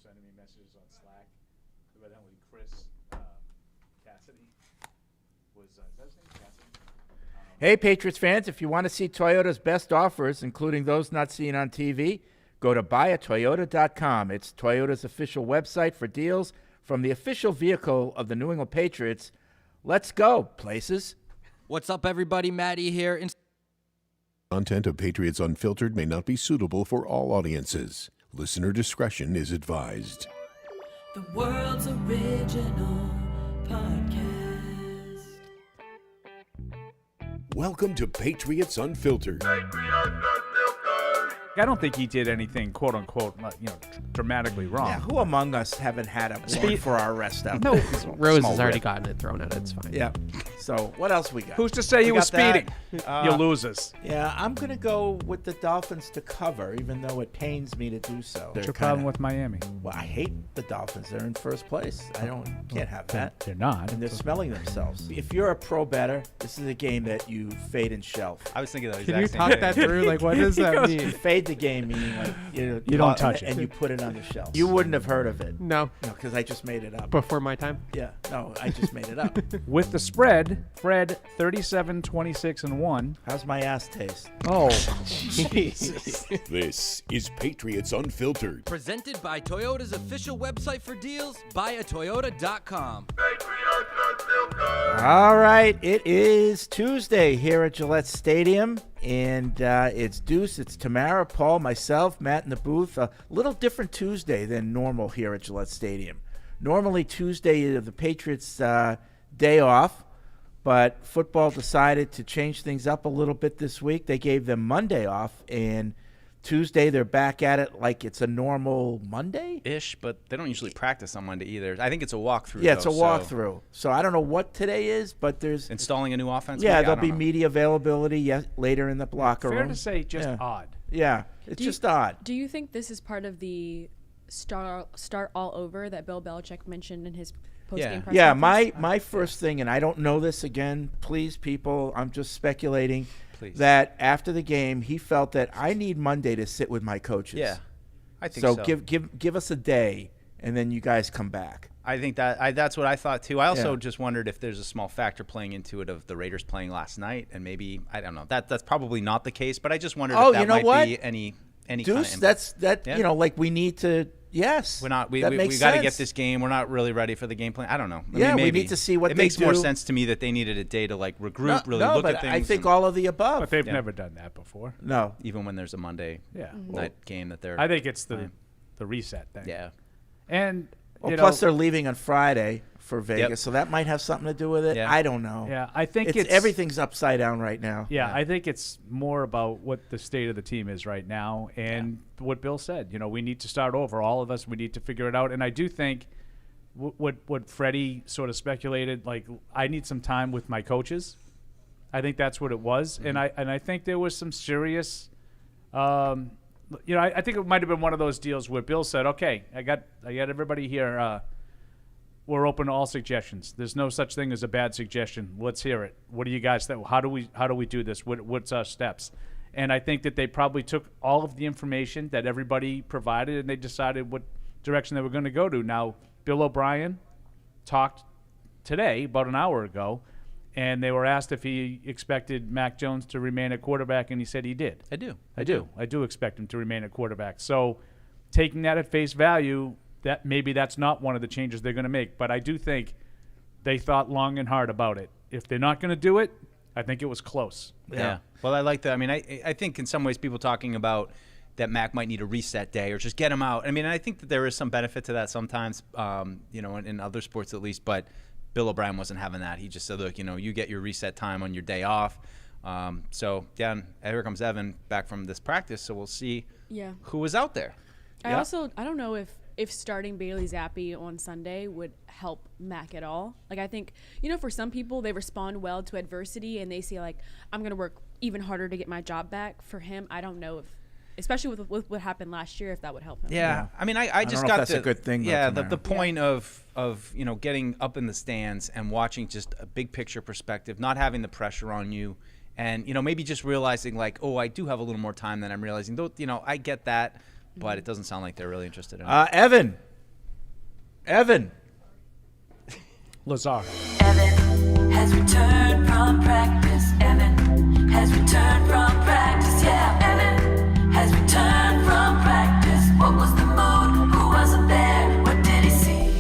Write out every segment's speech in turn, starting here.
sending me messages on Slack. Evidently, Chris Cassidy was, is that his name, Cassidy? Hey, Patriots fans, if you want to see Toyota's best offers, including those not seen on TV, go to buyatoyota.com. It's Toyota's official website for deals from the official vehicle of the New England Patriots. Let's go, places. What's up, everybody? Matty here. Content of Patriots Unfiltered may not be suitable for all audiences. Listener discretion is advised. The world's original podcast. Welcome to Patriots Unfiltered. I don't think he did anything, quote unquote, dramatically wrong. Yeah, who among us haven't had a warrant for our arrest out? No, Rose Small has already rip. gotten it thrown at it. It's fine. Yeah. So what else we got? Who's to say you were got that. speeding? You losers. Yeah, I'm going to go with the Dolphins to cover, even though it pains me to do so. What's your problem with Miami? Well, I hate the Dolphins. They're in first place. Can't have that. They're not. And they're smelling themselves. If you're a pro bettor, this is a game that you fade and shelf. I was thinking that Can you exact talk same that thing. through? Like, what does that You mean? fade the game, meaning like you don't touch it. and you put it on the shelf. You wouldn't have heard of it. No, Because I just made it up. before my time. Yeah, no, I just made it up. With the spread, Fred 37, 26, and 1. How's my ass taste? Oh, Jesus. This is Patriots Unfiltered. Presented by Toyota's official website for deals, buyatoyota.com. All right, it is Tuesday here at Gillette Stadium, and it's Deuce, it's Tamara, Paul, myself, Matt in the booth. A little different Tuesday than normal here at Gillette Stadium. Normally Tuesday is the Patriots' day off, but football decided to change things up a little bit this week. They gave them Monday off, and Tuesday they're back at it like it's a normal Monday. Ish, but they don't usually practice on Monday either. I think it's a walkthrough. Yeah, it's a though, so walkthrough. So I don't know what today is, but there's installing a new offense. yeah, maybe? I there'll don't be know. media availability later in the locker fair room. to say, just Yeah. odd. Yeah, it's just odd. Do you think this is part of the start all over that Bill Belichick mentioned in his post-game press Yeah, conference? my first thing, and I don't know this again, please, people, I'm just speculating, Please. that after the game, he felt that I need Monday to sit with my coaches. Yeah, I think So so. give us a day, and then you guys come back. I think that's what I thought too. I also Yeah. just wondered if there's a small factor playing into it of the Raiders playing last night, and maybe I don't know. That's probably not the case, but I just wondered Oh, if that you know might what? be any kind Deuce, of that's Yeah. like we need to. Yes, We're not. We that got makes to get sense. this game. We're not really ready for the game plan. I don't know. I Yeah, mean, we maybe. need to see what it they makes more do. sense to me that they needed a day to like regroup, really no, look but at things. I think and all of the above. But they've Yeah. never done that before. No, even when there's a Monday Yeah. night game that they're. I think it's playing. the reset thing. Yeah. And, well, you know, plus they're leaving on Friday for Vegas, Yep. so that might have something to do with it. Yeah. I don't know. yeah, I think it's everything's upside down right now. Yeah, I think it's more about what the state of the team is right now and what Bill said. You know, we need to start over. All of us, we need to figure it out. And I do think what Freddie sort of speculated, like, I need some time with my coaches. I think that's what it was. And I think there was some serious, I think it might have been one of those deals where Bill said, okay, I got everybody here. We're open to all suggestions. There's no such thing as a bad suggestion. Let's hear it. What do you guys think? How do we do this? What's our steps? And I think that they probably took all of the information that everybody provided and they decided what direction they were going to go to. Now, Bill O'Brien talked today, about an hour ago, and they were asked if he expected Mac Jones to remain a quarterback, and he said he did. I do. I do expect him to remain a quarterback. So taking that at face value, that maybe that's not one of the changes they're going to make. But I do think they thought long and hard about it. If they're not going to do it, I think it was close. Yeah. Well, I like that. I mean, I think in some ways people talking about that Mac might need a reset day or just get him out. I mean, I think that there is some benefit to that sometimes, in other sports at least. But Bill O'Brien wasn't having that. He just said, look, you get your reset time on your day off. So, yeah, and here comes Evan back from this practice. So we'll see who was out there. I don't know if starting Bailey Zappi on Sunday would help Mac at all. Like, I think, for some people, they respond well to adversity and they say, like, I'm going to work even harder to get my job back. For him, I don't know if, especially with what happened last year, if that would help him. Yeah. I mean, I just don't know got if that's a good thing, though, Yeah, Tamara. the point of getting up in the stands and watching just a big picture perspective, not having the pressure on you, and maybe just realizing like, oh, I do have a little more time than I'm realizing. Though, I get that, but it doesn't sound like they're really interested in it. Evan, Evan. Lazar. Evan has returned from practice. Evan has returned from practice. Yeah, Evan has returned from practice. What was the mood? Who wasn't there? What did he see?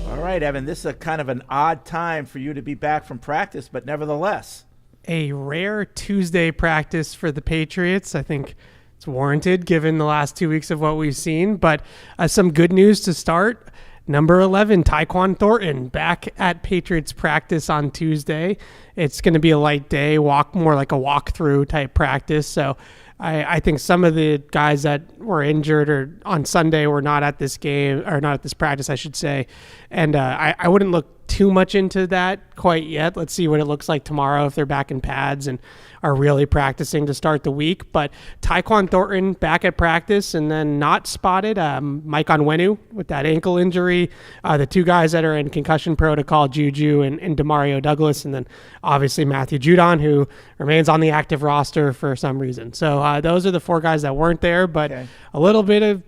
All right, Evan, this is a kind of an odd time for you to be back from practice, but nevertheless. A rare Tuesday practice for the Patriots. I think it's warranted given the last 2 weeks of what we've seen. But some good news to start. Number 11, Tyquan Thornton, back at Patriots practice on Tuesday. It's going to be a light day, more like a walkthrough type practice. So I think some of the guys that were injured or on Sunday were not at this game, or not at this practice, I should say. And I wouldn't look too much into that quite yet. Let's see what it looks like tomorrow if they're back in pads and are really practicing to start the week. But Tyquan Thornton back at practice, and then not spotted Mike Onwenu with that ankle injury. The two guys that are in concussion protocol, Juju and Demario Douglas, and then obviously Matthew Judon, who remains on the active roster for some reason. So those are the four guys that weren't there, but a little bit of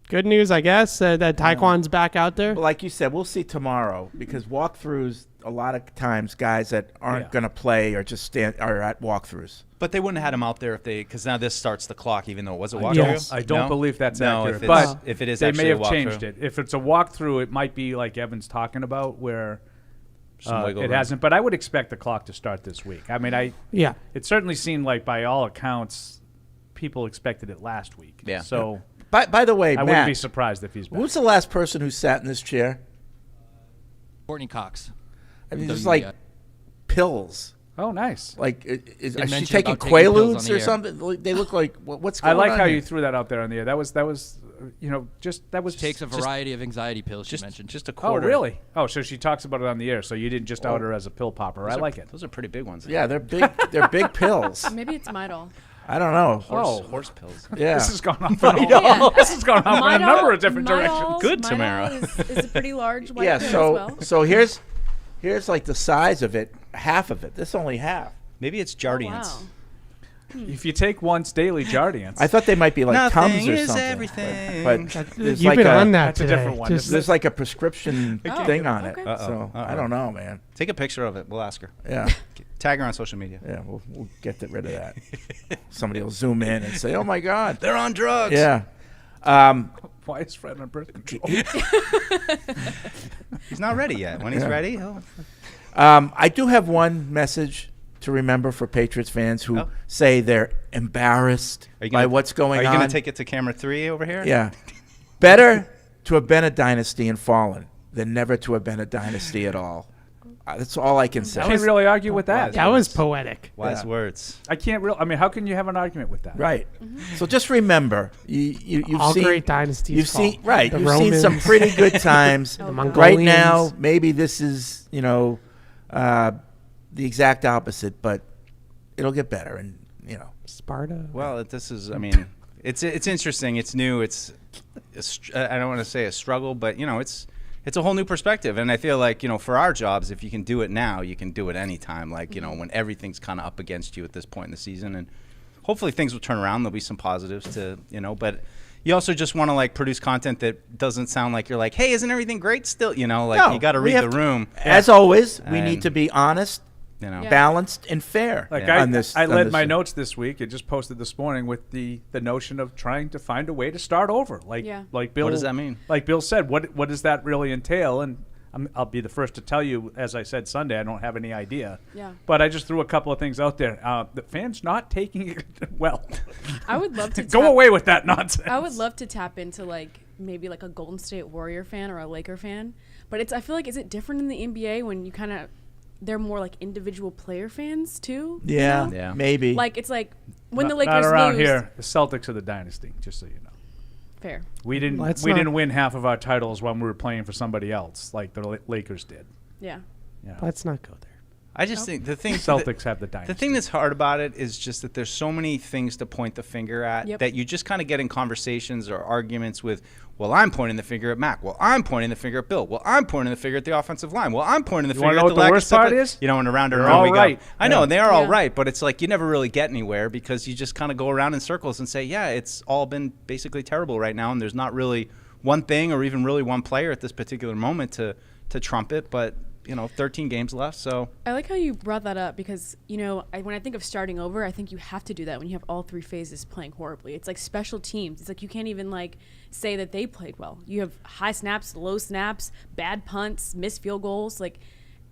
good news, I guess, that Tyquan's back out there. Well, like you said, we'll see tomorrow, because walkthroughs, a lot of times guys that aren't going to play or just are at walkthroughs. But they wouldn't have had him out there because now this starts the clock, even though it was a walkthrough. Yes. I don't believe that's accurate. But But if it is they actually may a have walkthrough, changed it. If it's a walkthrough, it might be like Evan's talking about, where some wiggle it room. hasn't. But I would expect the clock to start this week. I mean, it certainly seemed like, by all accounts, people expected it last week. Yeah. So By the way, I Matt, wouldn't be surprised if he's back. who's the last person who sat in this chair? Courtney Cox. I mean, there's like pills. Oh, nice. Like, is she mention taking about taking pills on Quaaludes the or air. something? They look like what's going I on? like how here? you threw that out there on the air. That was Takes a variety of anxiety pills, she mentioned. Just a Oh, quarter. really? Oh, so she talks about it on the air. So you didn't just out her as a pill popper. I like it. Those are pretty big ones. Yeah, they're big. They're big pills. Maybe it's Midol. I don't know. Horse pills. Yeah. This has gone off. This has gone off in a number of different directions. Good, Tamara. Is a pretty large white Yeah. pill So as well. so here's like the size of it. Half of it. This is only half. Maybe it's Oh, Jardians. wow. If you take once daily Jardians, I thought they might be like Nothing Tums or is something. everything. But there's You've like been a, on that that's a today. different one, Just- isn't There's like a prescription Oh, thing on it. okay. So I don't know, man. Take a picture of it. We'll ask her. Yeah. Tag her on social media. Yeah. We'll get rid of that. Somebody will zoom in and say, "Oh my God." They're on drugs. Yeah. why is Fred on birth control? He's not ready yet. When he's ready, he'll... I do have one message to remember for Patriots fans who say they're embarrassed by what's going on. Are you going to take it to camera 3 over here? Yeah. Better to have been a dynasty and fallen than never to have been a dynasty at all. That's all I can say. I can't really argue with that. That was poetic. Wise Yeah. words. I can't really. I mean, how can you have an argument with that? Right. So just remember, you've All seen great dynasties You've fall. seen right. The You've seen some Romans. pretty good times. The Right Mongolians. now, maybe this is the exact opposite, but it'll get better, and Sparta. Well, this is, I mean, it's interesting. It's new. It's I don't want to say a struggle, but, it's a whole new perspective. And I feel like, for our jobs, if you can do it now, you can do it anytime. Like, when everything's kind of up against you at this point in the season. And hopefully things will turn around. There'll be some positives to, but you also just want to, produce content that doesn't sound like you're like, hey, isn't everything great still? You got to we read have the room. As always, we need And- to be honest, Yeah. balanced, and fair. Like on this. I on led this my show. notes this week. I just posted this morning with the notion of trying to find a way to start over. Like Bill. What does that mean? Like Bill said, what does that really entail? And I'll be the first to tell you, as I said Sunday, I don't have any idea. Yeah. But I just threw a couple of things out there. The fans not taking it well. I would love to Go away with that nonsense. I would love to tap into maybe a Golden State Warrior fan or a Laker fan, but I feel like, is it different in the NBA when you kind of they're more individual player fans too? Yeah, Yeah. maybe. It's when the Not Lakers around lose. here. The Celtics are the dynasty, just so you know. Fair. We didn't win half of our titles when we were playing for somebody else, like the Lakers did. Yeah. Yeah. Let's not go there. I just think the thing Celtics have the dynasty. The thing that's hard about it is just that there's so many things to point the finger at Yep. that you just kind of get in conversations or arguments with, well, I'm pointing the finger at Mac. Well, I'm pointing the finger at Bill. Well, I'm pointing the finger at the offensive line. Well, I'm pointing the finger wanna at know the what the lack of worst part stuff. is? And around and They're around all we go. right. I know, Yeah. and they are all Yeah. right, but it's like you never really get anywhere because you just kind of go around in circles and say, yeah, it's all been basically terrible right now, and there's not really one thing or even really one player at this particular moment to trump it. But 13 games left, so. I like how you brought that up because, when I think of starting over, I think you have to do that when you have all three phases playing horribly. It's like special teams. It's like you can't even say that they played well. You have high snaps, low snaps, bad punts, missed field goals.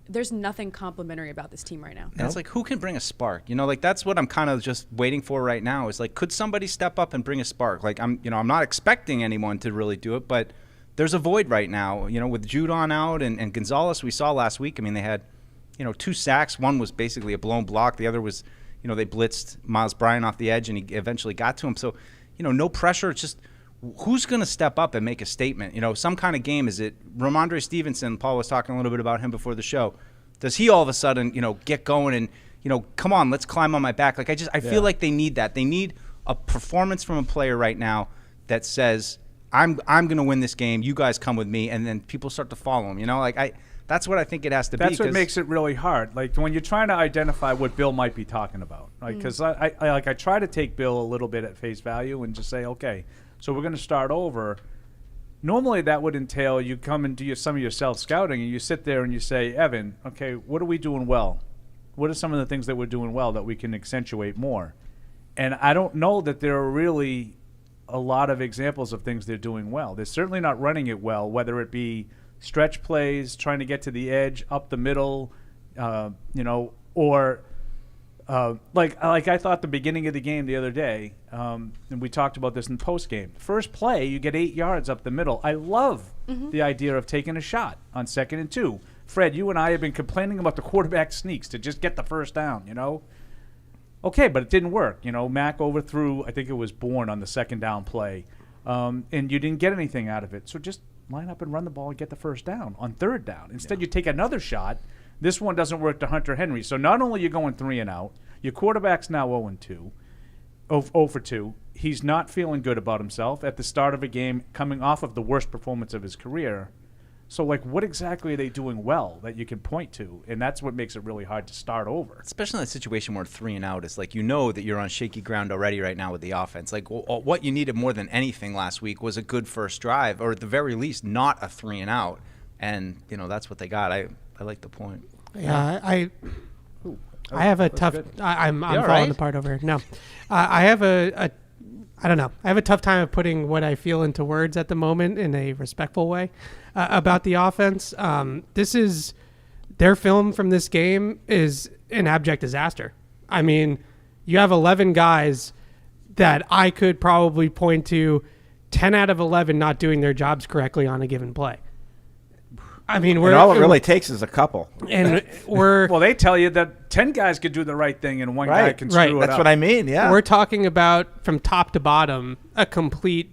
There's nothing complimentary about this team right now. And it's who can bring a spark? That's what I'm kind of just waiting for right now is could somebody step up and bring a spark? I'm not expecting anyone to really do it, but there's a void right now, with Judon out and Gonzalez we saw last week. I mean, they had, 2 sacks. One was basically a blown block. The other was, they blitzed Miles Bryant off the edge and he eventually got to him. So, no pressure. It's just who's going to step up and make a statement? Some kind of game. Is it Ramondre Stevenson? Paul was talking a little bit about him before the show. Does he all of a sudden, get going and, come on, let's climb on my back? I feel like they need that. They need a performance from a player right now that says, I'm going to win this game. You guys come with me, and then people start to follow him. That's what I think it has to be. That's what makes it really hard. When you're trying to identify what Bill might be talking about, because I try to take Bill a little bit at face value and just say, okay, so we're going to start over. Normally that would entail you come and do some of your self scouting, and you sit there and you say, Evan, okay, what are we doing well? What are some of the things that we're doing well that we can accentuate more? And I don't know that there are really a lot of examples of things they're doing well. They're certainly not running it well, whether it be stretch plays, trying to get to the edge, up the middle, or like I thought the beginning of the game the other day, and we talked about this in post game. First play, you get 8 yards up the middle. I love the idea of taking a shot on 2nd and 2. Fred, you and I have been complaining about the quarterback sneaks to just get the first down, Okay, but it didn't work. Mac overthrew, I think it was Bourne on the 2nd down play, and you didn't get anything out of it. So just line up and run the ball and get the first down on 3rd down. Instead, you take another shot. This one doesn't work to Hunter Henry. So not only are you going 3 and out, your quarterback's now 0 for 2. He's not feeling good about himself at the start of a game coming off of the worst performance of his career. So, what exactly are they doing well that you can point to? And that's what makes it really hard to start over. Especially in a situation where 3 and out is that you're on shaky ground already right now with the offense. What you needed more than anything last week was a good first drive, or at the very least, not a 3 and out. And, that's what they got. I like the point. Yeah, I have a tough. I'm falling right? apart over here. No, I have I don't know. I have a tough time of putting what I feel into words at the moment in a respectful way about the offense. This is their film from this game is an abject disaster. I mean, you have 11 guys that I could probably point to 10 out of 11 not doing their jobs correctly on a given play. I mean, all it really takes is a couple. And we're well, they tell you that 10 guys could do the right thing and one guy can screw it That's up. what I mean. Yeah, we're talking about from top to bottom a complete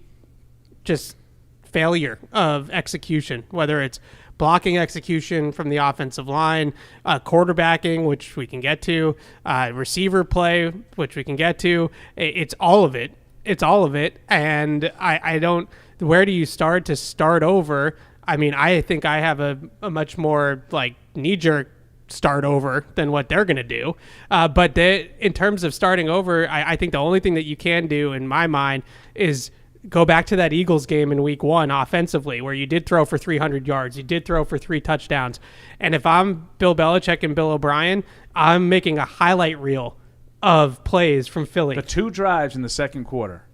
just failure of execution, whether it's blocking execution from the offensive line, quarterbacking, which we can get to, receiver play, which we can get to. It's all of it. It's all of it. And I don't. Where do you start to start over? I mean, I think I have a much more knee-jerk start over than what they're going to do. But in terms of starting over, I think the only thing that you can do in my mind is go back to that Eagles game in week 1 offensively, where you did throw for 300 yards. You did throw for 3 touchdowns. And if I'm Bill Belichick and Bill O'Brien, I'm making a highlight reel of plays from Philly. The 2 drives in the second quarter.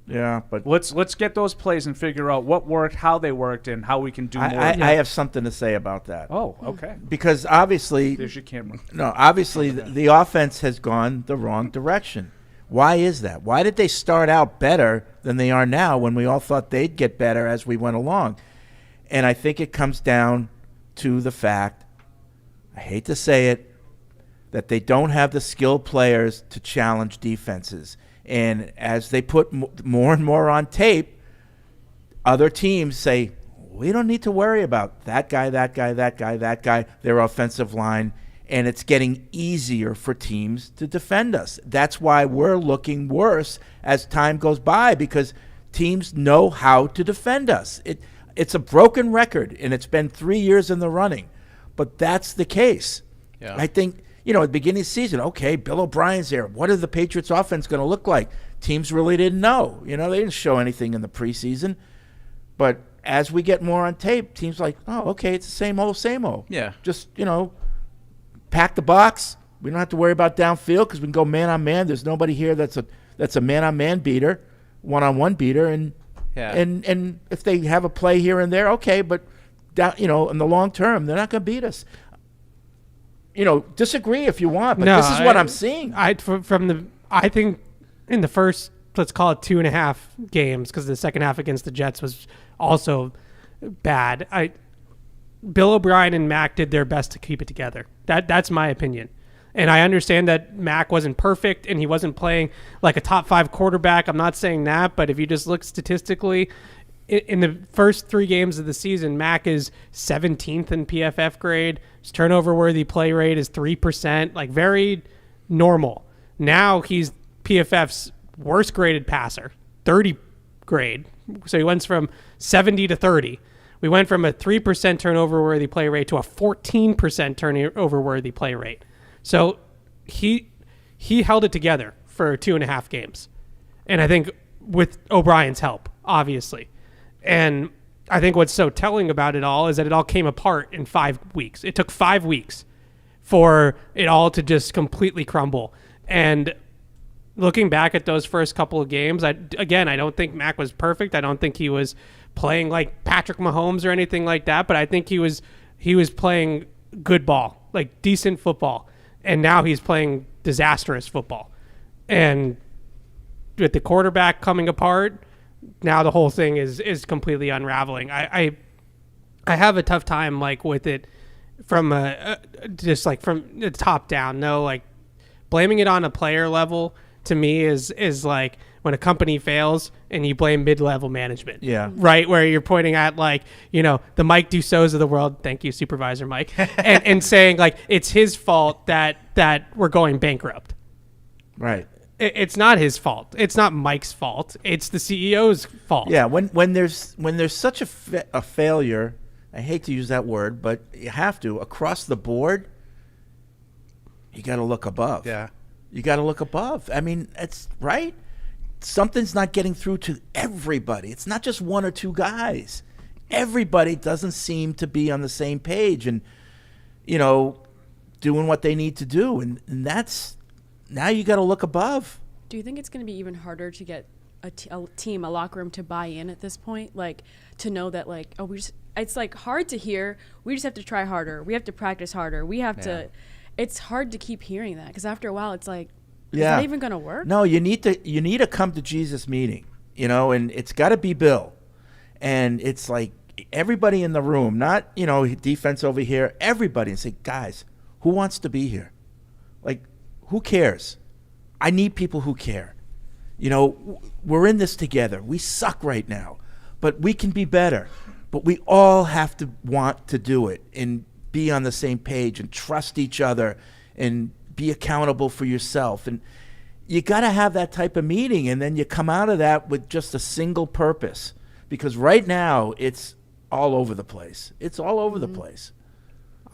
Yeah, but let's get those plays and figure out what worked, how they worked, and how we can do more. I have something to say about that. Oh, okay. Because obviously, there's your camera. No, obviously the offense has gone the wrong direction. Why is that? Why did they start out better than they are now when we all thought they'd get better as we went along? And I think it comes down to the fact, I hate to say it, that they don't have the skilled players to challenge defenses. And as they put more and more on tape, other teams say, we don't need to worry about that guy, their offensive line, and it's getting easier for teams to defend us. That's why we're looking worse as time goes by, because teams know how to defend us. It's a broken record, and it's been 3 years in the running, but that's the case. Yeah. I think, at the beginning of the season, okay, Bill O'Brien's there. What are the Patriots offense going to look like? Teams really didn't know. They didn't show anything in the preseason. But as we get more on tape, teams like, oh, okay, it's the same old, same old. Yeah. Just, pack the box. We don't have to worry about downfield because we can go man on man. There's nobody here that's a man on man beater, one on one beater, and if they have a play here and there, okay, but down, in the long term, they're not going to beat us. Disagree if you want, but this is what I'm seeing. I think in the first, let's call it 2.5 games, because the second half against the Jets was also bad. Bill O'Brien and Mac did their best to keep it together. That's my opinion. And I understand that Mac wasn't perfect and he wasn't playing like a top 5 quarterback. I'm not saying that, but if you just look statistically, in the first 3 games of the season, Mac is 17th in PFF grade. His turnover-worthy play rate is 3%, like very normal. Now he's PFF's worst-graded passer, 30 grade. So he went from 70 to 30. We went from a 3% turnover-worthy play rate to a 14% turnover-worthy play rate. So he held it together for 2.5 games. And I think with O'Brien's help, obviously. And I think what's so telling about it all is that it all came apart in 5 weeks. It took 5 weeks for it all to just completely crumble. And looking back at those first couple of games, I don't think Mac was perfect. I don't think he was playing like Patrick Mahomes or anything like that, but I think he was playing good ball, like decent football. And now he's playing disastrous football. And with the quarterback coming apart, now the whole thing is completely unraveling. I have a tough time with it from from the top down. No, blaming it on a player level to me is like when a company fails and you blame mid-level management. Yeah. Right, where you're pointing at the Mike Dussaults of the world, thank you, Supervisor Mike, and saying it's his fault that we're going bankrupt. Right. It's not his fault. It's not Mike's fault. It's the CEO's fault. Yeah, when there's such a failure, I hate to use that word, but you have to, across the board, you got to look above. Yeah. You got to look above. I mean, it's right. Something's not getting through to everybody. It's not just one or two guys. Everybody doesn't seem to be on the same page and, doing what they need to do. And that's, now you got to look above. Do you think it's going to be even harder to get a team, a locker room to buy in at this point? To know that it's hard to hear. We just have to try harder. We have to practice harder. We have to, it's hard to keep hearing that because after a while it's is that even going to work? No, you need to come to Jesus meeting, and it's got to be Bill. And it's everybody in the room, not, defense over here, everybody, and say, guys, who wants to be here? Who cares? I need people who care. We're in this together. We suck right now, but we can be better. But we all have to want to do it and be on the same page and trust each other and be accountable for yourself. And you got to have that type of meeting, and then you come out of that with just a single purpose. Because right now, it's all over the place. It's all over the place.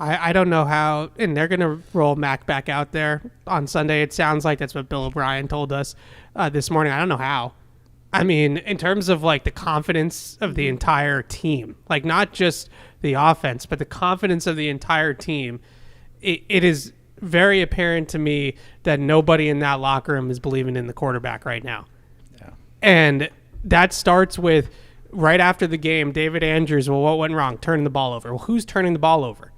I don't know how, and they're going to roll Mac back out there on Sunday. It sounds like that's what Bill O'Brien told us this morning. I don't know how. I mean, in terms of the confidence of the entire team, not just the offense, but the confidence of the entire team, it is very apparent to me that nobody in that locker room is believing in the quarterback right now. Yeah. And that starts with right after the game, David Andrews, well, what went wrong? Turning the ball over. Well, who's turning the ball over?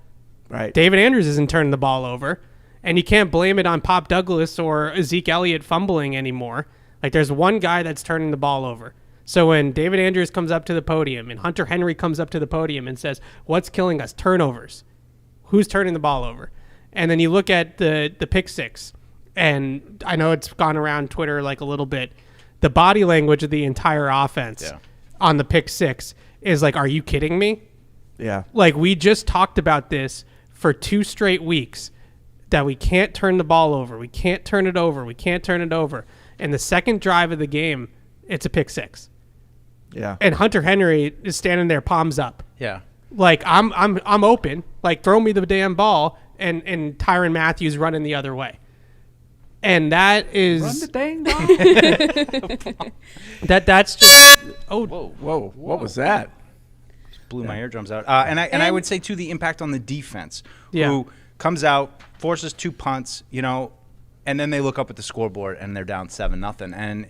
Right. David Andrews isn't turning the ball over, and you can't blame it on Pop Douglas or Zeke Elliott fumbling anymore. There's one guy that's turning the ball over. So when David Andrews comes up to the podium and Hunter Henry comes up to the podium and says, what's killing us? Turnovers. Who's turning the ball over? And then you look at the pick six, and I know it's gone around Twitter a little bit. The body language of the entire offense on the pick six is are you kidding me? Yeah. We just talked about this for 2 straight weeks that we can't turn the ball over. We can't turn it over. We can't turn it over. And the second drive of the game, it's a pick six. Yeah. And Hunter Henry is standing there, palms up. Yeah. I'm open. Throw me the damn ball. And Tyrann Mathieu running the other way. And that is run the dang ball. that's just Whoa. What was that? blew my eardrums out. And I would say too the impact on the defense, who comes out, forces 2 punts, and then they look up at the scoreboard and they're down 7-0. And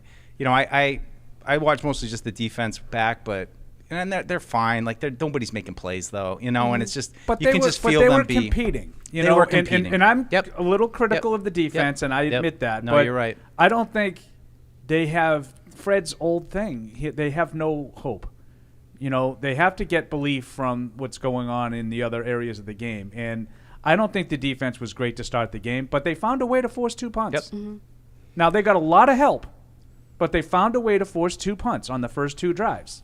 I watch mostly just the defense back, but. And they're fine. Like nobody's making plays though, and it's just you can just feel them be competing. They were competing. And I'm a little critical of the defense, and I admit that. No, but you're right. I don't think they have Fred's old thing. They have no hope. They have to get belief from what's going on in the other areas of the game. And I don't think the defense was great to start the game, but they found a way to force 2 punts. Now they got a lot of help, but they found a way to force 2 punts on the first 2 drives.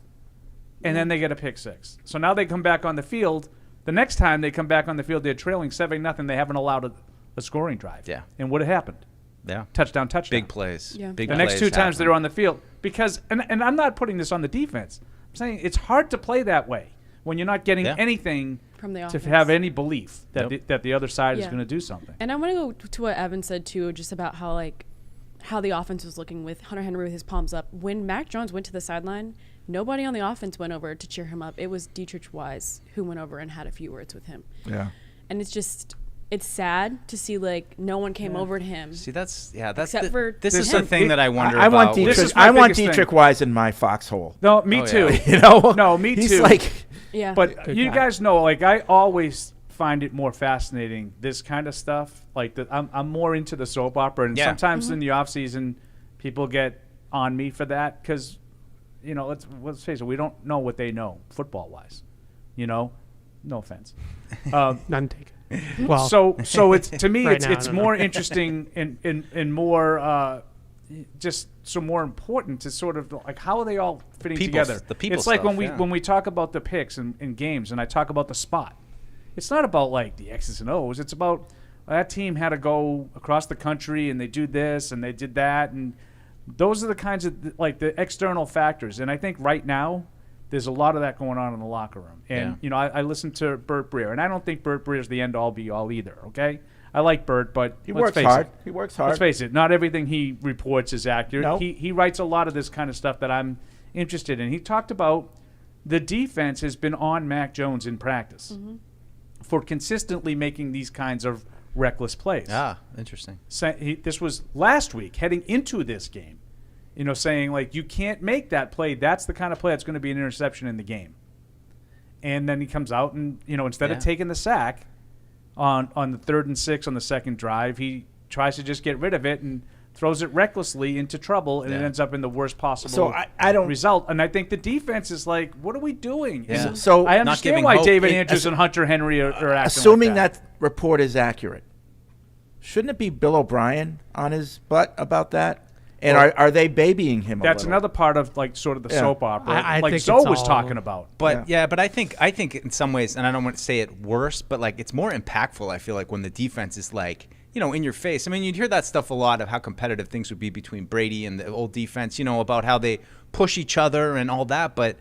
And then they get a pick 6. So now they come back on the field. The next time they come back on the field, they're trailing 7-0. They haven't allowed a scoring drive. Yeah. And what happened? Yeah. Touchdown. Big plays. Yeah. Big the plays next 2 times happen. they're on the field. Because, and I'm not putting this on the defense. I'm saying it's hard to play that way when you're not getting anything from the to offense. have any belief that that the other side is going to do something. And I want to go to what Evan said too, just about how the offense was looking with Hunter Henry with his palms up. When Mac Jones went to the sideline, nobody on the offense went over to cheer him up. It was Dietrich Wise who went over and had a few words with him. Yeah. And it's sad to see no one came over to him. See, this for is the thing that I wonder I about. I want Dietrich Wise in my foxhole. No, me too. No, me He's too. Yeah. But you guys know, I always find it more fascinating, this kind of stuff. I'm more into the soap opera, and sometimes in the off season, people get on me for that because, let's face it, we don't know what they know football wise. No offense. None taken. Well, so it's to me right it's now, more interesting and more just so more important to sort of how are they all fitting together? The people it's like stuff, when we talk about the picks in games, and I talk about the spot. It's not about the X's and O's. It's about that team had to go across the country and they do this and they did that, and those are the kinds of the external factors. And I think right now there's a lot of that going on in the locker room. And I listened to Bert Breer, and I don't think Bert Breer is the end all be all either. Okay, I like Bert, but he works hard. He works hard. Let's face it, not everything he reports is accurate. Nope. He writes a lot of this kind of stuff that I'm interested in. He talked about the defense has been on Mac Jones in practice for consistently making these kinds of reckless plays. Interesting. This was last week, heading into this game, saying you can't make that play. That's the kind of play that's going to be an interception in the game. And then he comes out and, instead of taking the sack on the 3rd and 6 on the second drive, he tries to just get rid of it and throws it recklessly into trouble, and it ends up in the worst possible result. And I think the defense is what are we doing? Yeah. So I understand why David Andrews and Hunter Henry are acting assuming like that report is accurate. Shouldn't it be Bill O'Brien on his butt about that? And are they babying him? That's a little? another part of sort of the soap opera, I think Zoe it's was all- talking about. But but I think in some ways, and I don't want to say it worse, but it's more impactful. I feel when the defense is in your face. I mean, you'd hear that stuff a lot of how competitive things would be between Brady and the old defense. About how they push each other and all that. But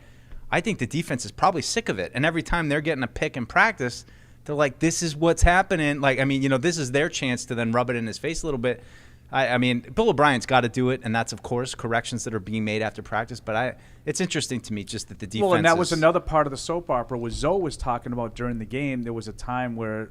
I think the defense is probably sick of it. And every time they're getting a pick in practice, they're like, "This is what's happening." This is their chance to then rub it in his face a little bit. I mean, Bill O'Brien's got to do it, and that's, of course, corrections that are being made after practice. But it's interesting to me just that the defense. Well, and that was another part of the soap opera was Zoe was talking about during the game. There was a time where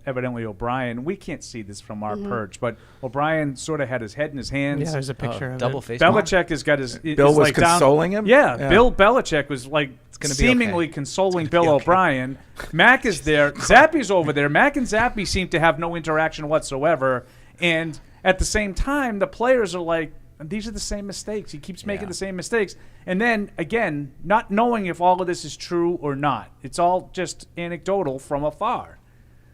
evidently O'Brien, we can't see this from our perch, but O'Brien sort of had his head in his hands. Yeah, there's a picture of double it. face. Belichick has got his. Bill was consoling him? Yeah, Yeah. Bill Belichick was gonna be seemingly okay. consoling Bill O'Brien. Mac is there. Zappy's over there. Mac and Zappy seem to have no interaction whatsoever. And at the same time, the players are these are the same mistakes. He keeps making the same mistakes. And then, again, not knowing if all of this is true or not. It's all just anecdotal from afar.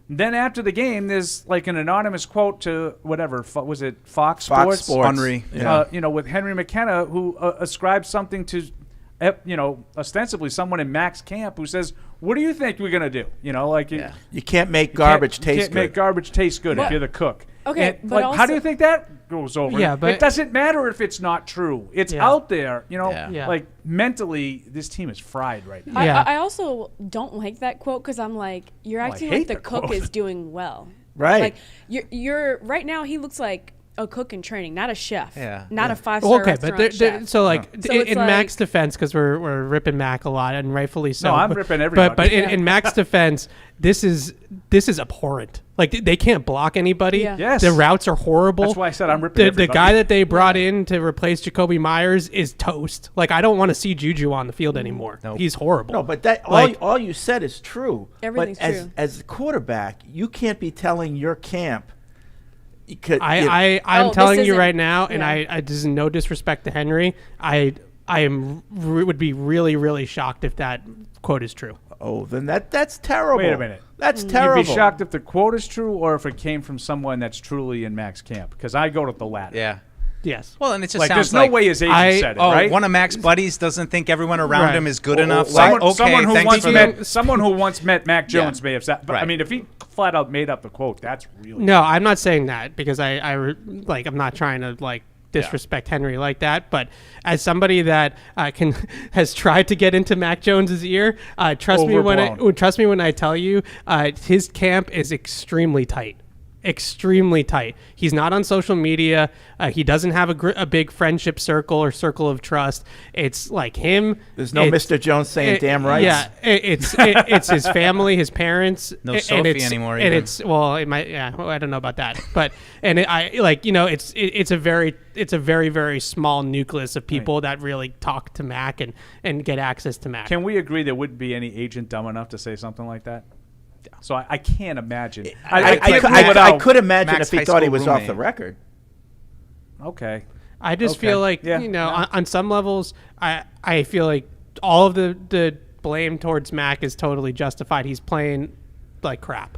Then after the game, there's an anonymous quote to whatever, was it Fox Sports? Henry. Yeah. With Henry McKenna, who ascribes something to, ostensibly someone in Mac's camp who says, what do you think we're going to do? You can't make garbage taste You can't good. make garbage taste good if But- you're the cook. Okay, And, but how do you also- think that goes over? Yeah, but- it doesn't matter if it's not true. It's Yeah. out there. Yeah. Mentally, this team is fried right now. Yeah. I also don't like that quote because I'm you're I acting hate like the the cook quote. is doing well. Right. You're right now. He looks like a cook in training, not a chef. Yeah. Not a 5-star Okay, restaurant but chef. so like So in it's like- Mac's defense, because we're ripping Mac a lot and rightfully so. No, I'm but- ripping everybody. But in Mac's defense, this is abhorrent. Like they can't block anybody. Yeah. Yes. The routes are horrible. That's why I said I'm ripping The everybody. guy that they brought in to replace Jacoby Myers is toast. Like I don't want to see Juju on the field anymore. Nope. He's horrible. No, but that Like- all you said is true. Everything's but true. As the quarterback, you can't be telling your camp. I'm I'm this telling you isn't- right now, and yeah. I this is no disrespect to Henry. I would be really, really shocked if that quote is true. Oh, then that's terrible. Wait a minute. That's Mm. terrible. You'd be shocked if the quote is true or if it came from someone that's truly in Mac's camp. Because I go to the latter. Yeah. Yes. Well, and it just Like, sounds there's no like way his agent said it, oh, right? one of Mac's buddies doesn't think everyone around Right. him is good enough. Someone, Like, okay, someone who thanks once for met that. someone who once met Mac Jones may have said. But I Right. mean, if he flat out made up the quote, that's really No, I'm not saying that because I'm not trying to like disrespect Henry like that. But as somebody that has tried to get into Mac Jones's ear, trust me when I tell you, his camp is extremely tight. Extremely tight. He's not on social media. He doesn't have a big friendship circle or circle of trust. It's like him. There's no Mr. Jones saying damn right. Yeah, it's his family, his parents. No and Sophie it's, anymore And either. it's I don't know about that, but it's a very very small nucleus of people that really talk to Mac and get access to Mac. Can we agree there wouldn't be any agent dumb enough to say something like that? So I can't imagine. I could imagine Mac's if he high thought he school was off roommate. the record. Okay. I just Okay. feel like Yeah. on some levels, I feel like all of the blame towards Mac is totally justified. He's playing like crap.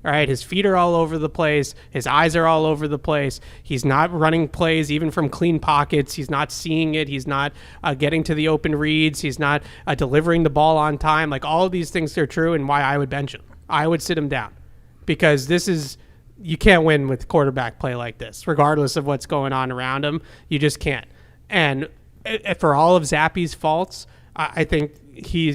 All right, his feet are all over the place. His eyes are all over the place. He's not running plays even from clean pockets. He's not seeing it. He's not getting to the open reads. He's not delivering the ball on time. Like all of these things are true, and why I would bench him. I would sit him down because you can't win with quarterback play like this, regardless of what's going on around him. You just can't. And for all of Zappy's faults, I think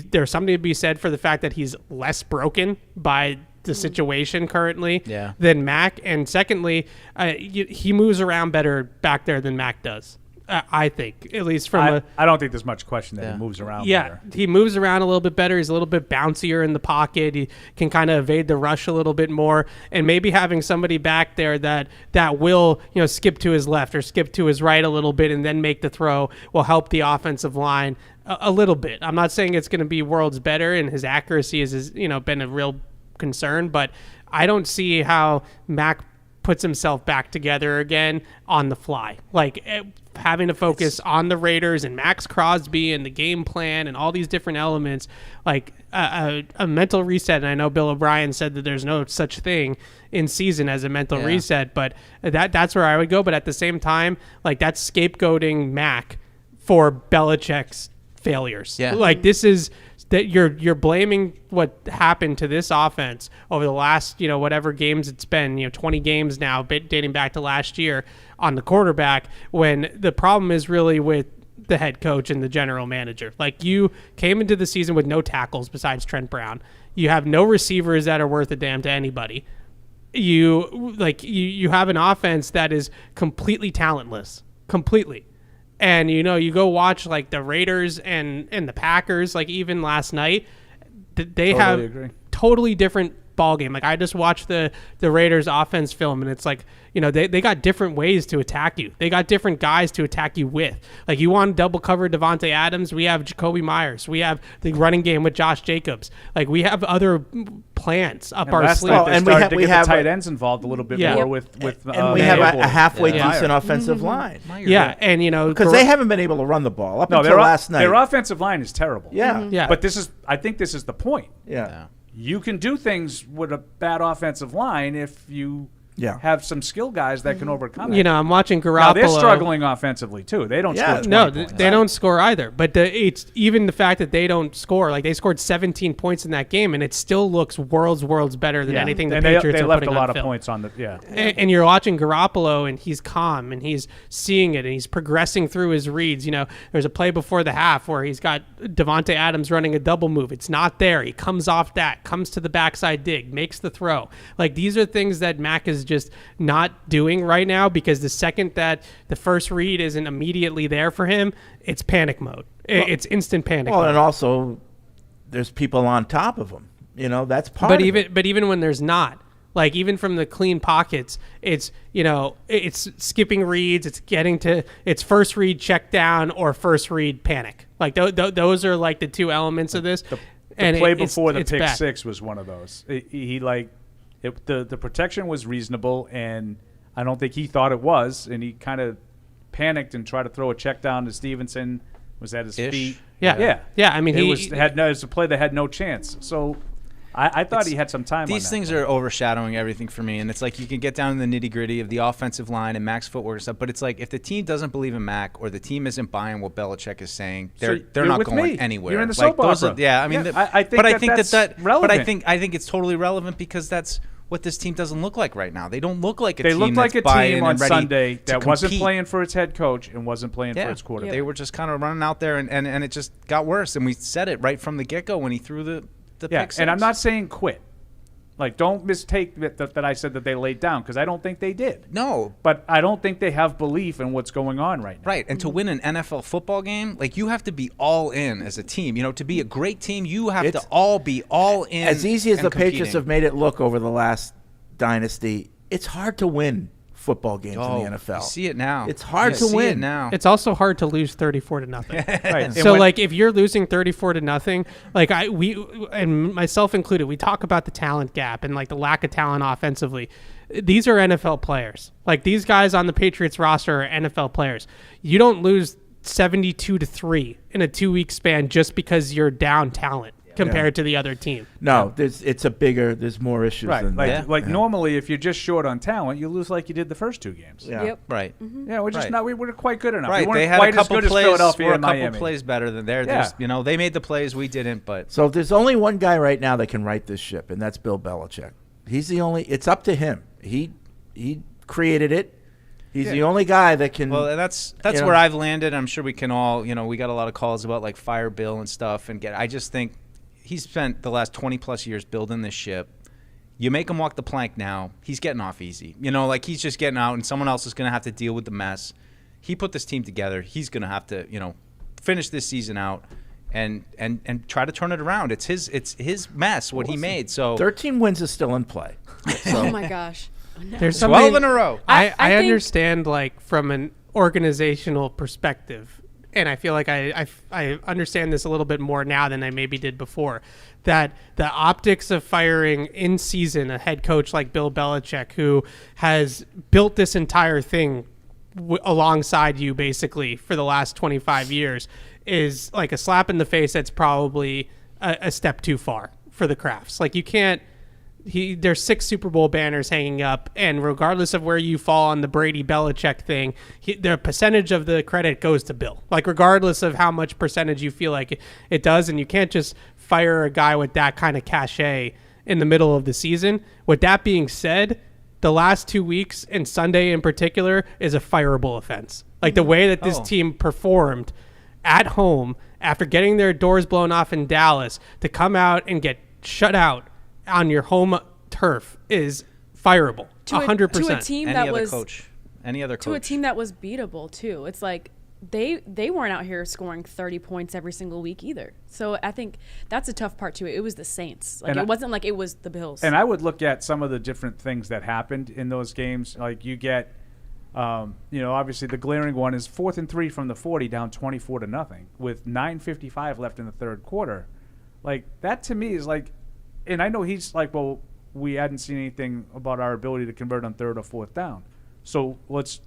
there's something to be said for the fact that he's less broken by the situation currently than Mac. And secondly, he moves around better back there than Mac does. I think, at least from I don't think there's much question that he moves around better. he moves around a little bit better. He's a little bit bouncier in the pocket. He can kind of evade the rush a little bit more. And maybe having somebody back there that will, skip to his left or skip to his right a little bit and then make the throw will help the offensive line a little bit. I'm not saying it's going to be worlds better, and his accuracy has been a real concern, but I don't see how Mac puts himself back together again on the fly. Like having to focus on the Raiders and Max Crosby and the game plan and all these different elements, like a mental reset. And I know Bill O'Brien said that there's no such thing in season as a mental reset, but that's where I would go. But at the same time, like that's scapegoating Mac for Belichick's failures. Yeah. Like this is that you're blaming what happened to this offense over the last, whatever games it's been, 20 games now, dating back to last year on the quarterback, when the problem is really with the head coach and the general manager. Like you came into the season with no tackles besides Trent Brown. You have no receivers that are worth a damn to anybody. You have an offense that is completely talentless, completely. And, you go watch, like, the Raiders and the Packers, like, even last night, they have totally different ball game. Like, I just watched the Raiders offense film, and it's like, they got different ways to attack you. They got different guys to attack you with. Like, you want to double cover Devontae Adams, we have Jacoby Myers. We have the running game with Josh Jacobs. Like, we have other plans up our sleeve. And we have the tight ends involved a little bit more with and we have a halfway decent offensive line. Yeah, and because they haven't been able to run the ball up until last night. Their offensive line is terrible. Yeah. But I think this is the point. Yeah. You can do things with a bad offensive line if you have some skill guys that can overcome it. I'm watching Garoppolo. Now, they're struggling offensively too. They don't score 20 points. They don't score either. But it's even the fact that they don't score. Like they scored 17 points in that game, and it still looks worlds better than anything the Patriots they are left putting a lot on of film. points on the And you're watching Garoppolo, and he's calm, and he's seeing it, and he's progressing through his reads. There's a play before the half where he's got Devontae Adams running a double move. It's not there. He comes off that, comes to the backside dig, makes the throw. Like these are things that Mac is just not doing right now, because the second that the first read isn't immediately there for him, it's panic mode. It's instant panic Well, mode. and also there's people on top of him. That's part of it. But even when there's not, like even from the clean pockets, it's it's skipping reads, it's getting to it's first read check down or first read panic. Like those are like the two elements of this. The and play it's before the pick bad. six was one of those. The protection was reasonable, and I don't think he thought it was, and he kind of panicked and tried to throw a check down to Stevenson. Was at his feet. Yeah. I mean, it was a play that had no chance. So I thought he had some time. These things are overshadowing everything for me, and it's like you can get down to the nitty gritty of the offensive line and Mac's footwork and stuff. But it's like if the team doesn't believe in Mac or the team isn't buying what Belichick is saying, they're not going anywhere. You're in the like, soap opera. I mean, I think that's relevant. But I think it's totally relevant because that's what this team doesn't look like right now. They don't look like a team. They looked like a team on Sunday that wasn't compete. playing for its head coach and wasn't playing for its quarterback. They were just kind of running out there, and it just got worse. And we said it right from the get go when he threw the pick six. And I'm not saying quit. Like, don't mistake that I said that they laid down, because I don't think they did. No. But I don't think they have belief in what's going on right now. Right. And to win an NFL football game, like, you have to be all in as a team. To be a great team, you have to all be all in. As easy as the competing. Patriots have made it look over the last dynasty, it's hard to win football games in the NFL. You see it now. It's hard to see win it now. It's also hard to lose 34-0. Right. So like if you're losing 34-0, like we and myself included, we talk about the talent gap and like the lack of talent offensively. These are NFL players. Like these guys on the Patriots roster are NFL players. You don't lose 72-3 in a 2-week span just because you're down talent compared to the other team. No, there's more issues than that. Like normally, if you're just short on talent, you lose like you did the first two games. Yeah. Yep. Right. Yeah, we're just not. We're quite good enough. Right. We weren't They had quite a couple as good plays. as Philadelphia We're a and couple Miami. plays better than theirs. Yeah. They made the plays, we didn't. But So there's only one guy right now that can right this ship, and that's Bill Belichick. He's the only. It's up to him. He created it. He's the only guy that can. Well, that's where I've landed. I'm sure we can all. We got a lot of calls about like fire Bill and stuff, and I just think he's spent the last 20 plus years building this ship. You make him walk the plank now, he's getting off easy. Like he's just getting out, and someone else is going to have to deal with the mess. He put this team together. He's going to have to, finish this season out and try to turn it around. It's his mess what he made. So 13 wins is still in play. Oh my gosh. There's 12 in a row. I I think- understand like from an organizational perspective, and I feel like I understand this a little bit more now than I maybe did before, that the optics of firing in season a head coach like Bill Belichick, who has built this entire thing alongside you basically for the last 25 years, is like a slap in the face that's probably a step too far for the Crafts. Like you can't. There's 6 Super Bowl banners hanging up, and regardless of where you fall on the Brady Belichick thing, the percentage of the credit goes to Bill. Like regardless of how much percentage you feel like it does, and you can't just fire a guy with that kind of cachet in the middle of the season. With that being said, the last 2 weeks, and Sunday in particular, is a fireable offense. Like the way that this team performed at home after getting their doors blown off in Dallas to come out and get shut out on your home turf is fireable. 100%. To a team Any that other was coach. Any other coach. to a team that was beatable too. It's like they weren't out here scoring 30 points every single week either. So I think that's a tough part to it. It was the Saints. Like it wasn't like it was the Bills. And I would look at some of the different things that happened in those games. Like you get, obviously the glaring one is 4th and 3 from the 40, down 24-0 with 9:55 left in the third quarter. Like that to me is like. And I know he's like, well, we hadn't seen anything about our ability to convert on 3rd or 4th down. So let's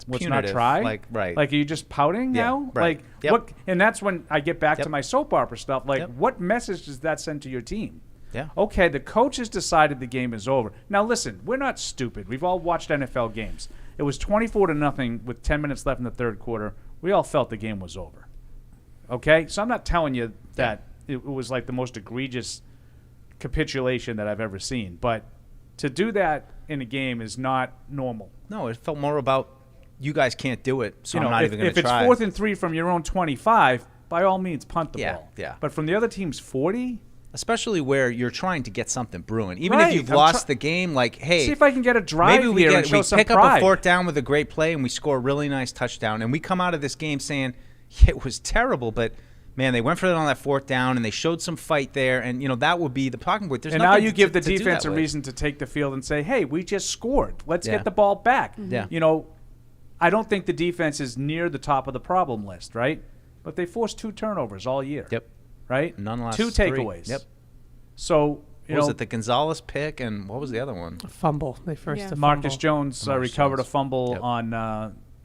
not punitive, try. like, right. Like, are you just pouting now? Right. Like, Yep. what? And that's when I get back to Yep. my soap opera stuff. Like, Yep. what message does that send to your team? Yeah. Okay, the coach has decided the game is over. Now, listen, we're not stupid. We've all watched NFL games. It was 24-0 with 10 minutes left in the third quarter. We all felt the game was over. Okay? So I'm not telling you that it was like the most egregious capitulation that I've ever seen, but to do that in a game is not normal. No, it felt more about you guys can't do it, so I'm not even going to try. If it's 4th and 3 from your own 25, by all means punt the ball. Yeah. But from the other team's 40, especially where you're trying to get something brewing. Even Right. if you've I'm lost the game, like, hey, see if I can get a drive maybe here and show we some pick up pride. a fourth down with a great play and we score a really nice touchdown, and we come out of this game saying it was terrible, but man, they went for it on that fourth down and they showed some fight there, and that would be the talking point. There's And now nothing you to- give the to do defense that a with. reason to take the field and say, "Hey, we just scored. Let's Yeah. get the ball back." Yeah. I don't think the defense is near the top of the problem list, right? But they forced 2 turnovers all year. Yep. Right? None last 2 3. takeaways. Yep. So, What was it? The Gonzalez pick, and what was the other one? Fumble. They first Yeah. a Marcus fumble. Jones Marcus recovered Jones. a fumble Yep. on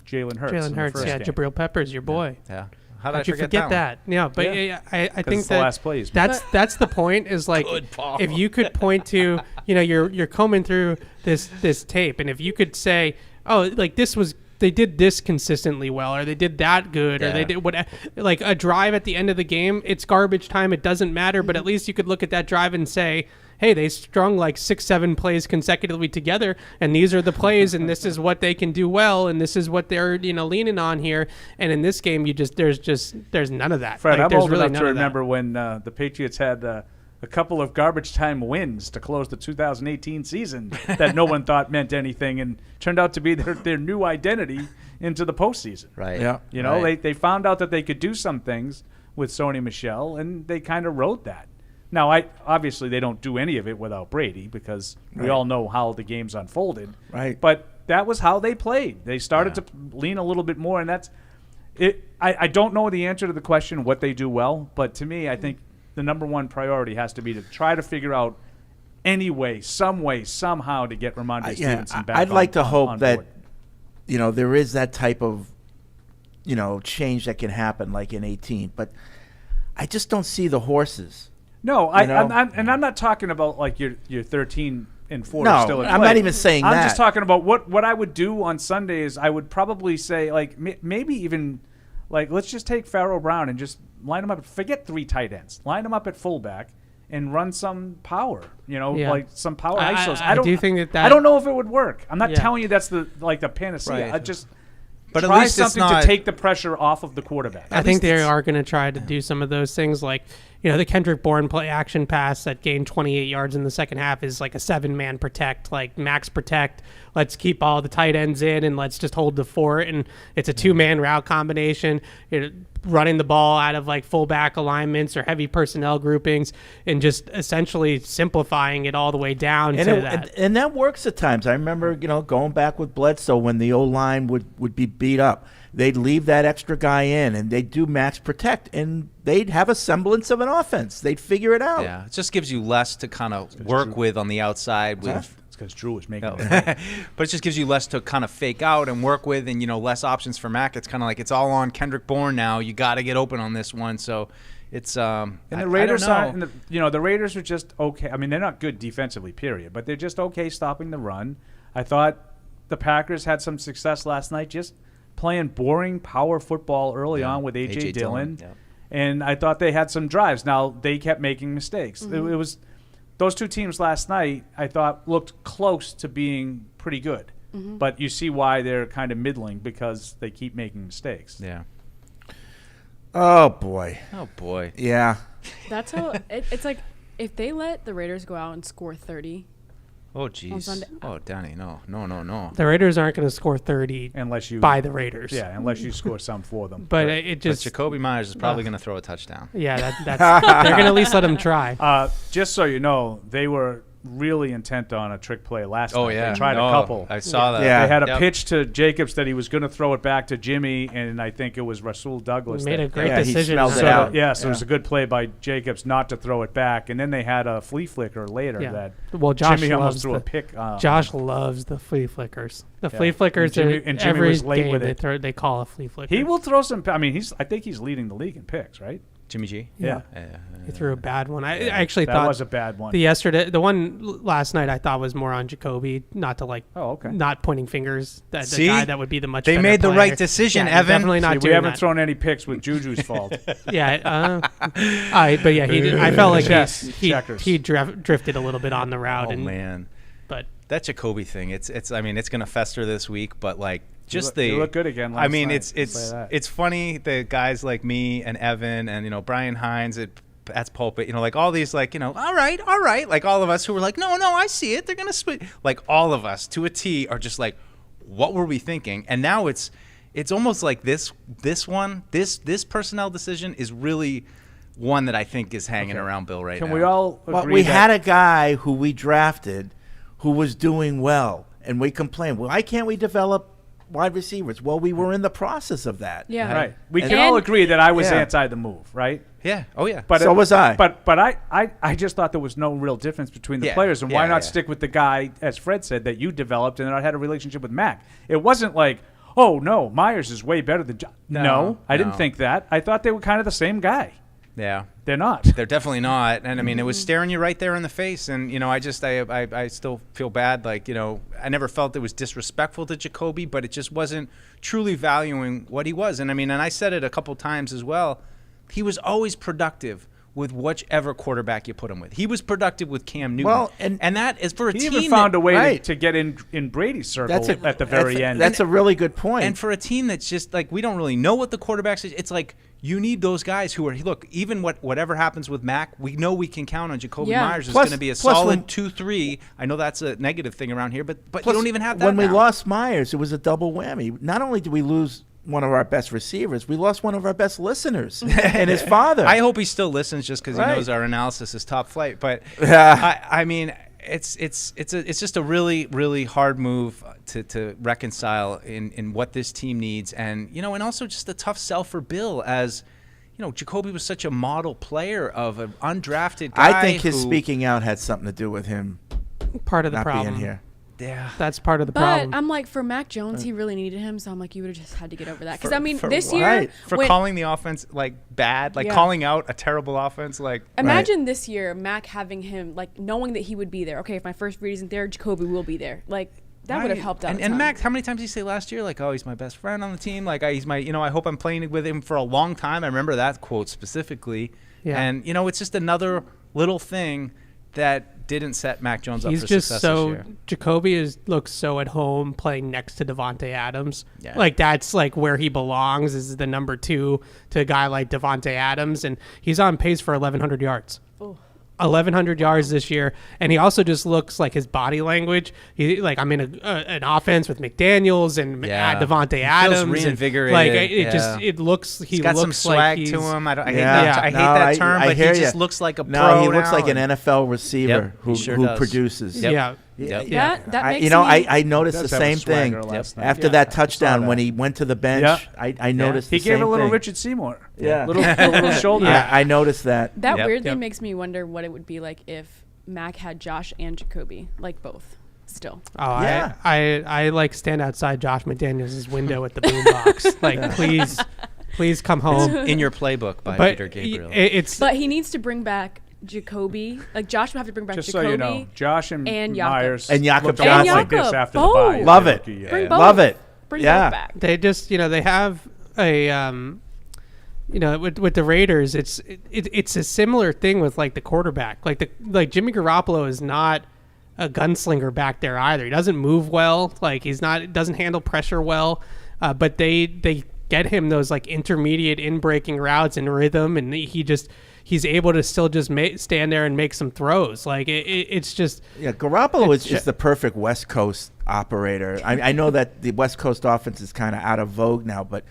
Jalen Hurts. in Jalen the Hurts, first yeah. game. Jabril Peppers, your boy. Yeah. How did How'd you I forget that? Yeah, but Yeah. I 'Cause think it's the that last play he's made. that's the point. Is like Good, Paul. if you could point to you're combing through this tape, and if you could say, oh, like they did this consistently well, or they did that good, or they Yeah. did what, like a drive at the end of the game. It's garbage time. It doesn't matter, but at least you could look at that drive and say, hey, they strung like 6-7 plays consecutively together, and these are the plays, and this is what they can do well, and this is what they're leaning on here. And in this game, there's none of that. Fred, Like, I'm there's old really enough none to of that. remember when the Patriots had a couple of garbage time wins to close the 2018 season that no one thought meant anything, and turned out to be their new identity into the postseason. Right. Yeah. They found out that they could do some things with Sony Michel, and they kind of rode that. Now, obviously they don't do any of it without Brady, because we all know how the game's unfolded. Right. But that was how they played. They started to lean a little bit more, and that's it. I don't know the answer to the question what they do well, but to me, I think the number one priority has to be to try to figure out any way, some way, somehow to get Ramondre Stevenson back. I'd like to on hope that board. there is that type of change that can happen like in 18, but I just don't see the horses. No, You know? I'm not talking about like your 13 and 4 No, still in I'm play. not even saying I'm that. just talking about what I would do on Sundays. I would probably say like maybe even like let's just take Pharaoh Brown and just line him up. Forget 3 tight ends. Line him up at fullback and run some power. Yeah. Like some power I- isos. I don't do think that- I don't know if it would work. I'm not Yeah. telling you that's the panacea. Right. I just But at try least it's something not- to take the pressure off of the quarterback. I think they are going to try to do some of those things, like the Kendrick Bourne play action pass that gained 28 yards in the second half is like a 7-man protect, like max protect. Let's keep all the tight ends in and let's just hold the fort. And it's a 2-man route combination, running the ball out of like fullback alignments or heavy personnel groupings, and just essentially simplifying it all the way down And to it, that. and that works at times. I remember, going back with Bledsoe when the O-line would be beat up. They'd leave that extra guy in, and they'd do max protect, and they'd have a semblance of an offense. They'd figure it out. Yeah, it just gives you less to kind of work with on the outside. With, It's because Drew was making No. it. But it just gives you less to kind of fake out and work with, and less options for Mac. It's kind of like it's all on Kendrick Bourne now. You got to get open on this one. So it's And the Raiders aren't. The Raiders are just okay. I mean, they're not good defensively, period, but they're just okay stopping the run. I thought the Packers had some success last night, just playing boring power football early on with A.J. Dillon. Yep. And I thought they had some drives. Now, they kept making mistakes. It was those 2 teams last night, I thought, looked close to being pretty good. But you see why they're kind of middling, because they keep making mistakes. Yeah. Oh, boy. Oh boy. Yeah. That's how it's like if they let the Raiders go out and score 30. Oh On jeez. Sunday. Oh Danny, no. The Raiders aren't going to score 30 Unless you by the Raiders. Yeah, unless you score some for them. But it But just, Jacoby Myers is probably going to throw a touchdown. yeah, that's they're going to at least let them try. Just so you know, they were really intent on a trick play last Oh night. yeah. They tried No, a couple. I saw that. Yeah. They had a Yep. pitch to Jacobs that he was going to throw it back to Jimmy, and I think it was Rasul Douglas. Made that- a great Yeah, he decision. smelled it So, out. so it was a good play by Jacobs not to throw it back, and then they had a flea flicker later Yeah. that Well, Josh Jimmy almost loves threw a the- pick. Josh loves the flea flickers. The Yeah. flea flickers And Jimmy- are and Jimmy every was late game with they it. they call a flea flicker. He will throw some. I mean, I think he's leading the league in picks, right? Jimmy G. Yeah. He threw a bad one. I actually That thought was a bad one. the one last night I thought was more on Jacoby, not to like, Oh, okay. not pointing fingers. That See? the guy that would be the much. They better made the player. right decision, Yeah, Evan. Definitely not See, we doing haven't that. thrown any picks with Juju's fault. Yeah, but yeah, I felt like Checkers. he drifted a little bit on the route, Oh and man, but that Jacoby thing. It's. I mean, it's going to fester this week, but like just You look good again I last mean, night, I'll say it's that. it's funny that guys like me and Evan and Brian Hines, Pat's pulpit, like all these, like, all right, like all of us who were like, no, I see it. They're going to split. Like all of us to a T are just like, what were we thinking? And now it's almost like this personnel decision is really one that I think is hanging around Bill right now. Can we all agree Well, we that had a guy who we drafted who was doing well, and we complained, why can't we develop wide receivers? Well, we were in the process of that. Yeah. Right. We And- can all agree that I was Yeah. anti the move, right? Yeah. Oh, yeah. But So was I. But I just thought there was no real difference between the Yeah. players, and why Yeah, not yeah. stick with the guy, as Fred said, that you developed and that I had a relationship with Mac. It wasn't like, oh no, Myers is way better than No, I didn't no. think that. I thought they were kind of the same guy. Yeah. They're not. They're definitely not. And I mean, it was staring you right there in the face. And, I still feel bad. Like, I never felt it was disrespectful to Jacoby, but it just wasn't truly valuing what he was. And I mean, and I said it a couple times as well. He was always productive with whichever quarterback you put him with. He was productive with Cam Newton. Well, and that is for a He team even found that, a way right. to get in Brady's circle at the very end. That's a really good point. and for a team that's just like, we don't really know what the quarterbacks is. It's like, you need those guys who are, look, even whatever happens with Mac, we know we can count on Jacoby Yeah. Myers is Plus- going to be a plus solid when- 2-3. I know that's a negative thing around here, but you Plus, don't even have that when we now. lost Myers, it was a double whammy. Not only did we lose one of our best receivers, we lost one of our best listeners and his father. I hope he still listens just because Right. he knows our analysis is top flight. But Yeah. I mean, it's just a really, really hard move to reconcile in what this team needs, and and also just a tough sell for Bill, as Jacoby was such a model player of an undrafted guy. I think his who- speaking out had something to do with him Part of the not problem. being here. Yeah. That's part of the But problem. I'm like, for Mac Jones, he really needed him, so I'm like, you would have just had to get over that. Because For- I mean, for this what? year, Right. For when- calling the offense like bad, like Yeah. calling out a terrible offense, like imagine this year, Mac having him, like, knowing that he would be there. Okay, if my first read isn't there, Jacoby will be there. Like, that would have helped out. And, a and ton. Max, how many times did he say last year, like, oh, he's my best friend on the team? Like, he's my, I hope I'm playing with him for a long time. I remember that quote specifically. Yeah. And, it's just another little thing that didn't set Mac Jones up He's for just success so this year. Jacoby looks so at home playing next to Devontae Adams. Yeah. Like that's like where he belongs, is the number 2 to a guy like Devontae Adams, and he's on pace for 1,100 yards. 1,100 yards this year, and he also just looks like his body language. He like I'm in an offense with McDaniels and Yeah. Devontae He feels Adams. and, reinvigorated, like yeah. it looks. He He's got some looks swag like he's, to him. I hate Yeah. that, I hate No, that term, I but he hear just ya. looks like a pro. No, he looks now, like an and- NFL receiver Yep, who he sure who does. produces. Yep. Yeah. Yep. Yeah. That makes I noticed Does the have a same thing swagger last night. after Yeah, that I saw touchdown when that. he went to the bench. Yeah. I noticed He the gave same a little thing. Richard Seymour. Yeah. Little shoulder. Yeah. I noticed that. That Yep. weirdly Yep. makes me wonder what it would be like if Mac had Josh and Jacoby, like both, still. Oh, Yeah. I like stand outside Josh McDaniels' window at the boombox. Like, please come home. In your playbook by But Peter Gabriel. it's But he needs to bring back Jacoby. Like, Josh would have to bring back Just Jacoby. so you know, Josh and and Jakob. Myers And Jakob looked Johnson. like this Jakob. after Both. the bye. Love it. Rookie year. Bring Yeah. both. Love it. Bring Yeah. both back. they just they have a with the Raiders, it's a similar thing with like the quarterback. Like Jimmy Garoppolo is not a gunslinger back there either. He doesn't move well. Like doesn't handle pressure well. But they get him those like intermediate in-breaking routes and rhythm, and he's able to still just stand there and make some throws. Like it's just Yeah, Garoppolo is the perfect West Coast operator. I know that the West Coast offense is kind of out of vogue now, but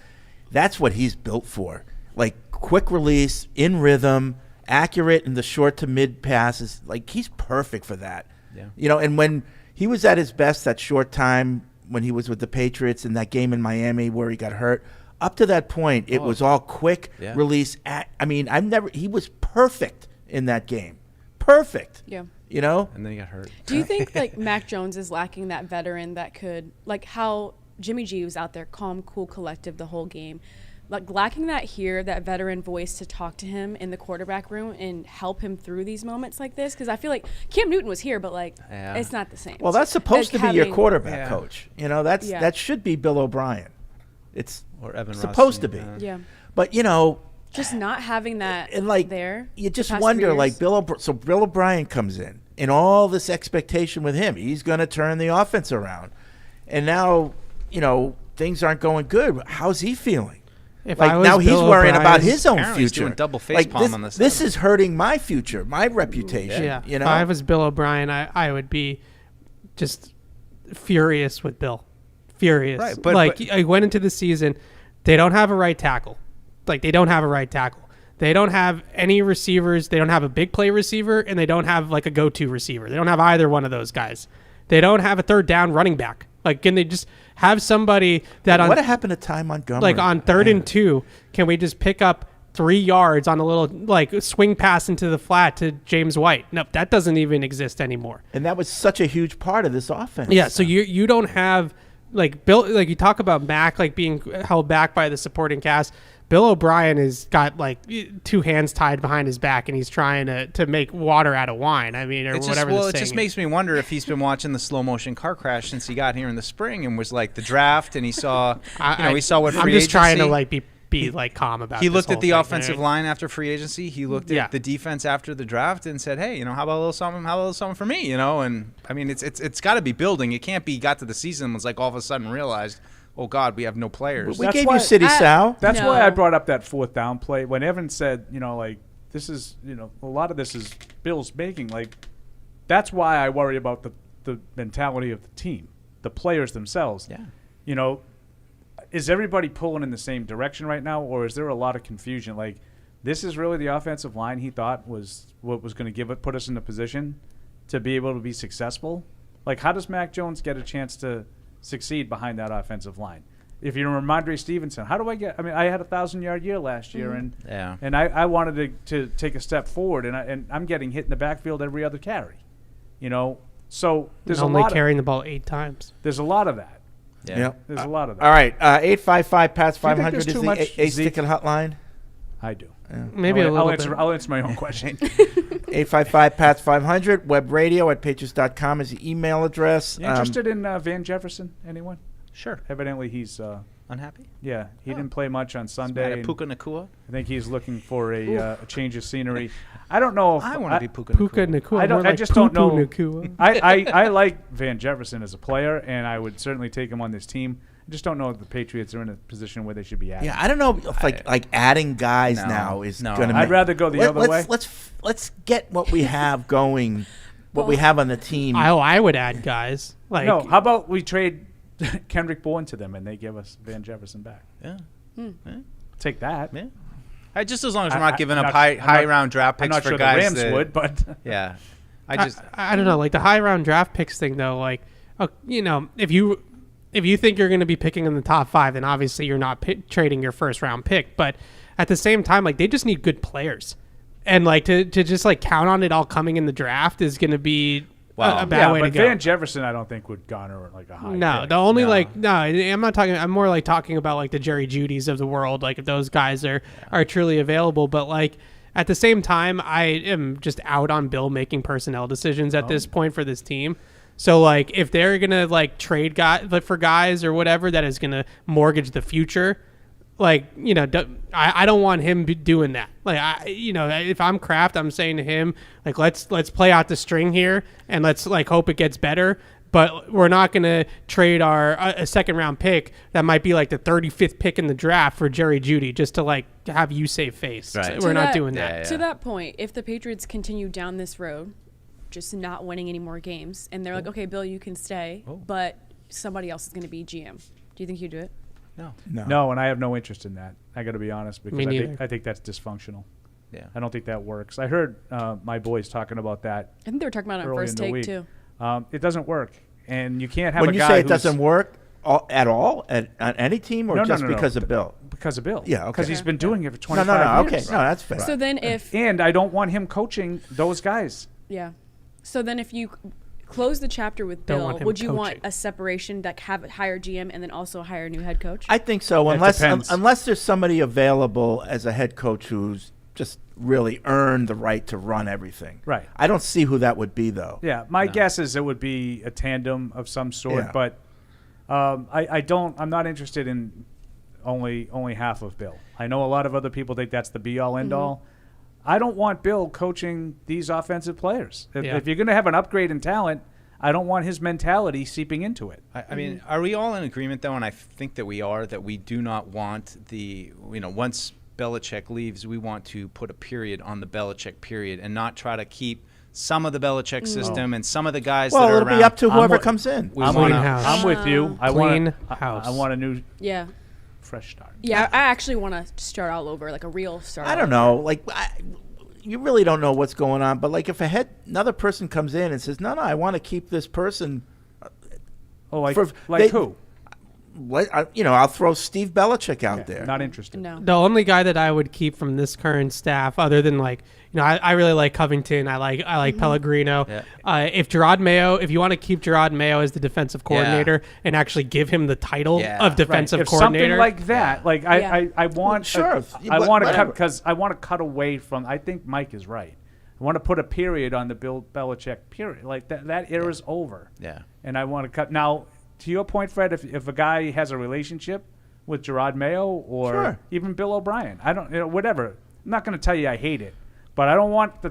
that's what he's built for. Like quick release, in rhythm, accurate in the short to mid passes. Like he's perfect for that. Yeah. And when he was at his best that short time when he was with the Patriots in that game in Miami where he got hurt, up to that point it was all quick Yeah. release. He was perfect in that game. Perfect. Yeah. And then he got hurt. Do you think like Mac Jones is lacking that veteran that could, like how Jimmy G was out there, calm, cool, collective the whole game, like lacking that here, that veteran voice to talk to him in the quarterback room and help him through these moments like this? Because I feel like Cam Newton was here, but like Yeah. it's not the same. Well, that's supposed to be your having- quarterback Yeah. coach. That should be Bill O'Brien. It's Or Evan supposed to Rothstein, be. Yeah. But Just not having that and like there. you the just past 3 wonder, years. like so Bill O'Brien comes in, and all this expectation with him, he's going to turn the offense around, and now things aren't going good. How's he feeling? If Like I was now he's Bill worrying about O'Brien- his own Apparently he's future. doing double face like palm on this this side. is hurting my future, my reputation. Yeah. You know, If I was Bill O'Brien, I would be just furious with Bill. Furious. Right, but- like but- I went into the season, they don't have a right tackle. Like they don't have a right tackle. They don't have any receivers. They don't have a big play receiver, and they don't have like a go-to receiver. They don't have either one of those guys. They don't have a third down running back. Like, can they just have somebody that on what happened to Ty Montgomery? like on 3rd and 2, can we just pick up 3 yards on a little like swing pass into the flat to James White? Nope, that doesn't even exist anymore. And that was such a huge part of this offense. Yeah, so you don't have like Bill, like you talk about Mac like being held back by the supporting cast. Bill O'Brien has got like 2 hands tied behind his back, and he's trying to make water out of wine. I mean, or It's whatever. just, well, the it saying just is. makes me wonder if he's been watching the slow motion car crash since he got here in the spring and was like the draft, and he saw, he saw what free I'm just trying to agency- like be like calm about. He this looked whole at the thing, offensive right? line after free agency. He looked at Yeah. the defense after the draft and said, "Hey, how about a little something? How about a little something for me?" And I mean, it's got to be building. It can't be got to the season and was like all of a sudden realized, oh God, we have no players. we That's gave why- you City Sal. That's No. why I brought up that 4th down play when Evan said, like this is, a lot of this is Bill's making. Like that's why I worry about the mentality of the team, the players themselves. Yeah. Is everybody pulling in the same direction right now, or is there a lot of confusion? Like, this is really the offensive line he thought was what was going to put us in a position to be able to be successful? Like, how does Mac Jones get a chance to succeed behind that offensive line? If you're Ramondre Stevenson, how do I get? I mean, I had a 1,000-yard year last year, and I wanted to take a step forward, and I'm getting hit in the backfield every other carry. So there's only a lot carrying the ball 8 times. there's a lot of that. Yeah. Yep. There's a lot of that. All right, 855-PATS Do you think 500 there's is too the much Ace Zeke? ticket hotline. I do. Maybe a little bit. I'll answer my own question. 855-PATS 500. Web radio at patriots.com is the email address. You interested in Van Jefferson? Anyone? Sure. Evidently, he's Unhappy? he didn't play much on Sunday. Mad at and Puka Nacua? I think he's looking for a change of scenery. I don't know if I want to be Puka Puka Nacua. Nacua. I don't- more I like just don't Poo-poo know. Nacua. I like Van Jefferson as a player, and I would certainly take him on this team. I just don't know if the Patriots are in a position where they should be at. Yeah, I don't know if like adding guys No, now is no. going to. I'd rather go the other way. Let's get what we have going, what we have on the team. I would add guys like No, how about we trade Kendrick Bourne to them and they give us Van Jefferson back? Yeah. Take that. Yeah. Just as long as we're I- not giving I'm up not- I'm high not- round draft I'm picks not for sure guys the Rams that, would, but Yeah. I don't know, like the high round draft picks thing though. Like, if you think you're going to be picking in the top 5, then obviously you're not trading your first round pick. But at the same time, like they just need good players, and like to just like count on it all coming in the draft is going to be a bad way to but go. Van Jefferson, I don't think would garner like a high. No, pick. the only No. I'm not talking. I'm more like talking about like the Jerry Judys of the world. Like if those guys are truly available, but like at the same time, I am just out on Bill making personnel decisions at this point for this team. So like if they're gonna like trade for guys or whatever that is gonna mortgage the future, like I don't want him doing that. Like if I'm Kraft, I'm saying to him like let's play out the string here and let's like hope it gets better. But we're not gonna trade a second round pick that might be like the 35th pick in the draft for Jerry Jeudy just to like have you save face. Right. We're To not that- doing that. Yeah. To that point, if the Patriots continue down this road, just not winning any more games, and they're like, okay, Bill, you can stay, but somebody else is going to be GM. Do you think you'd do it? No, and I have no interest in that. I got to be honest because Me I neither. think that's dysfunctional. Yeah. I don't think that works. I heard my boys talking about that I think they were talking about it on early First in the Take week. too. It doesn't work, and you can't have when a you guy say it who's- doesn't work at all on any team, or No, just no, no. because of Bill? because of Bill. Yeah, okay. Because he's been doing it for No, 25 okay, years. no, that's fair. So then if And I don't want him coaching those guys. yeah, so then if you close the chapter with Don't Bill, want him would you want coaching. a separation that have a higher GM and then also hire a new head coach? I think so, It unless depends. unless there's somebody available as a head coach who's just really earned the right to run everything. Right. I don't see who that would be, though. Yeah, my guess is it would be a tandem of some sort, Yeah. but I'm not interested in only half of Bill. I know a lot of other people think that's the be all end all. I don't want Bill coaching these offensive players. If Yeah. you're going to have an upgrade in talent, I don't want his mentality seeping into it. I mean, are we all in agreement, though, and I think that we are, that we do not want once Belichick leaves, we want to put a period on the Belichick period and not try to keep some of the Belichick system and some of the guys that are it'll around. be up to whoever comes in. I'm with you. I want a new Yeah. fresh start. Yeah, I actually want to start all over, like a real start. I don't know. Like, you really don't know what's going on. But like, if another person comes in and says, "No, I want to keep this person," who? I'll throw Steve Belichick out there. Not interested. No. The only guy that I would keep from this current staff, other than I really like Covington. I like Pellegrino. Yeah. If you want to keep Gerard Mayo as the defensive coordinator and actually give him the title of defensive If coordinator, something like that, I want, sure. I want to cut because I want to cut away from. I think Mike is right. I want to put a period on the Bill Belichick period. Like that era's over. Yeah. And I want to cut now. To your point, Fred, if a guy has a relationship with Gerard Mayo or even Bill O'Brien, I don't, whatever. I'm not going to tell you I hate it, but I don't want the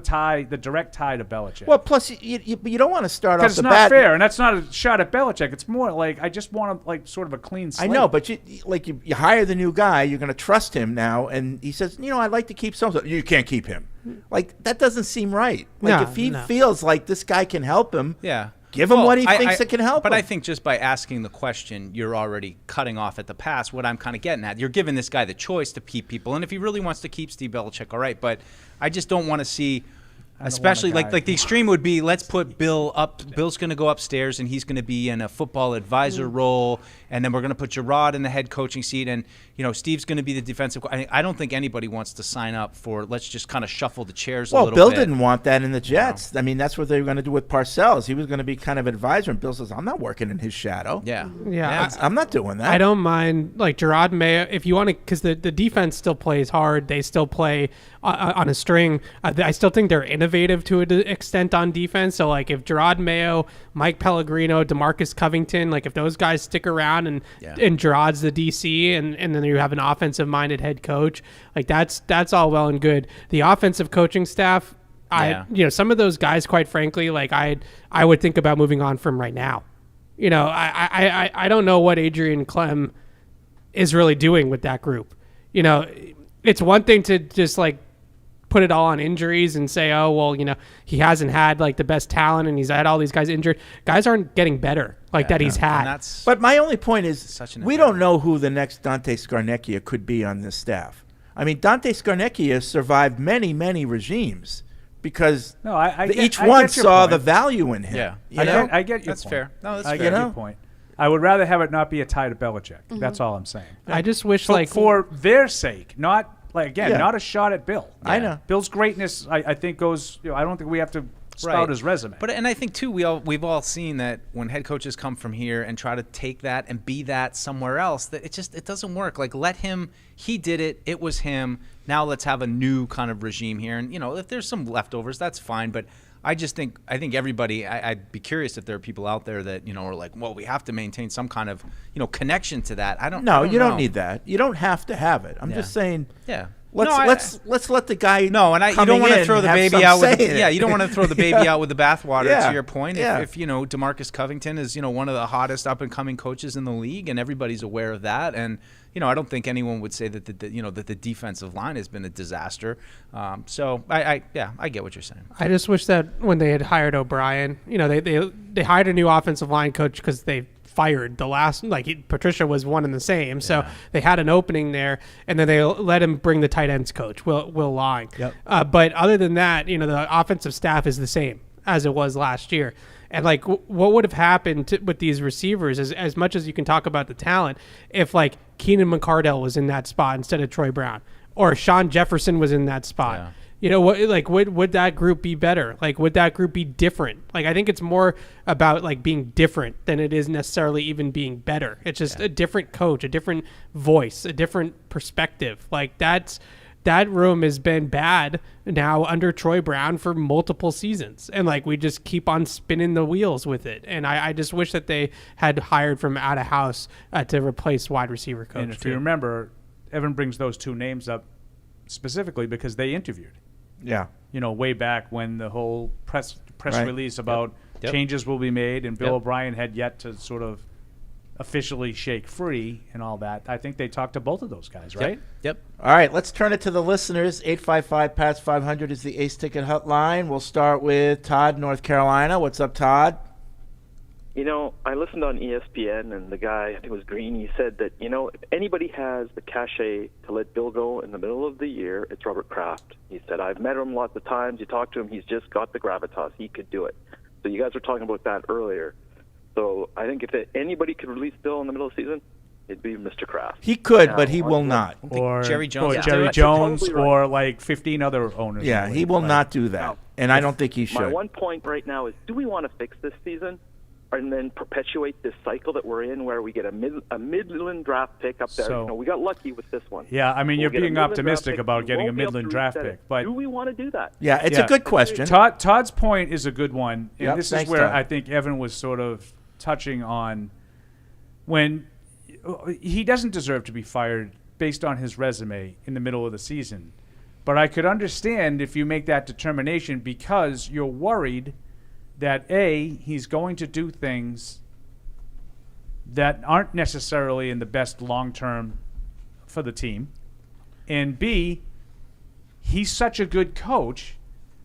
direct tie to Belichick. Well, plus you don't want to start off because the it's bat. not fair, and that's not a shot at Belichick. It's more like I just want sort of a clean slate. I know, but you hire the new guy, you're going to trust him now, and he says, I'd like to keep so. You can't keep him. Like, that doesn't seem right. Like, if he feels like this guy can help him, give him what he thinks that can help him. But I think just by asking the question, you're already cutting off at the pass. What I'm kind of getting at, you're giving this guy the choice to keep people, and if he really wants to keep Steve Belichick, all right. But I just don't want to see, especially like the extreme would be, let's put Bill up. Bill's going to go upstairs, and he's going to be in a football advisor role, and then we're going to put Gerard in the head coaching seat, and Steve's going to be the defensive. I don't think anybody wants to sign up for let's just kind of shuffle the chairs a little bit. Well, Bill didn't want that in the Jets. I mean, that's what they were going to do with Parcells. He was going to be kind of advisor, and Bill says, "I'm not working in his shadow. I'm not doing that. I don't mind Gerard Mayo if you want to, because the defense still plays hard. They still play on a string. I still think they're innovative to an extent on defense. So if Gerard Mayo, Mike Pellegrino, DeMarcus Covington, if those guys stick around and Gerard's the DC, and then you have an offensive minded head coach, that's all well and good. The offensive coaching staff, some of those guys, quite frankly, I would think about moving on from right now. I don't know what Adrian Clem is really doing with that group. It's one thing to just put it all on injuries and say, oh, well, he hasn't had the best talent and he's had all these guys injured. Guys aren't getting better he's had. But my only point is we don't know who the next Dante Scarnecchia could be on this staff. I mean, Dante Scarnecchia survived many, many regimes because each one saw the value in him. Yeah, I get your that's point. fair. No, that's I fair. get your point. I would rather have it not be a tie to Belichick. That's all I'm saying. I just wish for their sake, not not a shot at Bill. I know Bill's greatness. I think goes. I don't think we have to spout his resume. But and I think too, we've all seen that when head coaches come from here and try to take that and be that somewhere else, that it doesn't work. Let him. He did it. It was him. Now let's have a new kind of regime here. And if there's some leftovers, that's fine. But I think everybody. I'd be curious if there are people out there that are like, well, we have to maintain some kind of connection to that. I don't. No, I don't you know. don't need that. You don't have to have it. I'm just saying. Yeah. Let's let the guy. No, and you don't want to throw the baby out with. You don't want to throw the baby out with the bathwater. To your point, if DeMarcus Covington is one of the hottest up and coming coaches in the league, and everybody's aware of that, and I don't think anyone would say that that the defensive line has been a disaster. So I get what you're saying. I just wish that when they had hired O'Brien, they hired a new offensive line coach because they fired the last, Patricia was one and the same. So they had an opening there, and then they let him bring the tight ends coach, Will Long. Yep. But other than that, the offensive staff is the same as it was last year. And what would have happened with these receivers, as much as you can talk about the talent, if Keenan McCardell was in that spot instead of Troy Brown, or Sean Jefferson was in that spot? Yeah. Would that group be better? Would that group be different? I think it's more about being different than it is necessarily even being better. It's just a different coach, a different voice, a different perspective. That room has been bad now under Troy Brown for multiple seasons. And we just keep on spinning the wheels with it. And I just wish that they had hired from out of house to replace wide receiver coach. And if you remember, Evan brings those two names up specifically because they interviewed. Yeah. Way back when the whole press release about changes will be made, and Bill Yep. O'Brien had yet to sort of officially shake free and all that. I think they talked to both of those guys, right? Yep. All right, let's turn it to the listeners. 855-PATS-500 is the Ace Ticket hotline. We'll start with Todd, North Carolina. What's up, Todd? You know, I listened on ESPN, and the guy, I think it was Green, he said that, you know, if anybody has the cachet to let Bill go in the middle of the year, it's Robert Kraft. He said, I've met him lots of times. You talk to him, he's just got the gravitas. He could do it. So you guys were talking about that earlier. So I think if anybody could release Bill in the middle of the season, it'd be Mr. Kraft. He could, Now, but he will not. Or Jerry Jones or is Jerry doing it. Jones, Totally right. or like 15 other owners. Yeah, in the he league. will Like, not do that. No. And I don't think he should. My one point right now is, do we want to fix this season and then perpetuate this cycle that we're in where we get a Midland draft pick up there? So- You know, we got lucky with this one. Yeah, I mean, We'll you're get a being Midland optimistic draft pick. about We getting a won't be able Midland to draft reset pick, it. but do we want to do that? Yeah, it's Yeah. a good question. Todd's point is a good one, and Yep, this thanks, is where Todd. I think Evan was sort of touching on when he doesn't deserve to be fired based on his resume in the middle of the season. But I could understand if you make that determination because you're worried that A, he's going to do things that aren't necessarily in the best long term for the team, and B, he's such a good coach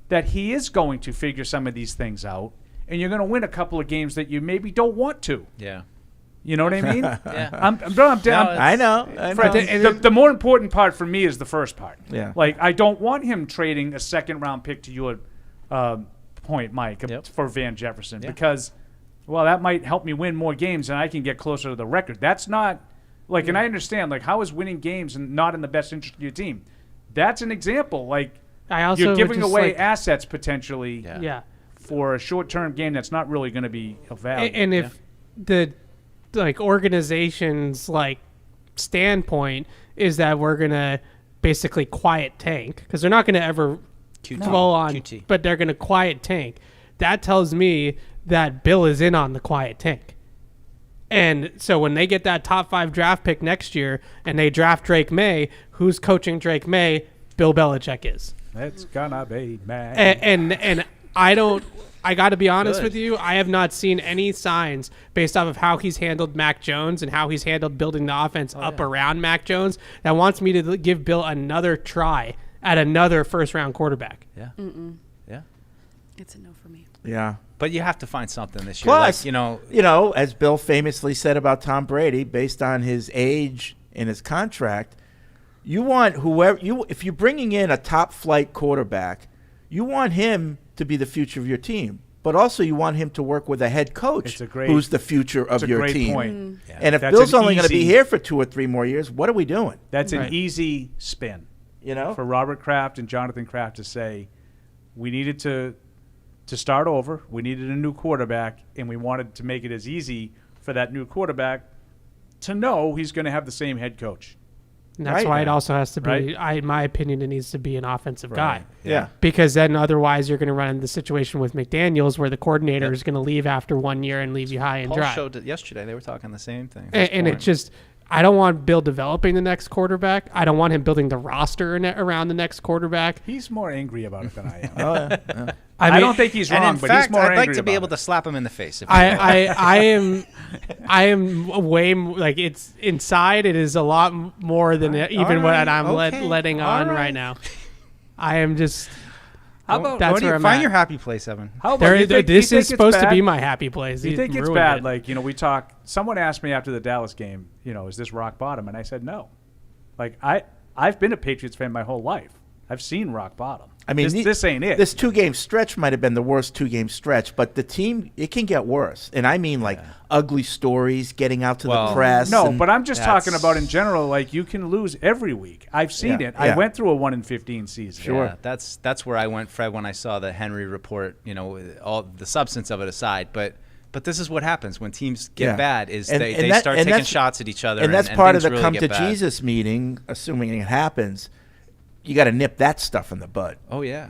that he is going to figure some of these things out, and you're going to win a couple of games that you maybe don't want to. Yeah. You know what I mean? Yeah. I know. Fred, the more important part for me is the first part. Yeah. Like, I don't want him trading a second-round pick, to your point, Mike, Yep. for Van Jefferson, Yeah. because, well, that might help me win more games and I can get closer to the record. That's not, like, and I understand, like, how is winning games and not in the best interest of your team? That's an example. Like, I also you're would giving just, away like- assets potentially Yeah. for a short-term game that's not really going to be of value. And if the like organization's like standpoint is that we're gonna basically quiet tank because they're not gonna ever full on, QT. but they're gonna quiet tank. That tells me that Bill is in on the quiet tank. And so when they get that top 5 draft pick next year and they draft Drake May, who's coaching Drake May? Bill Belichick is. It's gonna be mad. And I got to be honest Good. with you. I have not seen any signs based off of how he's handled Mac Jones and how he's handled building the offense up around Mac Jones that wants me to give Bill another try at another first-round quarterback. Yeah. Yeah. It's a no for me. Yeah. But you have to find something this year. Plus, like, as Bill famously said about Tom Brady, based on his age and his contract, you want if you're bringing in a top flight quarterback, you want him to be the future of your team. But also you want him to work with a head coach who's the future of your great team. point. Yeah. And if That's Bill's an only going to be easy- here for 2 or 3 more years, what are we doing? That's Right. an easy spin. For Robert Kraft and Jonathan Kraft to say, we needed to start over. We needed a new quarterback, and we wanted to make it as easy for that new quarterback to know he's going to have the same head coach. And that's Right. why it also has to be, Right. in my opinion, it needs to be an offensive guy. Yeah. Because then otherwise you're going to run into the situation with McDaniels where the coordinator is going to leave after 1 year and leave you high and Paul dry. showed it yesterday. They were talking the same thing. And it just, I don't want Bill developing the next quarterback. I don't want him building the roster around the next quarterback. He's more angry about it than I am. Oh, yeah. I don't think he's And wrong, in but fact, he's more I'd angry like to be about able it. to slap him in the face. If I am way like it's inside. It is a lot more than even what I'm letting on right now. I am just. How about that's where I'm find at. your happy place, Evan? How about you think- this you is think it's supposed to be bad? my happy place. You He's think it's ruined bad? it. Like, we talk. Someone asked me after the Dallas game, is this rock bottom? And I said no. Like, I've been a Patriots fan my whole life. I've seen rock bottom. I mean, this ain't it. This 2-game stretch might have been the worst 2-game stretch, but the team, it can get worse. And I mean, ugly stories getting out to the press. No, and but I'm just talking about in general. Like, you can lose every week. I've seen Yeah, it. I yeah. went through a 1-15 season. Sure. Yeah, that's where I went, Fred, when I saw the Henry report. All the substance of it aside, but this is what happens when teams get Yeah. bad. Is And- they and that- start and taking that's- shots at each other, And that's part of things the really come get to bad. Jesus meeting, assuming it happens. You got to nip that stuff in the bud. Oh yeah.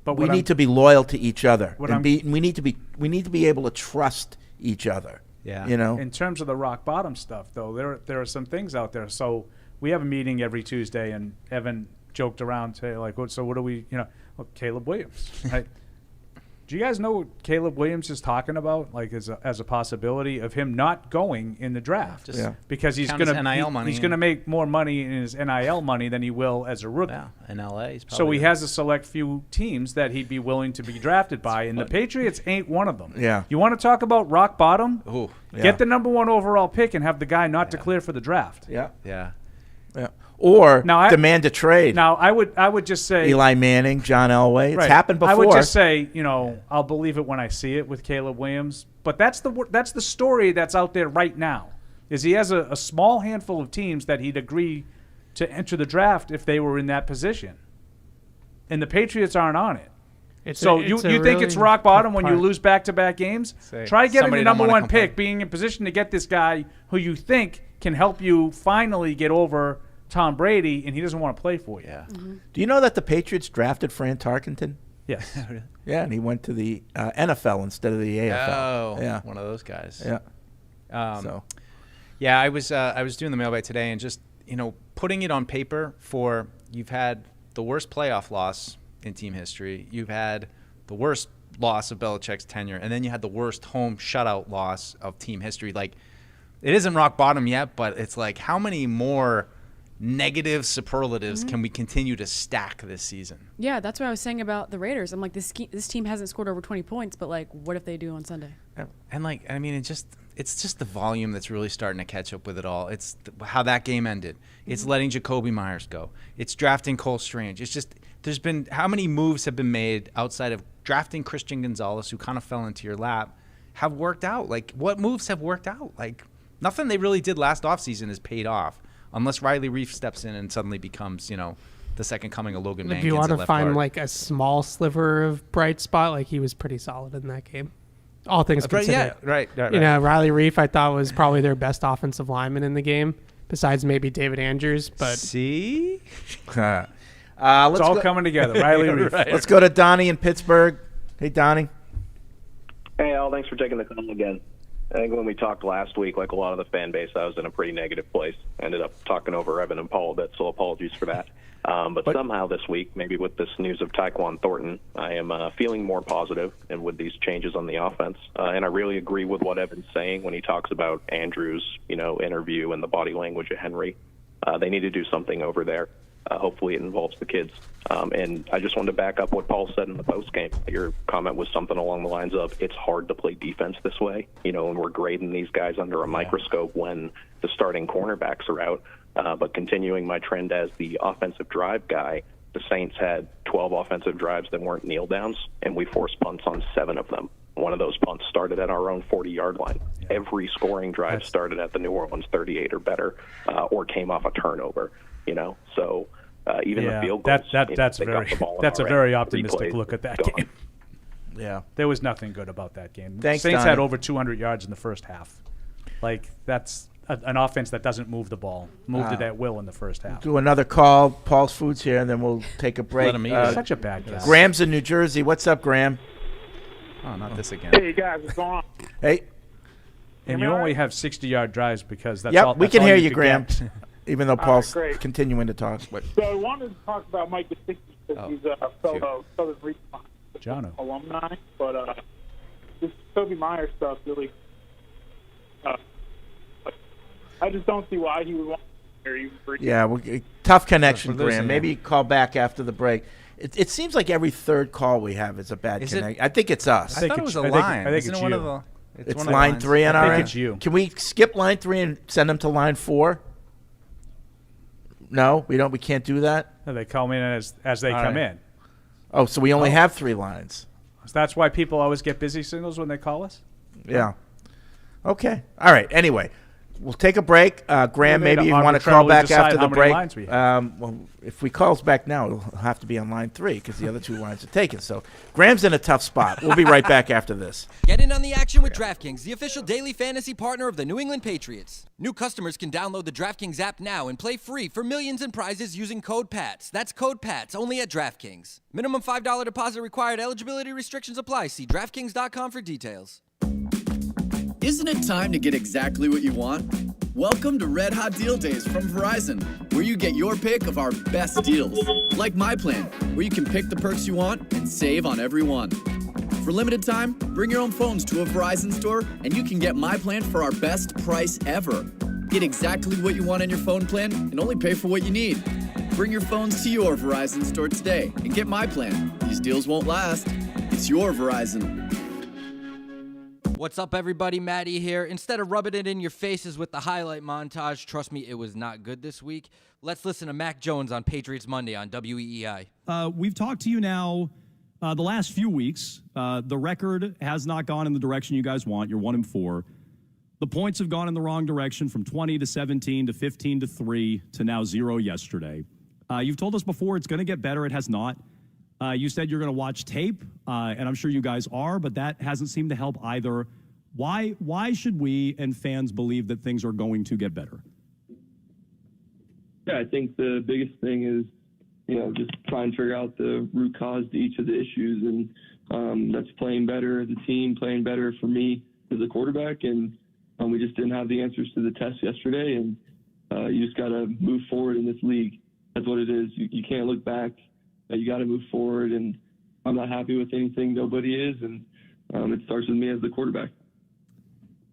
But we what I'm- need to be loyal to each other, What and I'm- we need to be able to trust each other. Yeah. In terms of the rock bottom stuff, though, there are some things out there. So we have a meeting every Tuesday, and Evan joked around, say, like, so what do we, well, Caleb Williams, right? Do you guys know what Caleb Williams is talking about, like as a possibility of him not going in the draft? Just because he's count his going NIL money to make more money in his NIL money than he will as a rookie. Yeah, in LA. He's So probably he has a select few teams that he'd be willing to be drafted by, and the Patriots ain't one of them. Yeah. You want to talk about rock bottom? Ooh, Get the number 1 overall pick and have the guy not declare for the draft. Yeah. yeah. Yeah. Or Now, demand a trade. Now, I would just say Eli Manning, John Elway. It's right. happened before. I would just say, I'll believe it when I see it with Caleb Williams. But that's the story that's out there right now. Is he has a small handful of teams that he'd agree to enter the draft if they were in that position, and the Patriots aren't on it. You think it's rock bottom when you lose back-to-back games? Try getting the number 1 pick, being in position to get this guy who you think can help you finally get over Tom Brady, and he doesn't want to play for you. Yeah. Mm-hmm. Do you know that the Patriots drafted Fran Tarkenton? Yes. Yeah, and he went to the NFL instead of the AFL. Oh, yeah. one of those guys. Yeah. Yeah, I was doing the mailbag today, and just putting it on paper for you've had the worst playoff loss in team history, you've had the worst loss of Belichick's tenure, and then you had the worst home shutout loss of team history. Like, it isn't rock bottom yet, but it's like how many more negative superlatives can we continue to stack this season? Yeah, that's what I was saying about the Raiders. I'm like, this team hasn't scored over 20 points, but like, what if they do on Sunday? And like, I mean, it's just the volume that's really starting to catch up with it all. It's how that game ended. It's letting Jacoby Myers go. It's drafting Cole Strange. It's just there's been how many moves have been made outside of drafting Christian Gonzalez, who kind of fell into your lap, have worked out. Like, what moves have worked out? Like, nothing they really did last offseason has paid off. Unless Riley Reif steps in and suddenly becomes, the second coming of Logan Mankins. If you want to find guard. like a small sliver of bright spot, like he was pretty solid in that game. All things considered. Yeah, right. Riley Reif I thought was probably their best offensive lineman in the game, besides maybe David Andrews. But see, let's It's all coming together. Riley Reif. Right. Let's go to Donnie in Pittsburgh. Hey, Donnie. Hey, Al, thanks for taking the call again. I think when we talked last week, like a lot of the fan base, I was in a pretty negative place. I ended up talking over Evan and Paul a bit, so apologies for that. But somehow this week, maybe with this news of Tyquan Thornton, I am feeling more positive, and with these changes on the offense. And I really agree with what Evan's saying when he talks about Andrews' interview and the body language of Henry. They need to do something over there. Hopefully it involves the kids. And I just wanted to back up what Paul said in the postgame. Your comment was something along the lines of, it's hard to play defense this way, and we're grading these guys under a microscope when the starting cornerbacks are out. But continuing my trend as the offensive drive guy, the Saints had 12 offensive drives that weren't kneel downs, and we forced punts on 7 of them. One of those punts started at our own 40-yard line. Every scoring drive started at the New Orleans 38 or better, or came off a turnover. So even the field goals. That's a very optimistic look at that game. Yeah, there was nothing good about that game. Thanks, Saints Donnie. had over 200 yards in the first half. Like, that's an offense that doesn't move the ball. Moved it at will in the first half. Do another call. Paul's Foods here, and then we'll take a break. Let him eat. Such a bad guy. Graham's in New Jersey. What's up, Graham? Oh, not this again. Hey guys, what's going on? Hey. And you only have 60-yard drives because that's Yep, all. we That's can all hear you you, could Graham. get. Even though Paul's great. continuing to talk. But So I wanted to talk about Mike Gesicki because he's a fellow Southern Region Jono. alumni, but this Toby Myers stuff really, I just don't see why he would want to hear even for yeah, tough connection, For losing Graham. him. Maybe call back after the break. It seems like every third call we have is a bad Is it- connection. I think it's us. I thought it was a I think- line. I think Isn't it's it one you. of the? It's one of the line lines. 3 on I our think end. it's you. Can we skip line 3 and send them to line 4? No, we don't. We can't do that. No, they come in as they All come right. in. Oh, so we only have 3 lines. So that's why people always get busy signals when they call us. Yeah. Okay. All right. Anyway, we'll take a break. Graham, Maybe maybe you to want to call arbitrarily back decide after how the many break. lines we have. Well, if we calls back now, it'll have to be on line 3 because the other 2 lines are taken. So Graham's in a tough spot. We'll be right back after this. Get in on the action with DraftKings, the official daily fantasy partner of the New England Patriots. New customers can download the DraftKings app now and play free for millions in prizes using code PATS. That's code PATS only at DraftKings. Minimum $5 deposit required. Eligibility restrictions apply. See DraftKings.com for details. Isn't it time to get exactly what you want? Welcome to Red Hot Deal Days from Verizon, where you get your pick of our best deals. Like My Plan, where you can pick the perks you want and save on every one. For limited time, bring your own phones to a Verizon store and you can get my plan for our best price ever. Get exactly what you want in your phone plan and only pay for what you need. Bring your phones to your Verizon store today and get my plan. These deals won't last. It's your Verizon. What's up, everybody? Maddie here. Instead of rubbing it in your faces with the highlight montage, trust me, it was not good this week. Let's listen to Mac Jones on Patriots Monday on WEEI. We've talked to you now the last few weeks. The record has not gone in the direction you guys want. You're 1-4. The points have gone in the wrong direction from 20 to 17 to 15 to 3 to now 0 yesterday. You've told us before it's going to get better. It has not. You said you're going to watch tape, and I'm sure you guys are, but that hasn't seemed to help either. Why should we and fans believe that things are going to get better? Yeah, I think the biggest thing is, just try and figure out the root cause to each of the issues, and that's playing better as a team, playing better for me as a quarterback, and we just didn't have the answers to the test yesterday, and you just got to move forward in this league. That's what it is. You can't look back. You got to move forward, and I'm not happy with anything. Nobody is, and it starts with me as the quarterback.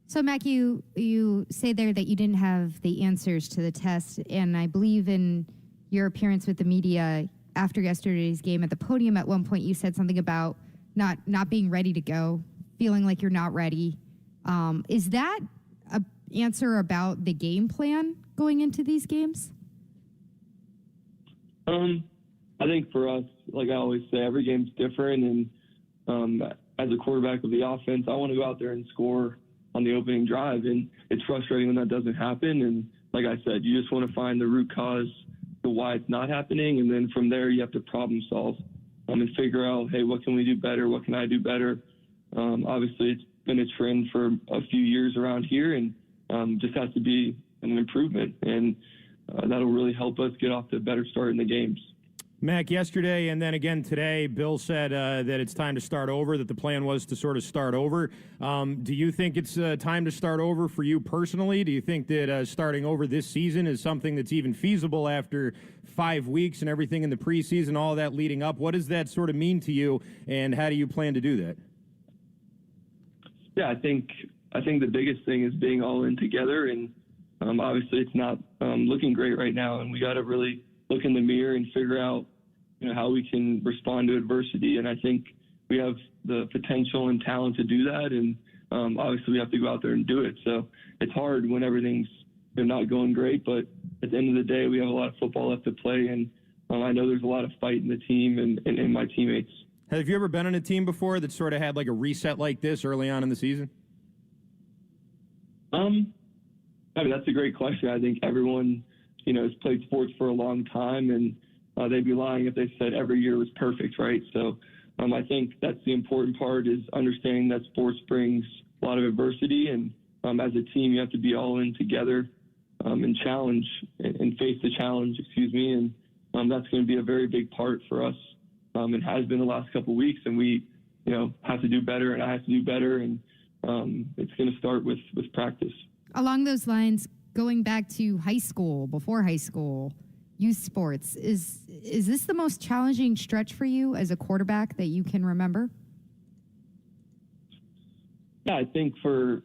So, Mac, you say there that you didn't have the answers to the test, and I believe in your appearance with the media after yesterday's game at the podium at one point you said something about not being ready to go, feeling like you're not ready. Is that an answer about the game plan going into these games? I think for us, like I always say, every game's different, and as a quarterback of the offense, I want to go out there and score on the opening drive, and it's frustrating when that doesn't happen. And like I said, you just want to find the root cause to why it's not happening, and then from there you have to problem solve and figure out, hey, what can we do better? What can I do better? Obviously, it's been a trend for a few years around here, and just has to be an improvement, and that'll really help us get off to a better start in the games. Mac, yesterday and then again today, Bill said that it's time to start over, that the plan was to sort of start over. Do you think it's time to start over for you personally? Do you think that starting over this season is something that's even feasible after 5 weeks and everything in the preseason, all that leading up? What does that sort of mean to you, and how do you plan to do that? Yeah, I think the biggest thing is being all in together, and obviously it's not looking great right now, and we got to really look in the mirror and figure out, how we can respond to adversity. And I think we have the potential and talent to do that. And obviously we have to go out there and do it. So it's hard when everything's not going great, but at the end of the day, we have a lot of football left to play. And I know there's a lot of fight in the team and in my teammates. Have you ever been on a team before that sort of had like a reset like this early on in the season? That's a great question. I think everyone, has played sports for a long time, and they'd be lying if they said every year was perfect, right? So I think that's the important part, is understanding that sports brings a lot of adversity, and as a team, you have to be all in together and challenge and face the challenge, and that's going to be a very big part for us. It has been the last couple of weeks, and we, have to do better, and I have to do better, and it's going to start with practice. Along those lines, going back to high school, before high school, youth sports, is this the most challenging stretch for you as a quarterback that you can remember? Yeah, I think for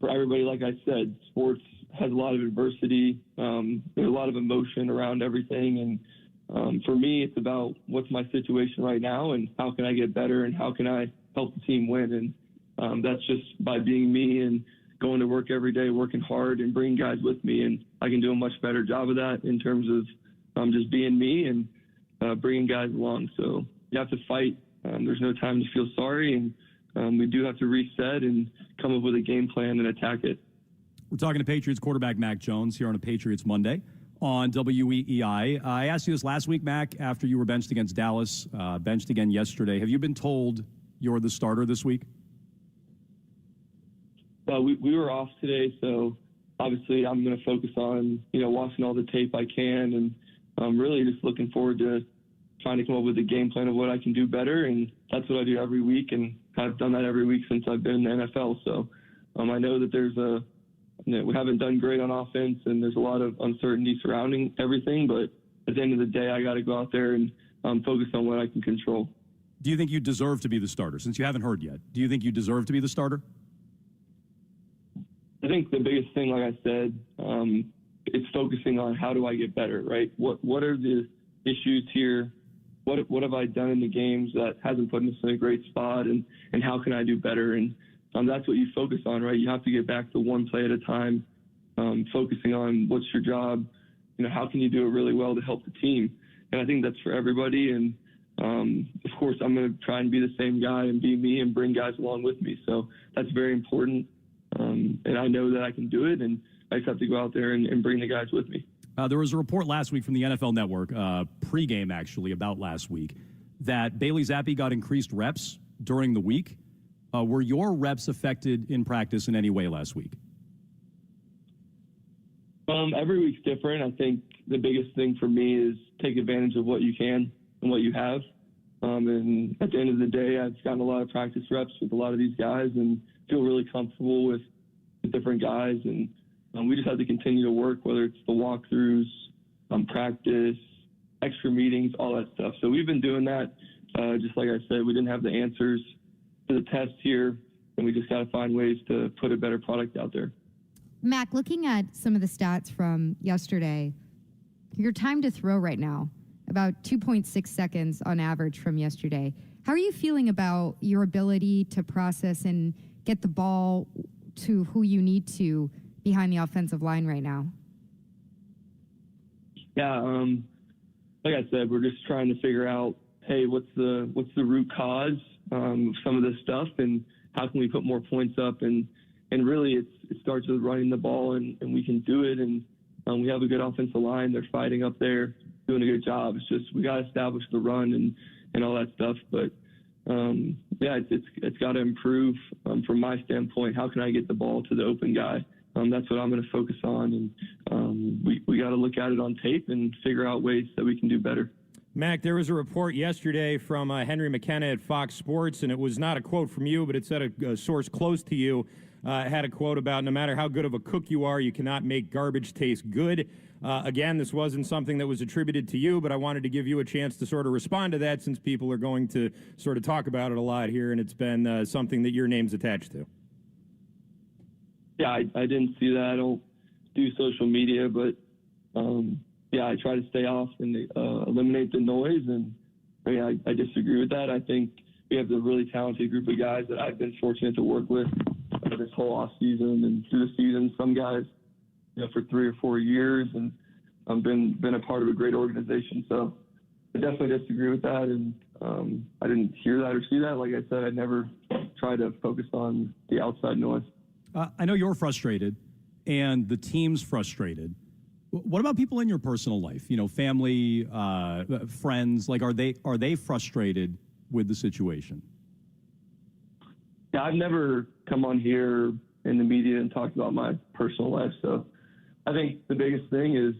everybody, like I said, sports has a lot of adversity. There's a lot of emotion around everything. And for me, it's about what's my situation right now and how can I get better and how can I help the team win. And that's just by being me and going to work every day, working hard, and bringing guys with me. And I can do a much better job of that in terms of just being me and bringing guys along. So you have to fight. There's no time to feel sorry. And we do have to reset and come up with a game plan and attack it. We're talking to Patriots quarterback Mac Jones here on a Patriots Monday on WEEI. I asked you this last week, Mac, after you were benched against Dallas, benched again yesterday. Have you been told you're the starter this week? Well, we were off today, so obviously I'm going to focus on, watching all the tape I can, and I'm really just looking forward to trying to come up with a game plan of what I can do better, and that's what I do every week, and I've done that every week since I've been in the NFL. So I know that we haven't done great on offense, and there's a lot of uncertainty surrounding everything, but at the end of the day, I got to go out there and focus on what I can control. do you think you deserve to be the starter? Since you haven't heard yet, do you think you deserve to be the starter? I think the biggest thing, like I said, it's focusing on how do I get better, right? What are the issues here? What have I done in the games that hasn't put us in a great spot, and how can I do better? And that's what you focus on, right? You have to get back to one play at a time, focusing on what's your job, how can you do it really well to help the team? And I think that's for everybody. And of course, I'm going to try and be the same guy and be me and bring guys along with me. So that's very important. And I know that I can do it, and I just have to go out there and bring the guys with me. There was a report last week from the NFL Network, pregame actually, about last week, that Bailey Zappi got increased reps during the week. Were your reps affected in practice in any way last week? Every week's different. I think the biggest thing for me is take advantage of what you can and what you have. And at the end of the day, I've gotten a lot of practice reps with a lot of these guys and feel really comfortable with the different guys. And we just have to continue to work, whether it's the walkthroughs, practice, extra meetings, all that stuff. So we've been doing that. Just like I said, we didn't have the answers to the test here, and we just got to find ways to put a better product out there. Mac, looking at some of the stats from yesterday, your time to throw right now, about 2.6 seconds on average from yesterday. How are you feeling about your ability to process and get the ball to who you need to behind the offensive line right now? Yeah, like I said, we're just trying to figure out, hey, what's the root cause of some of this stuff, and how can we put more points up? And really, it starts with running the ball, and we can do it. And we have a good offensive line. They're fighting up there, doing a good job. It's just we got to establish the run and all that stuff. But yeah, it's got to improve from my standpoint. How can I get the ball to the open guy? That's what I'm going to focus on, and we got to look at it on tape and figure out ways that we can do better. Mac, there was a report yesterday from Henry McKenna at Fox Sports, and it was not a quote from you, but it said a source close to you had a quote about, no matter how good of a cook you are, you cannot make garbage taste good. Again, this wasn't something that was attributed to you, but I wanted to give you a chance to sort of respond to that, since people are going to sort of talk about it a lot here, and it's been something that your name's attached to. Yeah, I didn't see that. I don't do social media, but yeah, I try to stay off and eliminate the noise. And I disagree with that. I think we have a really talented group of guys that I've been fortunate to work with this whole off season and through the season. Some guys, for 3 or 4 years, and I've been a part of a great organization. So I definitely disagree with that, and I didn't hear that or see that. Like I said, I never try to focus on the outside noise. I know you're frustrated, and the team's frustrated. What about people in your personal life? Family, friends. Like, are they frustrated with the situation? Yeah, I've never come on here in the media and talked about my personal life. So I think the biggest thing is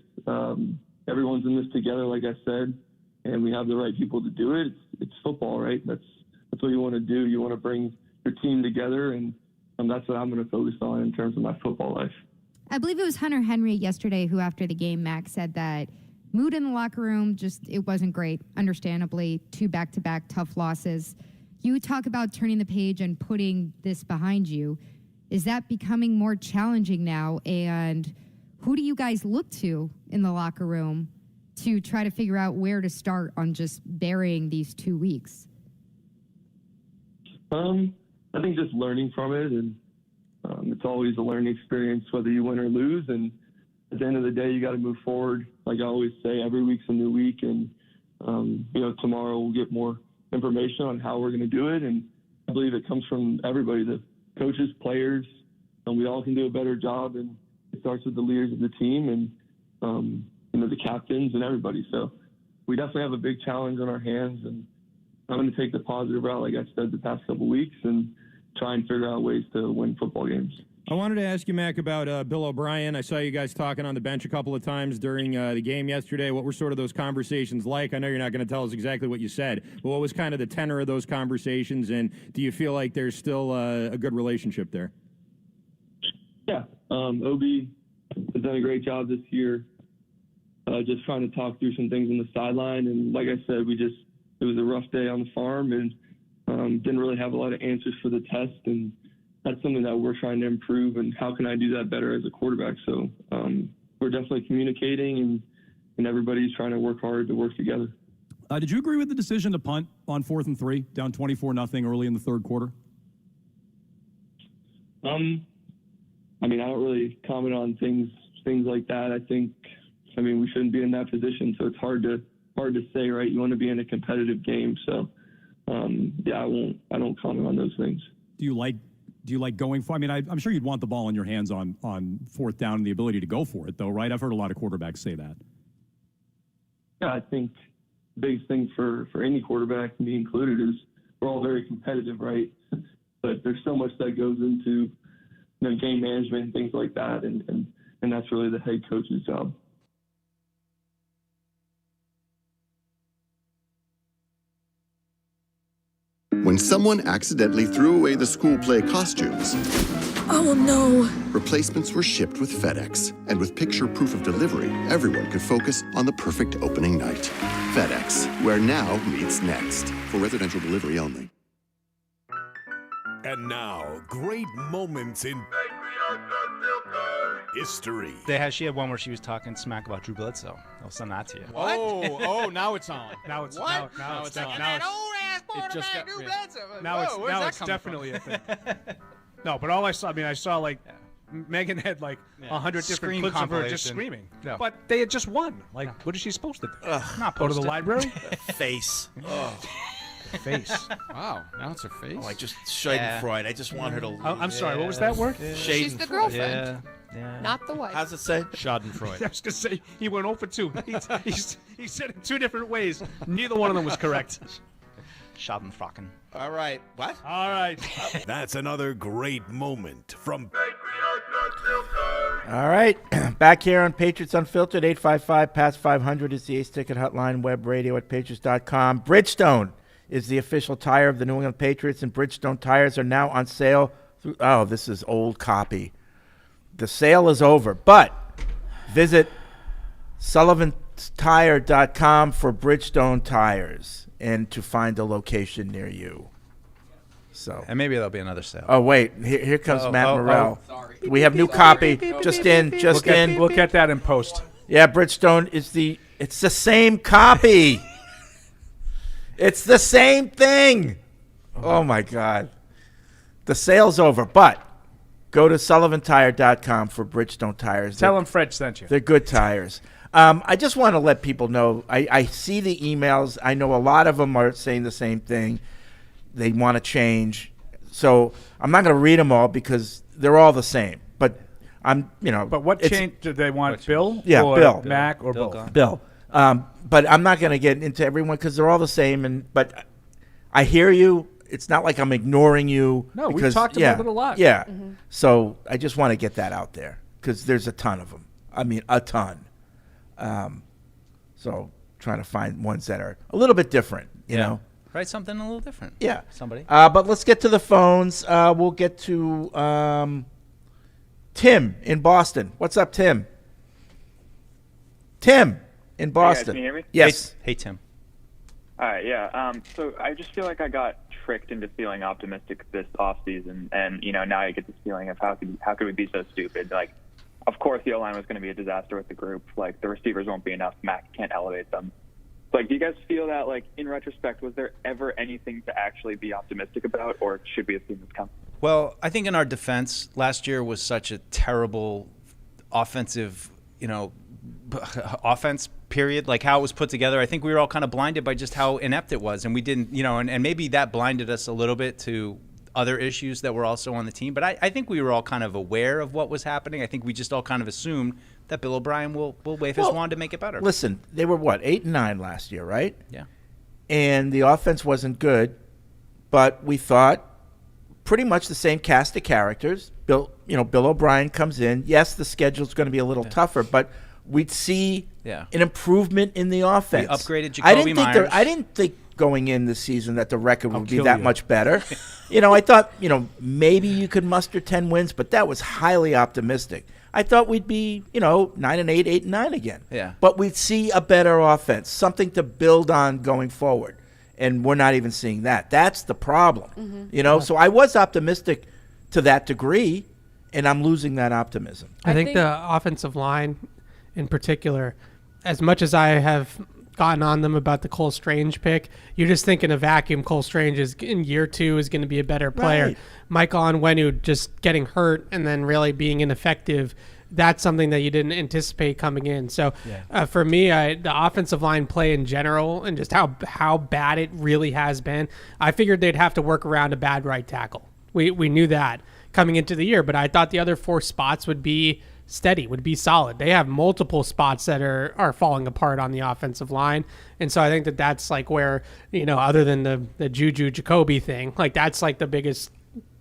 everyone's in this together, like I said, and we have the right people to do it. It's football, right? That's what you want to do. You want to bring your team together, and that's what I'm going to focus on in terms of my football life. I believe it was Hunter Henry yesterday who, after the game, Max, said that mood in the locker room, it wasn't great, understandably. 2 back-to-back tough losses. You talk about turning the page and putting this behind you. Is that becoming more challenging now? And who do you guys look to in the locker room to try to figure out where to start on just burying these 2 weeks? I think just learning from it, and it's always a learning experience whether you win or lose. And at the end of the day, you got to move forward. Like I always say, every week's a new week, and tomorrow we'll get more information on how we're going to do it. And I believe it comes from everybody, the coaches, players, and we all can do a better job. And it starts with the leaders of the team and the captains and everybody. So we definitely have a big challenge on our hands, and I'm going to take the positive route, like I said, the past couple weeks, and try and figure out ways to win football games. I wanted to ask you, Mac, about Bill O'Brien. I saw you guys talking on the bench a couple of times during the game yesterday. What were sort of those conversations like? I know you're not going to tell us exactly what you said, but what was kind of the tenor of those conversations, and do you feel like there's still a good relationship there? Yeah. Obi has done a great job this year, just trying to talk through some things on the sideline. And like I said, we it was a rough day on the farm, and didn't really have a lot of answers for the test, and that's something that we're trying to improve. And how can I do that better as a quarterback? So we're definitely communicating, and everybody's trying to work hard to work together. Did you agree with the decision to punt on 4th and 3, down 24-0 early in the third quarter? I mean, I don't really comment on things like that. I mean, we shouldn't be in that position, so it's hard to say, right? You want to be in a competitive game, so yeah, I don't comment on those things. Do you like going for? I mean, I'm sure you'd want the ball in your hands on 4th down and the ability to go for it, though, right? I've heard a lot of quarterbacks say that. Yeah, I think the biggest thing for any quarterback, me included, is we're all very competitive, right? But there's so much that goes into game management and things like that, and that's really the head coach's job. When someone accidentally threw away the school play costumes, Oh no. replacements were shipped with FedEx. And with picture proof of delivery, everyone could focus on the perfect opening night. FedEx, where now meets next. For residential delivery only. And now, great moments in history. She had one where she was talking smack about Drew Bledsoe. I'll send that to you. What? Oh, now it's on. Now it's what? now it's on. now it's It just got Drew real. Bledsoe. now it's Whoa, where's now that it's coming definitely from? a thing. No, but all I saw like Megan had like 100 different Scream clips of her just compilation. screaming. No. But they had just won. Like, what is she supposed to do? Not Go to the post it. library? Face. Oh. Face. Wow, now it's her face. Oh, I just Schadenfreude. I just want her to. I'm sorry. What was that word? She's the girlfriend. Yeah. Not the wife. How's it say? Schadenfreude. I was gonna say he went 0 for 2. He said it 2 different ways. Neither one of them was correct. Schadenfrocken. All right. What? All right. That's another great moment from All right, back here on Patriots Unfiltered, 855-PATS-500 is the Ace Ticket Hotline, web radio at patriots.com. Bridgestone is the official tire of the New England Patriots, and Bridgestone tires are now on sale. Oh, this is old copy. The sale is over, but visit sullivantire.com for Bridgestone tires and to find a location near you. So, And maybe there'll be another sale. oh wait, here comes Matt Morrell. Sorry. We have new copy. Just in. We'll get that in post. Yeah, Bridgestone it's the same copy. It's the same thing. Oh my God. The sale's over, but go to sullivantire.com for Bridgestone tires. Tell them Fred sent you. They're good tires. I just want to let people know, I see the emails. I know a lot of them are saying the same thing. They want to change. So I'm not going to read them all because they're all the same. But But what change do they want? Bill? Yeah, or Bill. Mac or Bill both? gone. Bill. But I'm not going to get into everyone because they're all the same. But I hear you. It's not like I'm ignoring you. No, we've because, talked about it a lot. Yeah. So I just want to get that out there because there's a ton of them. I mean, a ton. So trying to find ones that are a little bit different, you know. Write something a little different. Yeah. Somebody. But let's get to the phones. We'll get to Tim in Boston. What's up, Tim? Tim in Boston. Can you hear me? Yes. Hey, Tim. All right, yeah. So I just feel like I got tricked into feeling optimistic this offseason, and now I get this feeling of how could we be so stupid? Like, of course the O-line was going to be a disaster with the group. Like, the receivers won't be enough. Mac can't elevate them. Like, do you guys feel that, like, in retrospect, was there ever anything to actually be optimistic about, or should we assume it's coming? Well, I think in our defense, last year was such a terrible offensive, offense period, like how it was put together. I think we were all kind of blinded by just how inept it was, and we didn't, and maybe that blinded us a little bit to other issues that were also on the team. But I think we were all kind of aware of what was happening. I think we just all kind of assumed that Bill O'Brien will wave his wand to make it better. Listen, they were 8-9 last year, right? Yeah. And the offense wasn't good, but we thought pretty much the same cast of characters. Bill O'Brien comes in. Yes, the schedule's going to be a little tougher, but we'd see an improvement in the offense. We upgraded Jacoby Myers. I didn't think going in this season that the record would be that much better. I thought, maybe you could muster 10 wins, but that was highly optimistic. I thought we'd be, 9-8, 8-9 again. Yeah. But we'd see a better offense, something to build on going forward. and we're not even seeing that. That's the problem. You know, so I was optimistic to that degree, and I'm losing that optimism. I think the offensive line in particular, as much as I have gotten on them about the Cole Strange pick, you just think in a vacuum Cole Strange is in year 2 is going to be a better player. Right. Michael Onwenu just getting hurt and then really being ineffective, that's something that you didn't anticipate coming in. So for me, the offensive line play in general and just how bad it really has been, I figured they'd have to work around a bad right tackle. We knew that coming into the year, but I thought the other 4 spots would be steady, would be solid. They have multiple spots that are falling apart on the offensive line. And so I think that's like where, you know, other than the Juju Jacoby thing, like that's like the biggest,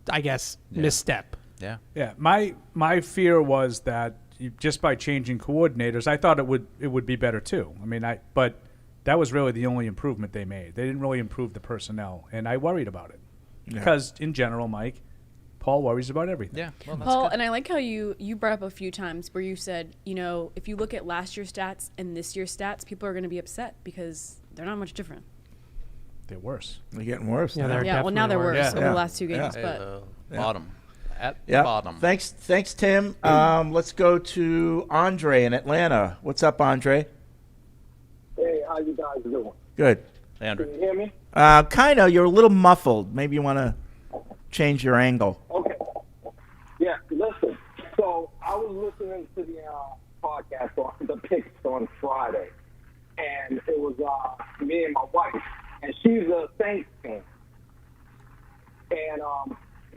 I guess, misstep. Yeah. Yeah. My fear was that just by changing coordinators, I thought it would be better too. I mean, but that was really the only improvement they made. They didn't really improve the personnel, and I worried about it. Because in general, Mike, Paul worries about everything. Yeah. Well, that's Paul, good. and I like how you brought up a few times where you said, you know, if you look at last year's stats and this year's stats, people are going to be upset because they're not much different. They're worse. They're getting worse. Yeah, now. they're Well, now they're worse worse. over the last 2 games. Hey, But bottom. At the Yeah. bottom. Thanks, Tim. Let's go to Andre in Atlanta. What's up, Andre? Hey, how you guys doing? Good. Hey, Andrew. Can you hear me? Kind of. You're a little muffled. Maybe you want to change your angle. Okay. Yeah, listen. So I was listening to the podcast on the picks on Friday, and it was me and my wife, and she's a Saints fan. And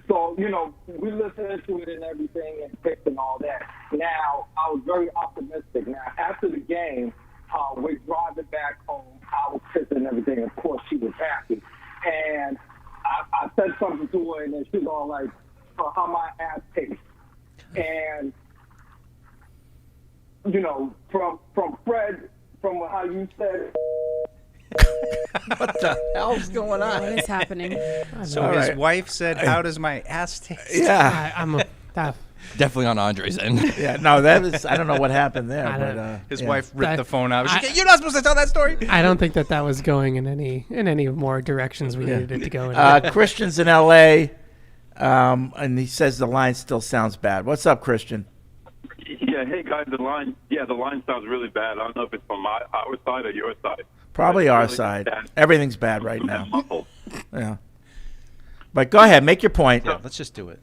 so, you know, we listened to it and everything and picks and all that. Now, I was very optimistic. Now, after the game, we're driving back home. I was pissing and everything. Of course, she was happy. And I said something to her, and then she's all like, how my ass tastes. And, you know, from Fred, from how you said What the hell's going on? what is happening? So All his right. wife said, "How does my ass taste?" Yeah. I'm a that, Definitely on Andre's end. Yeah. No, that is. I don't know what happened there, I but don't- His yeah. wife ripped the phone out. I- She's like, "You're not supposed to tell that story." I don't think that was going in any more directions we needed it to go in. Christian's in L.A. And he says the line still sounds bad. What's up, Christian? Yeah, hey guys, the line sounds really bad. I don't know if it's from our side or your side. Probably It's our really side. bad. Everything's bad right now. Muffled. Yeah. But go ahead, make your point. Yeah, let's just do it.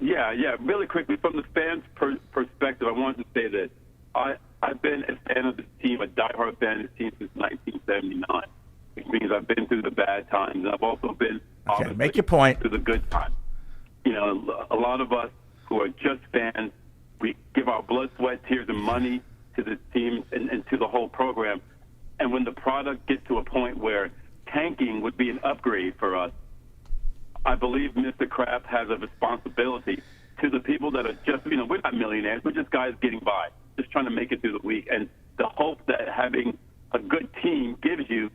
Yeah. Really quickly, from the fans' perspective, I wanted to say that I've been a fan of this team, a diehard fan of this team since 1979, which means I've been through the bad times, and I've also been Okay, make your point. through the good times. You know, a lot of us who are just fans, we give our blood, sweat, tears, and money to this team and to the whole program. And when the product gets to a point where tanking would be an upgrade for us, I believe Mr. Kraft has a responsibility to the people that are just, you know, we're not millionaires. We're just guys getting by, just trying to make it through the week. And the hope that having a good team gives you,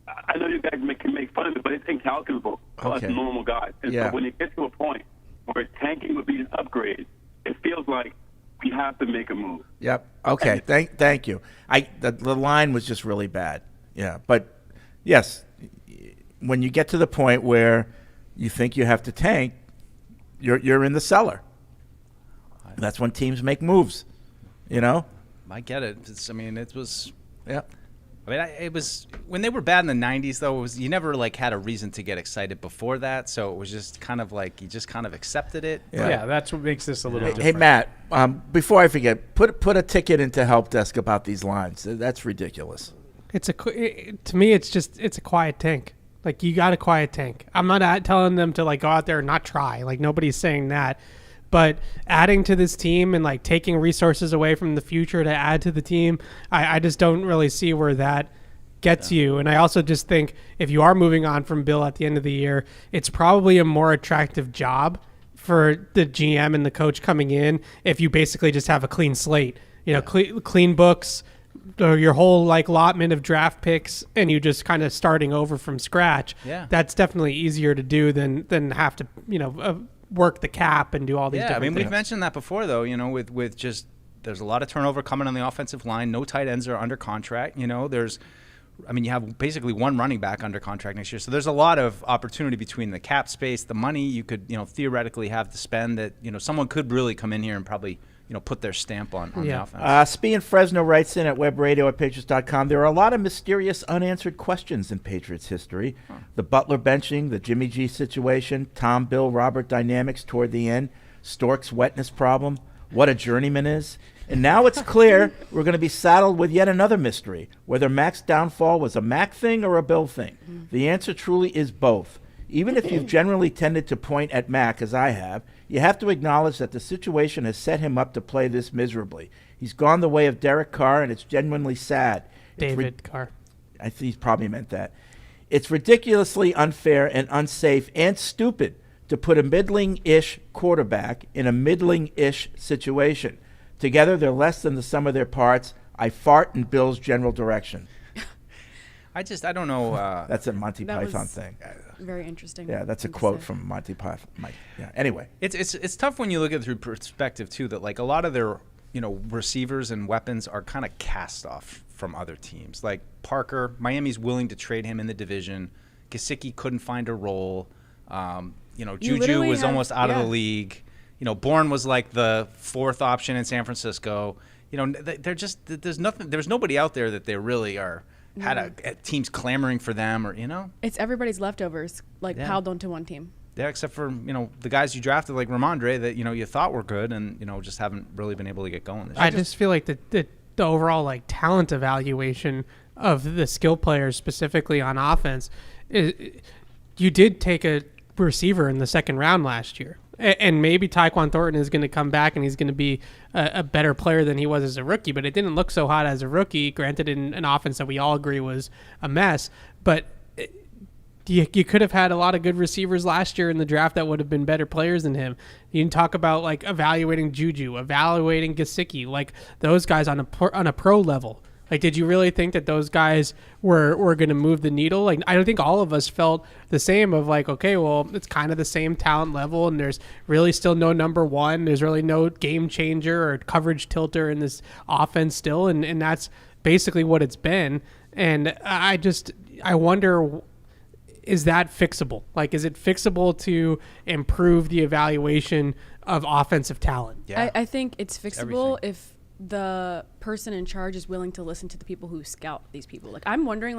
I know you guys can make fun of it, but it's incalculable for us Okay. normal guys. And Yeah. so when you get to a point where tanking would be an upgrade, it feels like we have to make a move. Yep. Okay. Thank you. The line was just really bad. Yeah. But yes, when you get to the point where you think you have to tank, you're in the cellar. That's when teams make moves. You know. I get it. It was. Yeah. It was when they were bad in the '90s. Though, you never like had a reason to get excited before that. So it was just kind of like you just kind of accepted it. Yeah, that's what makes this a little different. Hey Matt, before I forget, put a ticket into help desk about these lines. That's ridiculous. To me, it's a quiet tank. Like, you got a quiet tank. I'm not telling them to like go out there and not try. Like, nobody's saying that. But adding to this team and like taking resources away from the future to add to the team, I just don't really see where that gets you. And I also just think if you are moving on from Bill at the end of the year, it's probably a more attractive job for the GM and the coach coming in if you basically just have a clean slate. You know, clean books, your whole like allotment of draft picks, and you just kind of starting over from scratch. Yeah. That's definitely easier to do than have to, work the cap and do all these different we've things. mentioned that before, though. With just there's a lot of turnover coming on the offensive line. No tight ends are under contract. There's I mean, you have basically one running back under contract next year. So there's a lot of opportunity between the cap space, the money you could, theoretically have to spend that, someone could really come in here and probably, put their stamp on the offense. Spian Fresno writes in at webradio@patriots.com, there are a lot of mysterious unanswered questions in Patriots history. The Butler benching, the Jimmy G situation, Tom, Bill, Robert dynamics toward the end, Stork's wetness problem, what a journeyman is. And now it's clear we're going to be saddled with yet another mystery, whether Mac's downfall was a Mac thing or a Bill thing. The answer truly is both. Even if you've generally tended to point at Mac, as I have, you have to acknowledge that the situation has set him up to play this miserably. He's gone the way of Derek Carr, and it's genuinely sad. David Carr. I think he probably meant that. It's ridiculously unfair and unsafe and stupid to put a middling-ish quarterback in a middling-ish situation. Together, they're less than the sum of their parts. I fart in Bill's general direction. I don't know. That's a Monty Python was thing. Very interesting. Yeah, that's a quote from Monty Python. Yeah. Anyway, it's tough when you look at it through perspective too. That like a lot of their receivers and weapons are kind of cast off from other teams. Like Parker, Miami's willing to trade him in the division. Gesicki couldn't find a role. Juju was almost out of the league. Bourne was like the fourth option in San Francisco. They're just there's nobody out there that they really are teams clamoring for them It's everybody's leftovers piled onto one team. Yeah, except for the guys you drafted like Ramondre that you thought were good and just haven't really been able to get going. I just feel like the overall talent evaluation of the skill players specifically on offense, you did take a receiver in the second round last year. And maybe Tyquan Thornton is going to come back and he's going to be a better player than he was as a rookie, but it didn't look so hot as a rookie, granted in an offense that we all agree was a mess. But you could have had a lot of good receivers last year in the draft that would have been better players than him. You can talk about evaluating Juju, evaluating Gesicki, those guys on a pro level. Did you really think that those guys were going to move the needle? I don't think all of us felt the same of okay, well, it's kind of the same talent level and there's really still no number one. There's really no game changer or coverage tilter in this offense still. And that's basically what it's been. And I wonder, is that fixable? Is it fixable to improve the evaluation of offensive talent? Yeah. I think it's fixable if the person in charge is willing to listen to the people who scout these people. I'm wondering,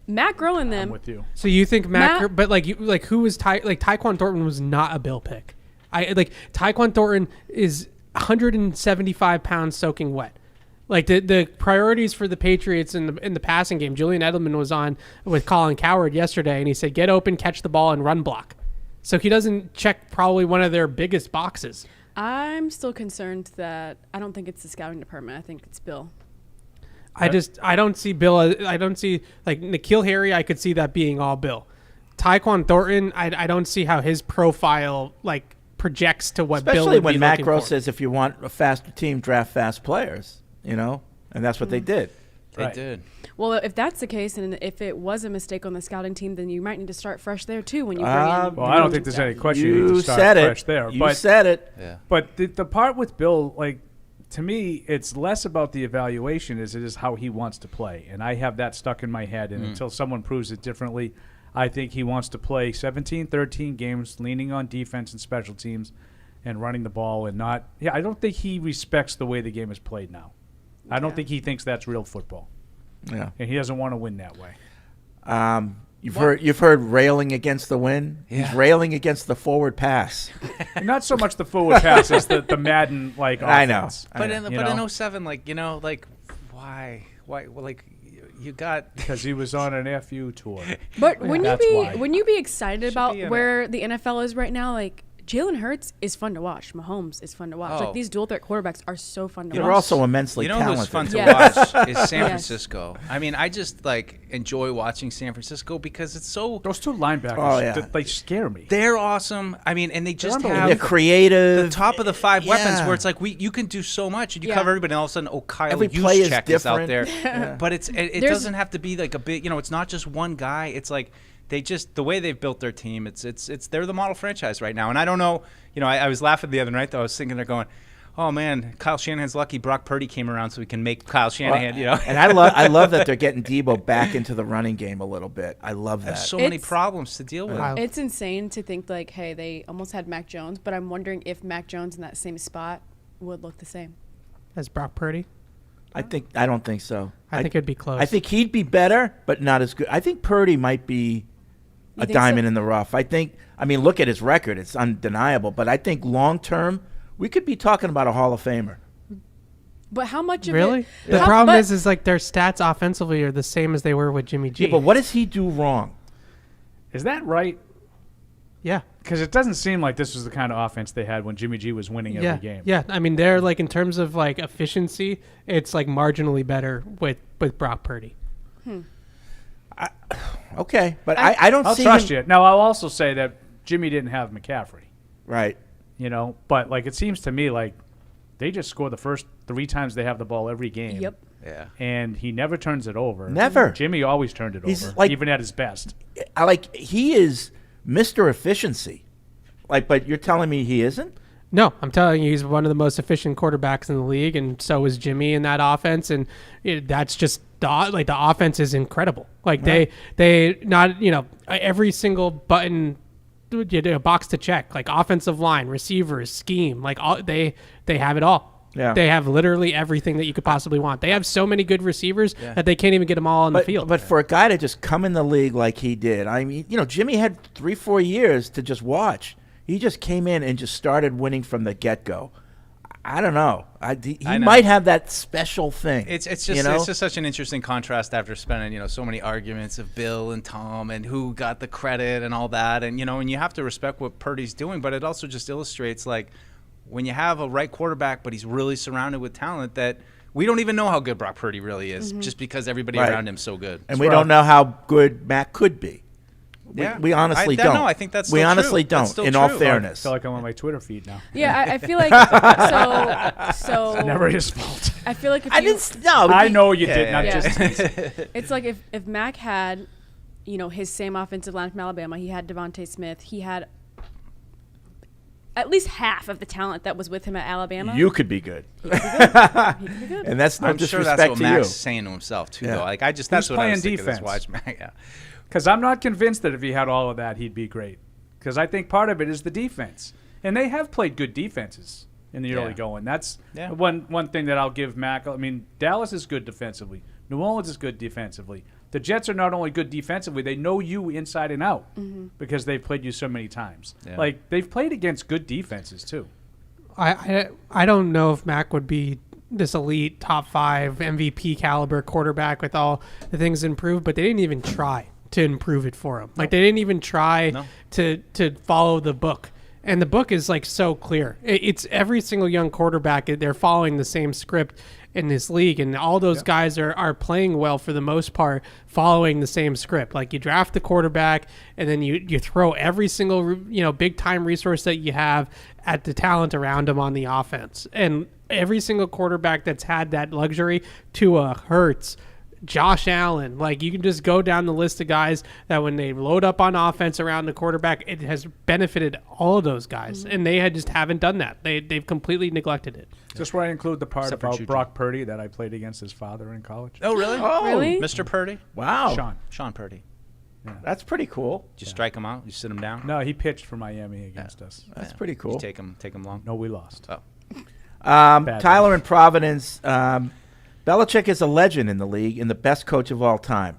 Matt Groh and them. I'm with you. So you think Matt but who was Tyquan Thornton was not a Bill pick. Tyquan Thornton is 175 pounds soaking wet. The priorities for the Patriots in the passing game. Julian Edelman was on with Colin Cowherd yesterday, and he said, "Get open, catch the ball, and run block." So he doesn't check probably one of their biggest boxes. I'm still concerned that I don't think it's the scouting department. I think it's Bill. I don't see Bill. I don't see N'Keal Harry. I could see that being all Bill. Tyquan Thornton. I don't see how his profile projects to what Bill would be looking for. Especially when Matt Groh says if you want a faster team, draft fast players. And that's what they did. They did. Well, if that's the case, and if it was a mistake on the scouting team, then you might need to start fresh there too when you bring in. Well, I don't think there's any question you need to start fresh there. You said it. Yeah. But the part with Bill, to me, it's less about the evaluation as it is how he wants to play. And I have that stuck in my head. And until someone proves it differently, I think he wants to play 17, 13 games, leaning on defense and special teams and running the ball and not. Yeah, I don't think he respects the way the game is played now. I don't think he thinks that's real football. Yeah, and he doesn't want to win that way. You've heard railing against the win. Yeah. He's railing against the forward pass. Not so much the forward pass as the Madden offense. I know. But in 07, why? You got because he was on an FU tour. But wouldn't you be excited about where the NFL is right now? Jalen Hurts is fun to watch. Mahomes is fun to watch. These dual threat quarterbacks are so fun to watch. They're also immensely talented. Who's fun to watch is San Francisco. I mean, I just enjoy watching San Francisco because it's so. Those two linebackers, they scare me. They're awesome. I mean, and they just have they're creative. The top of the five weapons where it's you can do so much and you cover everybody. And all of a sudden, Kyle Juszczyk is out there. But it doesn't have to be a big. It's not just one guy. It's the way they've built their team, they're the model franchise right now. And I don't know, I was laughing the other night though. I was thinking they're going, oh man, Kyle Shanahan's lucky Brock Purdy came around so we can make Kyle Shanahan, And I love that they're getting Debo back into the running game a little bit. I love that. There's so many problems to deal with. It's insane to think like, hey, they almost had Mac Jones, but I'm wondering if Mac Jones in that same spot would look the same As Brock Purdy? I don't think so. I think it'd be close. I think he'd be better, but not as good. I think Purdy might be a diamond in the rough. Look at his record. It's undeniable. But I think long term, we could be talking about a Hall of Famer. But how much of really? it? The problem is like their stats offensively are the same as they were with Jimmy G. Yeah, but what does he do wrong? Is that right? Yeah. Because it doesn't seem like this was the kind of offense they had when Jimmy G was winning every game. Yeah, I mean, they're like in terms of like efficiency, it's like marginally better with Brock Purdy. Okay, but I don't I'll see trust him. you. Now, I'll also say that Jimmy didn't have McCaffrey. Right. But like it seems to me like they just score the first 3 times they have the ball every game. Yep. Yeah. And he never turns it over. Never. Jimmy always turned it He's over, like- even at his best. He is Mr. Efficiency. But you're telling me he isn't? No, I'm telling you, he's one of the most efficient quarterbacks in the league, and so is Jimmy in that offense. And that's just the offense is incredible. Like they not every single button, box to check, like offensive line, receivers, scheme, like they have it all. Yeah. They have literally everything that you could possibly want. They have so many good receivers that they can't even get them all on the field. But for a guy to just come in the league like he did, I mean, Jimmy had 3-4 years to just watch. He just came in and just started winning from the get-go. I don't know. He might have that special thing. It's just such an interesting contrast after spending so many arguments of Bill and Tom and who got the credit and all that, and and you have to respect what Purdy's doing, but it also just illustrates like when you have a right quarterback, but he's really surrounded with talent that we don't even know how good Brock Purdy really is, just because everybody around him's so good. And we don't know how good Mac could be. We honestly don't. No, I think that's we still honestly true. don't. That's still In true. all fairness, I feel like I'm on my Twitter feed now. Yeah, I feel like so. It's never his fault. I feel like if I you, didn't. No, I know you did not yeah. just. It's like if Mac had, his same offensive line from Alabama, he had Devontae Smith, he had at least half of the talent that was with him at Alabama. You could be good. He could be good. And that's no I'm sure disrespect that's what to Mac's you. saying to himself too, Yeah. though. Like that's what I playing was thinking. defense? Watch Mac. Yeah. Because I'm not convinced that if he had all of that, he'd be great. Because I think part of it is the defense. And they have played good defenses in the early going. That's one thing that I'll give Mac. I mean, Dallas is good defensively. New Orleans is good defensively. The Jets are not only good defensively, they know you inside and out because they've played you so many times. Yeah. Like, they've played against good defenses, too. I don't know if Mac would be this elite top 5 MVP caliber quarterback with all the things improved, but they didn't even try to improve it for him. Like they didn't even try to follow the book. And the book is like so clear. It's every single young quarterback, they're following the same script in this league, and all those guys are playing well for the most part, following the same script. Like you draft the quarterback, and then you throw every single big time resource that you have at the talent around him on the offense. And every single quarterback that's had that luxury, Tua, Hurts, Josh Allen, like you can just go down the list of guys that when they load up on offense around the quarterback, it has benefited all of those guys, and they just haven't done that. They've completely neglected it. Just where I include the part Except for about Juju. Brock Purdy that I played against his father in college. Oh, really? Oh, Really? Mr. Purdy? Wow. Sean. Purdy. That's pretty cool. Did you strike him out? You sit him down? No, he pitched for Miami against us. That's pretty cool. Did you take him long? No, we lost. Oh. Tyler in Providence. Belichick is a legend in the league and the best coach of all time.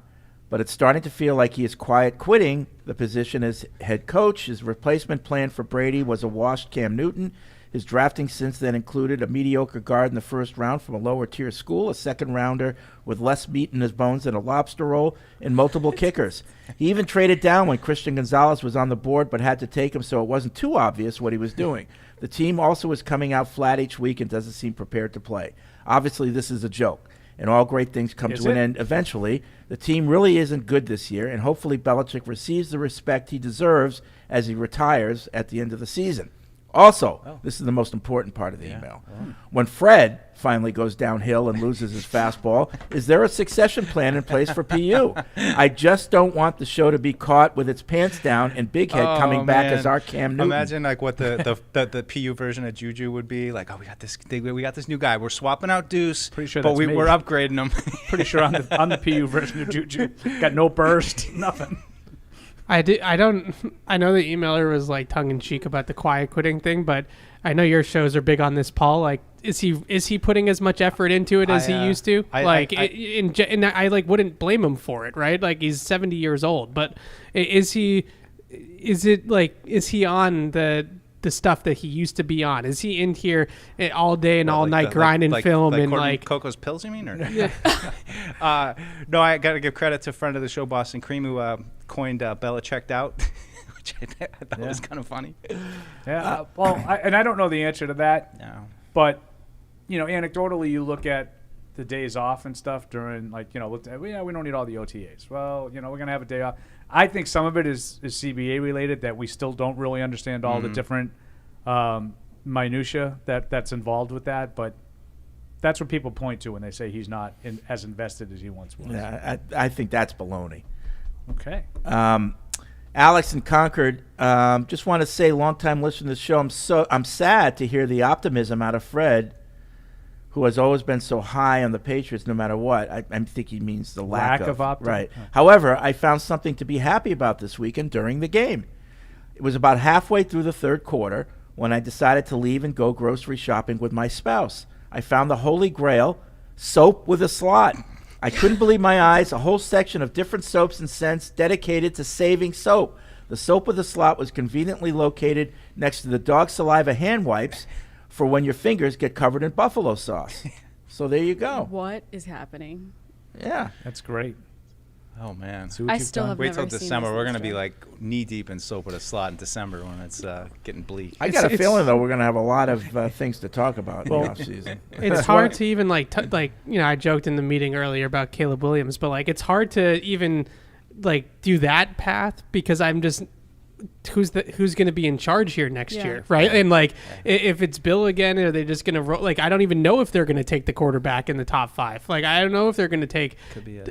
But it's starting to feel like he is quiet quitting the position as head coach. His replacement plan for Brady was a washed Cam Newton. His drafting since then included a mediocre guard in the first round from a lower-tier school, a second-rounder with less meat in his bones than a lobster roll, and multiple kickers. He even traded down when Christian Gonzalez was on the board but had to take him so it wasn't too obvious what he was doing. The team also is coming out flat each week and doesn't seem prepared to play. Obviously, this is a joke, and all great things come to an end eventually. The team really isn't good this year, and hopefully Belichick receives the respect he deserves as he retires at the end of the season. Also, this is the most important part of the email. When Fred finally goes downhill and loses his fastball, is there a succession plan in place for PU? I just don't want the show to be caught with its pants down and Big Head coming back as our Cam Newton. Imagine like what the PU version of Juju would be like. Oh, we got this new guy. We're swapping out Deuce, Pretty sure but that's me. we're upgrading him. Pretty sure on the PU version of Juju, got no burst, nothing. I know the emailer was like tongue in cheek about the quiet quitting thing, but I know your shows are big on this, Paul. Like, is he putting as much effort into it as he used to? I wouldn't blame him for it, right? Like, he's 70 years old, but is he on the stuff that he used to be on? Is he in here all day and all night grinding film and like Coco's pills? You mean? Or no, I got to give credit to a friend of the show, Boston Cream, who coined Belichicked out, which I thought was kind of funny. Yeah. I don't know the answer to that. No. But anecdotally, you look at the days off and stuff during we don't need all the OTAs. Well, we're gonna have a day off. I think some of it is CBA related, that we still don't really understand all the different minutia that's involved with that. But that's what people point to when they say he's not as invested as he once was. Yeah, I think that's baloney. Okay. Alex in Concord, just want to say, long-time listener to the show, I'm sad to hear the optimism out of Fred, who has always been so high on the Patriots no matter what. I think he means the lack of optimism. Right. However, I found something to be happy about this weekend during the game. It was about halfway through the third quarter when I decided to leave and go grocery shopping with my spouse. I found the holy grail, soap with a slot. I couldn't believe my eyes. A whole section of different soaps and scents dedicated to saving soap. The soap with a slot was conveniently located next to the dog saliva hand wipes for when your fingers get covered in buffalo sauce. So there you go. What is happening? Yeah. That's great. Oh man! I still have Wait never till seen December. this We're gonna be list. like knee deep in soap with a slot in December when it's getting bleak. I got a feeling, though, we're going to have a lot of things to talk about in the offseason. It's hard to even I joked in the meeting earlier about Caleb Williams, but like it's hard to even do that path because I'm just who's going to be in charge here next year, right? And if it's Bill again, are they just going to roll? I don't even know if they're going to take the quarterback in the top 5. I don't know if they're going to take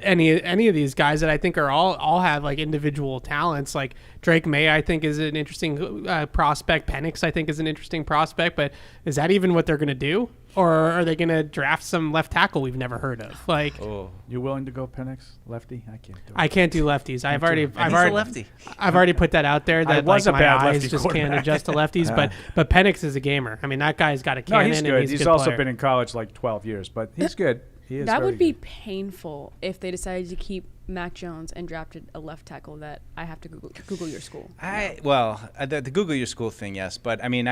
any of these guys that I think are all have individual talents. Like Drake May, I think is an interesting prospect. Penix, I think is an interesting prospect. But is that even what they're going to do? Or are they going to draft some left tackle we've never heard of? You willing to go Penix lefty? I can't do it. I can't do lefties. I've a lefty. I've already put that out there that I was a my bad eyes lefty just can't quarterback. adjust to lefties. But Penix is a gamer. I mean, that guy's got a No, cannon. he's good. And he's a He's good also player. been in college 12 years, but he's good. He is That very would be good. painful if they decided to keep Mac Jones and drafted a left tackle that I have to Google your school. The Google your school thing, yes, but I mean,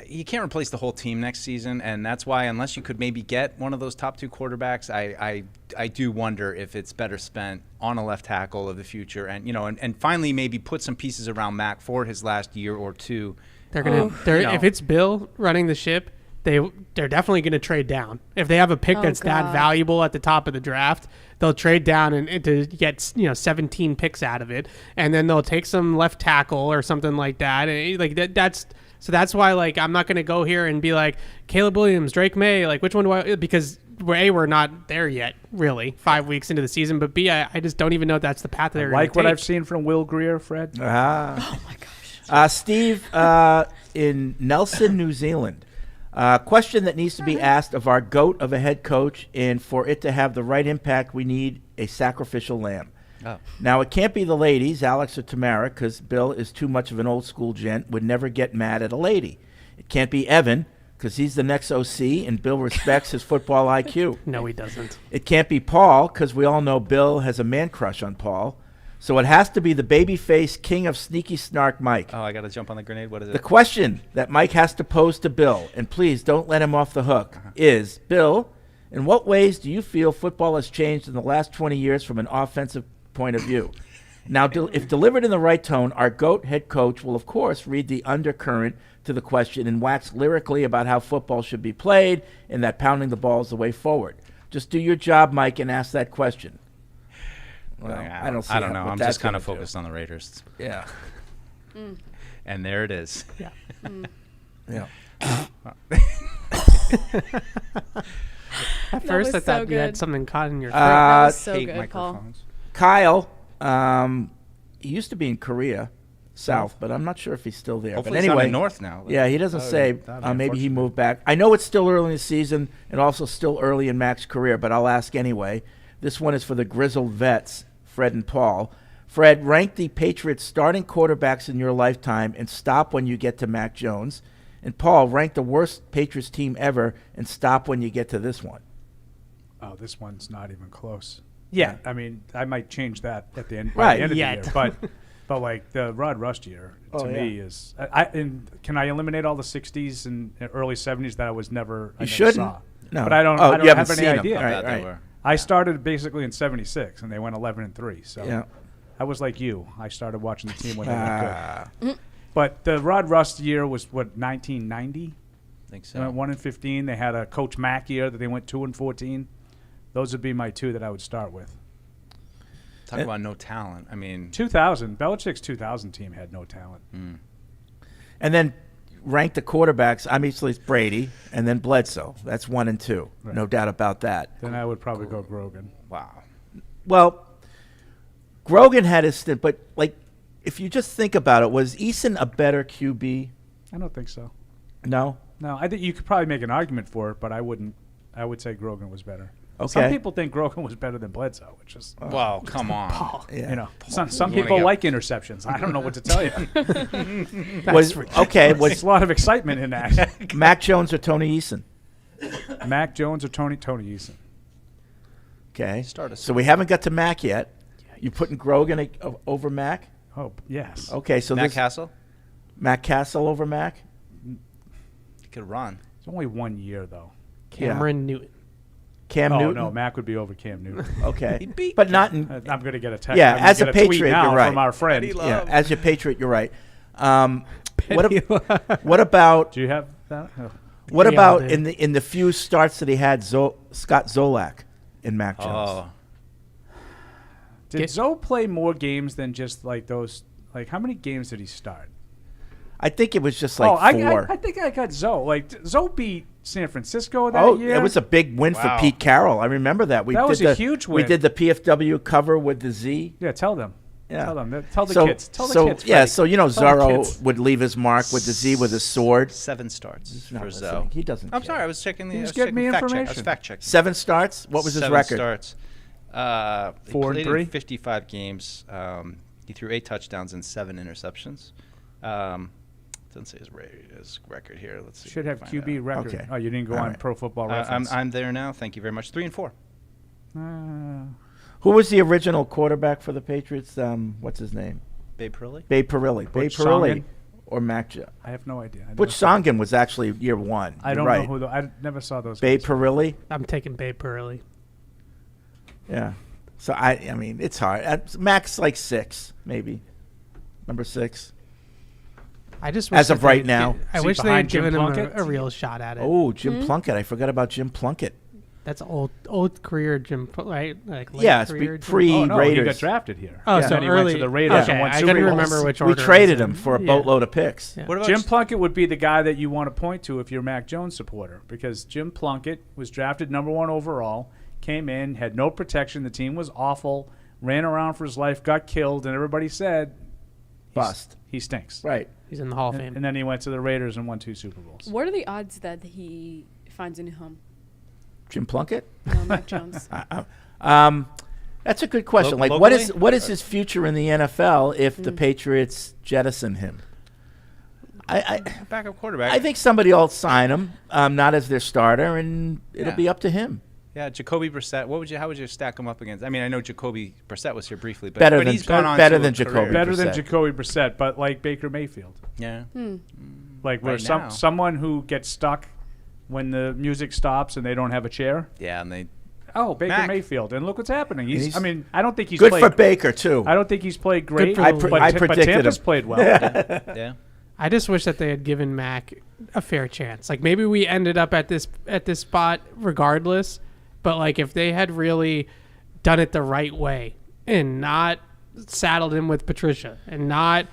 you can't replace the whole team next season, and that's why unless you could maybe get one of those top 2 quarterbacks, I do wonder if it's better spent on a left tackle of the future, and finally maybe put some pieces around Mac for his last year or two. If it's Bill running the ship, they're definitely going to trade down. If they have a pick that's that valuable at the top of the draft, they'll trade down and to get 17 picks out of it, and then they'll take some left tackle or something like that. And that's why I'm not going to go here and be like Caleb Williams, Drake May, which one do I? Because we're not there yet, really. 5 weeks into the season, but B, I just don't even know if that's the path they're going to take. Like what I've seen from Will Greer, Fred. Oh my gosh. Steve in Nelson, New Zealand. Question that needs to be asked of our GOAT of a head coach, and for it to have the right impact, we need a sacrificial lamb. Oh. Now, it can't be the ladies, Alex or Tamara, because Bill is too much of an old school gent, would never get mad at a lady. It can't be Evan, because he's the next OC, and Bill respects his football IQ. No, he doesn't. It can't be Paul, because we all know Bill has a man crush on Paul. So it has to be the babyface king of sneaky snark, Mike. Oh, I got to jump on the grenade. What is it? The question that Mike has to pose to Bill, and please don't let him off the hook, is, Bill, in what ways do you feel football has changed in the last 20 years from an offensive point of view? Now, if delivered in the right tone, our GOAT head coach will, of course, read the undercurrent to the question and wax lyrically about how football should be played and that pounding the ball is the way forward. Just do your job, Mike, and ask that question. Well, I don't know. I'm just kind of focused on the Raiders. Yeah. And there it is. Yeah. Yeah. At first, was I thought so you had good. something caught in your throat. That was so Hate good, Paul. microphones. Kyle, he used to be in Korea, South, but I'm not sure if he's still there. Hopefully but he's down anyway, in North now. Yeah, he doesn't say. that'd be Maybe he unfortunate. moved back. I know it's still early in the season and also still early in Mac's career, but I'll ask anyway. This one is for the grizzled vets, Fred and Paul. Fred, rank the Patriots starting quarterbacks in your lifetime and stop when you get to Mac Jones. And Paul, rank the worst Patriots team ever and stop when you get to this one. Oh, this one's not even close. Yeah, I mean, I might change that at the end, by Right, the end of yet. the year. But like the Rod Rust year to me is. And can I eliminate all the '60s and early '70s that I was never? I never shouldn't. Saw. No. But I don't. Oh, I don't you haven't have any seen 'em. idea. Right, That they right. were. I started basically in '76, and they went 11-3. So Yeah. I was like you. I started watching the team when they went Ah. good. But the Rod Rust year was what 1990. I think They went so. 1-15. They had a Coach Mack year that they went 2-14. Those would be my two that I would start with. Talk about no talent. I mean, 2000, Belichick's 2000 team had no talent. And then rank the quarterbacks. Obviously, it's Brady and then Bledsoe. That's 1 and 2. Right. No doubt about that. Then I would probably go Grogan. wow. Well, Grogan had his stint, but like, if you just think about it, was Eason a better QB? I don't think so. No. No, I think you could probably make an argument for it, but I wouldn't. I would say Grogan was better. Okay. Some people think Grogan was better than Bledsoe, which is, Well, come on. Yeah. you know, some You wanna people get- like interceptions. I don't know what to tell you. Was okay? There's Was a lot of excitement in that. Mac Jones or Tony Eason? Mac Jones or Tony Eason? Okay. Start us So we haven't got to Mac yet. You putting Grogan over Mac? Oh, yes. Okay. So Matt this Castle? Mac Castle over Mac. He could run. It's only 1 year, though. Cameron Newton. Cam Oh, Newton. no, Mac would be over Cam Newton. Okay. But not in. I'm going to get a text. Yeah, I'm gonna as a get tweet Patriot, now you're right. from our friend. Yeah, as your Patriot, you're right. What about Do you have that? Oh. what We all about did. in the few starts that he had Scott Zolak in Mac Jones? Oh. Did Zoe play more games than just like those? Like, how many games did he start? I think it was just like four. I think I got Zoe. Like, Zoe beat San Francisco that year. It was a big win for Pete Carroll. I remember that. That was a huge We win. did the PFW cover with the Z. Yeah, tell them. Yeah. Tell them. Tell the so, kids. Tell the so, kids. Yeah, Freddie. so, you know, Tell the Zorro kids. would leave his mark with the Z with his sword. 7 starts not for listening. Zoe. He doesn't I'm care. sorry. I was checking the. He's I was getting me checking fact check. I was information. fact checking. 7 starts? What was his 7 record? starts. He 4 and played 3? in 55 games. He threw 8 touchdowns and 7 interceptions. Doesn't say his record here. Let's see. Should have Find QB out. record. Okay. Oh, you didn't go All on right. Pro Football Reference. I'm there now. Thank you very much. 3 and 4. Who was the original quarterback for the Patriots? What's his name? Babe Hurley. Babe Parilli. Babe Butch Parilli Songen? or Mac Jones? I have no idea. I Butch never saw- Songen was actually year 1. I You're don't right. know who. I never saw those. Babe guys. Parilli? I'm taking Babe Purley. Yeah. So, I mean, it's hard. Mac's like 6, maybe. Number 6. I just As wish of that right they'd now. gi- I Is he wish they behind had Jim given him Plunkett? a real shot at it. Oh, Jim Plunkett. I forgot about Jim Plunkett. That's old career Jim, right? Like late Yeah, it's career Jim- pre- Oh no, Raiders. he got drafted here. Oh, And so then he early. went to the Raiders okay, and won I Super couldn't Bowls. remember which We order. it traded was him in. for a Yeah. boatload of picks. Yeah. What about Jim Plunkett would be the guy that you want to point to if you're a Mac Jones supporter, because Jim Plunkett was drafted number 1 overall, came in, had no protection, the team was awful, ran around for his life, got killed, and everybody said Bust. he stinks. Right. He's in the Hall of Fame. And then he went to the Raiders and won 2 Super Bowls. What are the odds that he finds a new home? Jim Plunkett? No, Mac Jones. That's a good question. Lo- Like, what locally? is his future in the NFL if the Patriots jettison him? I backup quarterback? I think somebody will sign him, not as their starter, and it'll Yeah. be up to him. Yeah, Jacoby Brissett. How would you stack him up against? I mean, I know Jacoby Brissett was here briefly, but Better but than- he's gone on better to than a career. Jacoby. Better than Brissett. Jacoby Brissett, but like Baker Mayfield. Yeah. Like where Right now. someone who gets stuck when the music stops and they don't have a chair. Yeah, and they. Oh, Baker Mac. Mayfield. And look what's happening. He's- I mean, I don't think he's Good played. for Baker too. I don't think he's played great, for the but, I but predicted Tampa's him. played well. Yeah. I just wish that they had given Mac a fair chance. Like maybe we ended up at this spot regardless, but like if they had really done it the right way and not saddled him with Patricia and not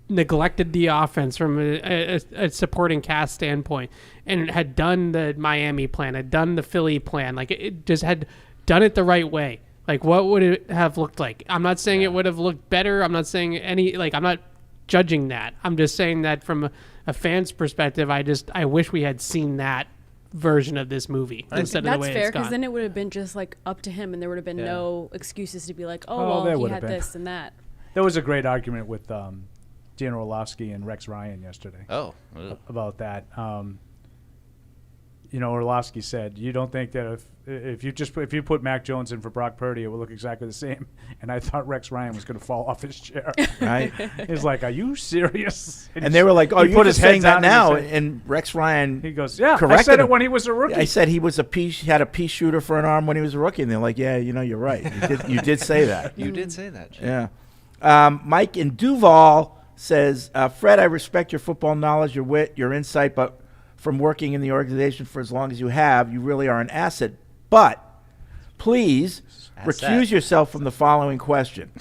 neglected the offense from a supporting cast standpoint, and had done the Miami plan, had done the Philly plan, like it just had done it the right way, like what would it have looked like? I'm not saying it would have looked better. I'm not saying I'm not judging that. I'm just saying that from a fan's perspective, I wish we had seen that version of this movie instead of the way That's fair, it's gone. because then it would have been just like up to him, and there would have been no excuses to be like, there well, he would had have been. this and that. There was a great argument with Dan Orlovsky and Rex Ryan yesterday. About that. Orlovsky said, "You don't think that if you put Mac Jones in for Brock Purdy, it will look exactly the same?" And I thought Rex Ryan was going to fall off his chair. Right? He's like, "Are you serious?" And they were like, "Oh, you're just saying that now?" And Rex Ryan, he goes, "Yeah, corrected I said him. it when he was a rookie. I said he had a pea shooter for an arm when he was a rookie." And they're like, "Yeah, you're right. You did say that." You did say that, Jim. Yeah. Mike in Duval says, Fred, I respect your football knowledge, your wit, your insight, but from working in the organization for as long as you have, you really are an asset. But please recuse yourself from the following question.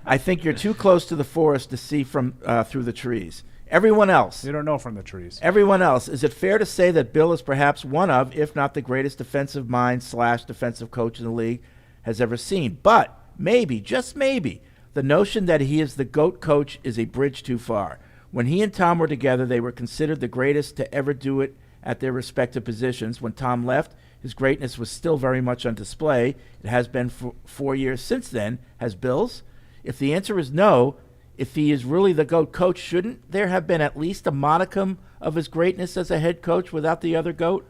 I think you're too close to the forest to see from through the trees. Everyone else. You don't know from the trees. Everyone else. Is it fair to say that Bill is perhaps one of, if not the greatest defensive mind / defensive coach in the league has ever seen? But maybe, just maybe, the notion that he is the GOAT coach is a bridge too far. When he and Tom were together, they were considered the greatest to ever do it at their respective positions. When Tom left, his greatness was still very much on display. It has been for 4 years since then. Has Bill's? If the answer is no, if he is really the GOAT coach, shouldn't there have been at least a modicum of his greatness as a head coach without the other GOAT?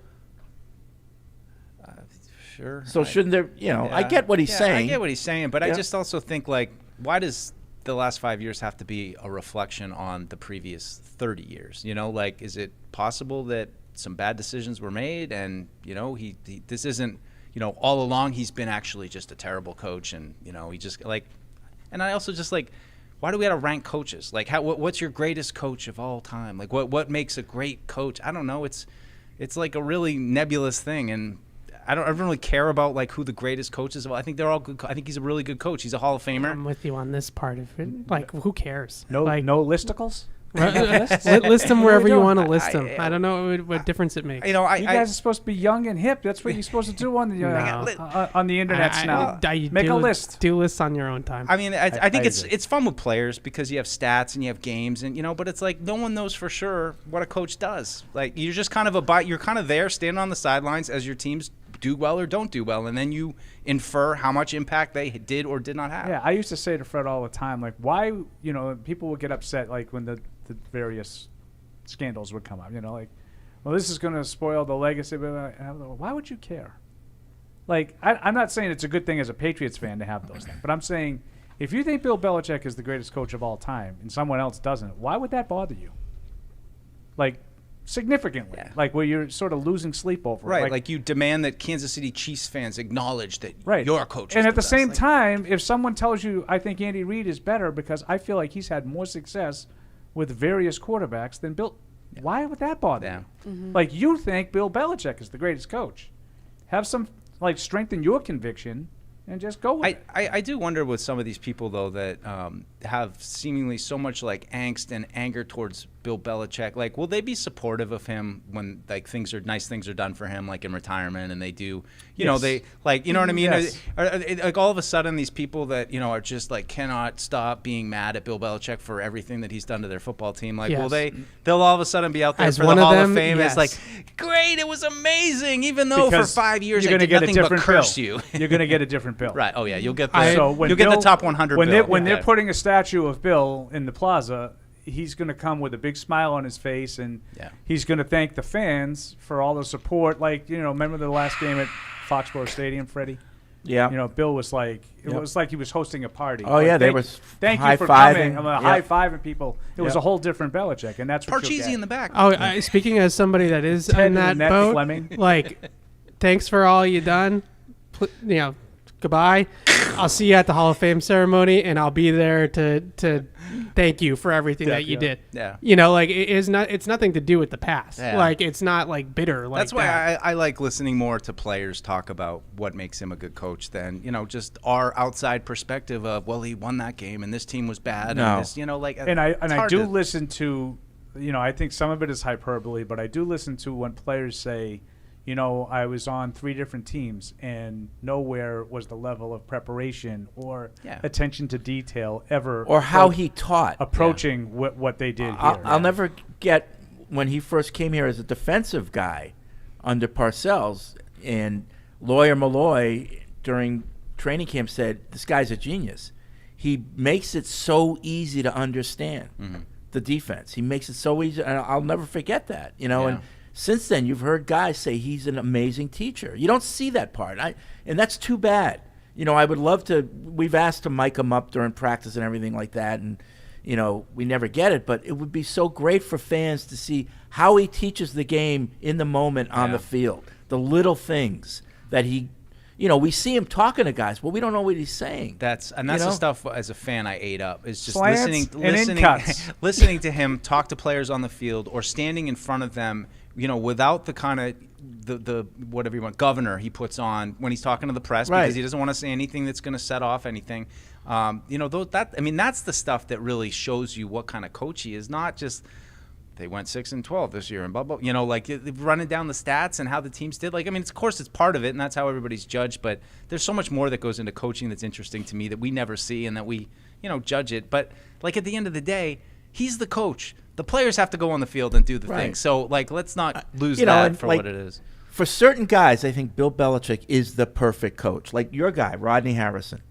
Sure. So shouldn't there, I get what he's saying. I get what he's saying, but I just also think, like, why does the last 5 years have to be a reflection on the previous 30 years? Like, is it possible that some bad decisions were made and, he this isn't, all along he's been actually just a terrible coach and, he just, like, and I also just, like, why do we have to rank coaches? Like, what's your greatest coach of all time? Like, what makes a great coach? I don't know. It's like a really nebulous thing, and I don't really care about like who the greatest coach is. I think they're all good. I think he's a really good coach. He's a Hall of Famer. I'm with you on this part of it. Like, who cares? No listicles? List them wherever you want to list them. I don't know what difference it makes. You guys are supposed to be young and hip. That's what you're supposed to do on the internet now. Make a list. Do lists on your own time. I mean, I think it's fun with players because you have stats and you have games and but it's like no one knows for sure what a coach does. Like you're just kind of you're kind of there standing on the sidelines as your teams do well or don't do well, and then you infer how much impact they did or did not have. Yeah, I used to say to Fred all the time, like, why, people would get upset, like, when the various scandals would come up, like, well, this is going to spoil the legacy. Why would you care? Like, I'm not saying it's a good thing as a Patriots fan to have those things, but I'm saying if you think Bill Belichick is the greatest coach of all time and someone else doesn't, why would that bother you? Like, significantly, like where you're sort of losing sleep over right, it. like you demand that Kansas City Chiefs fans acknowledge that your coach is and at the best. same time, if someone tells you I think Andy Reid is better because I feel like he's had more success with various quarterbacks than Bill, why would that bother you? Mm-hmm. Like, you think Bill Belichick is the greatest coach, have some, like, strengthen your conviction and just go with it. I do wonder with some of these people, though, that have seemingly so much, like, angst and anger towards Bill Belichick. Like, will they be supportive of him when, like, nice things are done for him, like in retirement, and they do, they, like, you know what I mean? Yes. Like, all of a sudden, these people that, are just, like, cannot stop being mad at Bill Belichick for everything that he's done to their football team. Like, will they'll all of a sudden be out there As for the one of Hall them, of Fame? yes. It's like, great, it was amazing, even though Because for 5 years you're I gonna did get a nothing but different curse bill. you. You're going to get a different bill. Right. Oh, yeah. You'll get the, get the top 100 when bill. When they're putting a statue of Bill in the plaza, he's going to come with a big smile on his face, and he's going to thank the fans for all the support. Like, remember the last game at Foxborough Stadium, Freddie? Yeah. Bill was like, it was like he was hosting a party. Oh, like, yeah, they were thank you for coming. I'm high-fiving. high-fiving people. It was a whole different Belichick, and that's what you'll Parcheesi get. in the back. Oh, speaking as somebody that is Ted in that and Annette boat, Fleming. like, thanks for all you done. goodbye. I'll see you at the Hall of Fame ceremony, and I'll be there to thank you for everything that you did. Yeah. You know, like it's nothing to do with the past. Yeah. Like it's not like bitter. Like That's why that. I like listening more to players talk about what makes him a good coach than, just our outside perspective of, well, he won that game and this team was bad. No. And this, like, And it's I hard do to- listen to, I think some of it is hyperbole, but I do listen to when players say, I was on 3 different teams and nowhere was the level of preparation or attention to detail ever. Or how he taught. Approaching what they did here. I'll never get when he first came here as a defensive guy under Parcells, and Lawyer Malloy during training camp said, this guy's a genius. He makes it so easy to understand the defense. He makes it so easy, and I'll never forget that, and since then, you've heard guys say he's an amazing teacher. You don't see that part, and that's too bad. I would love to. We've asked to mic him up during practice and everything like that, and we never get it. But it would be so great for fans to see how he teaches the game in the moment on the field. The little things that he, we see him talking to guys, but we don't know what he's saying. That's the stuff as a fan I ate up. Is just Slants and in-cuts. listening to him talk to players on the field or standing in front of them. Without the kind of the whatever you want governor he puts on when he's talking to the press because he doesn't want to say anything that's going to set off anything. That's the stuff that really shows you what kind of coach he is. Not just they went 6-12 this year and blah blah. Running down the stats and how the teams did. Of course it's part of it and that's how everybody's judged. But there's so much more that goes into coaching that's interesting to me that we never see and that we judge it. But at the end of the day, he's the coach. The players have to go on the field and do the thing. So, let's not lose that for what it is. For certain guys, I think Bill Belichick is the perfect coach. Like your guy, Rodney Harrison.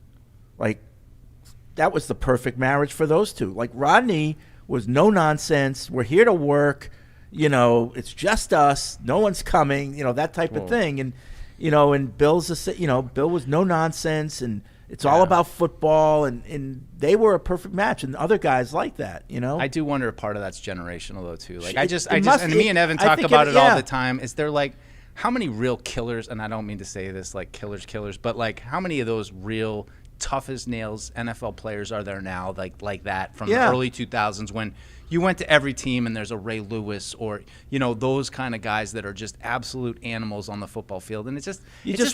That was the perfect marriage for those two. Rodney was no nonsense. We're here to work. It's just us. No one's coming. That type of thing. And, and Bill's, Bill was no nonsense and it's all about football, and they were a perfect match, and other guys like that, I do wonder if part of that's generational, though, too. Me and Evan I talk think about it all the time. Is there, how many real killers, and I don't mean to say this like killers, but, how many of those real tough-as-nails NFL players are there now, like that from the early 2000s when you went to every team and there's a Ray Lewis or, those kind of guys that are just absolute animals on the football field. And it just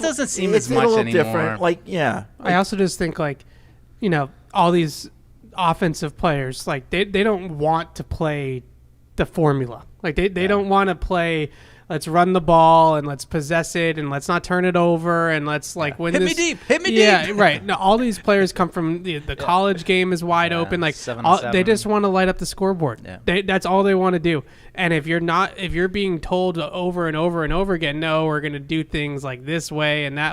doesn't seem as much anymore. Different. I also just think all these offensive players, they don't want to play the formula. They don't want to play, let's run the ball and let's possess it and let's not turn it over and let's win Hit this. me deep. Hit me Yeah, deep. right. No, all these players come from the college game is wide open. 7-on-7. They just want to light up the scoreboard. Yeah. That's all they want to do. And if you're being told over and over and over again, no, we're going to do things like this way and that,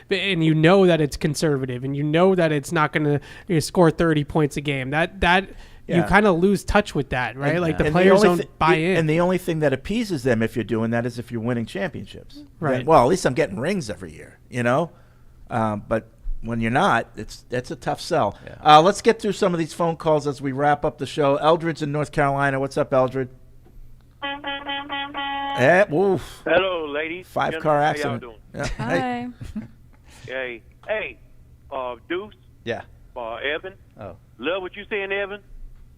and that it's conservative and that it's not going to score 30 points a game. You kind of lose touch with that, right? The players don't buy in. And the only thing that appeases them if you're doing that is if you're winning championships. Right. Well, at least I'm getting rings every year, But when you're not, that's a tough sell. Yeah. Let's get through some of these phone calls as we wrap up the show. Eldred's in North Carolina. What's up, Eldred? Woof. Hello, ladies. 5-car accident. How y'all doing? Yeah. Hey, Deuce. Yeah. Evan. Oh. Love what you saying, Evan.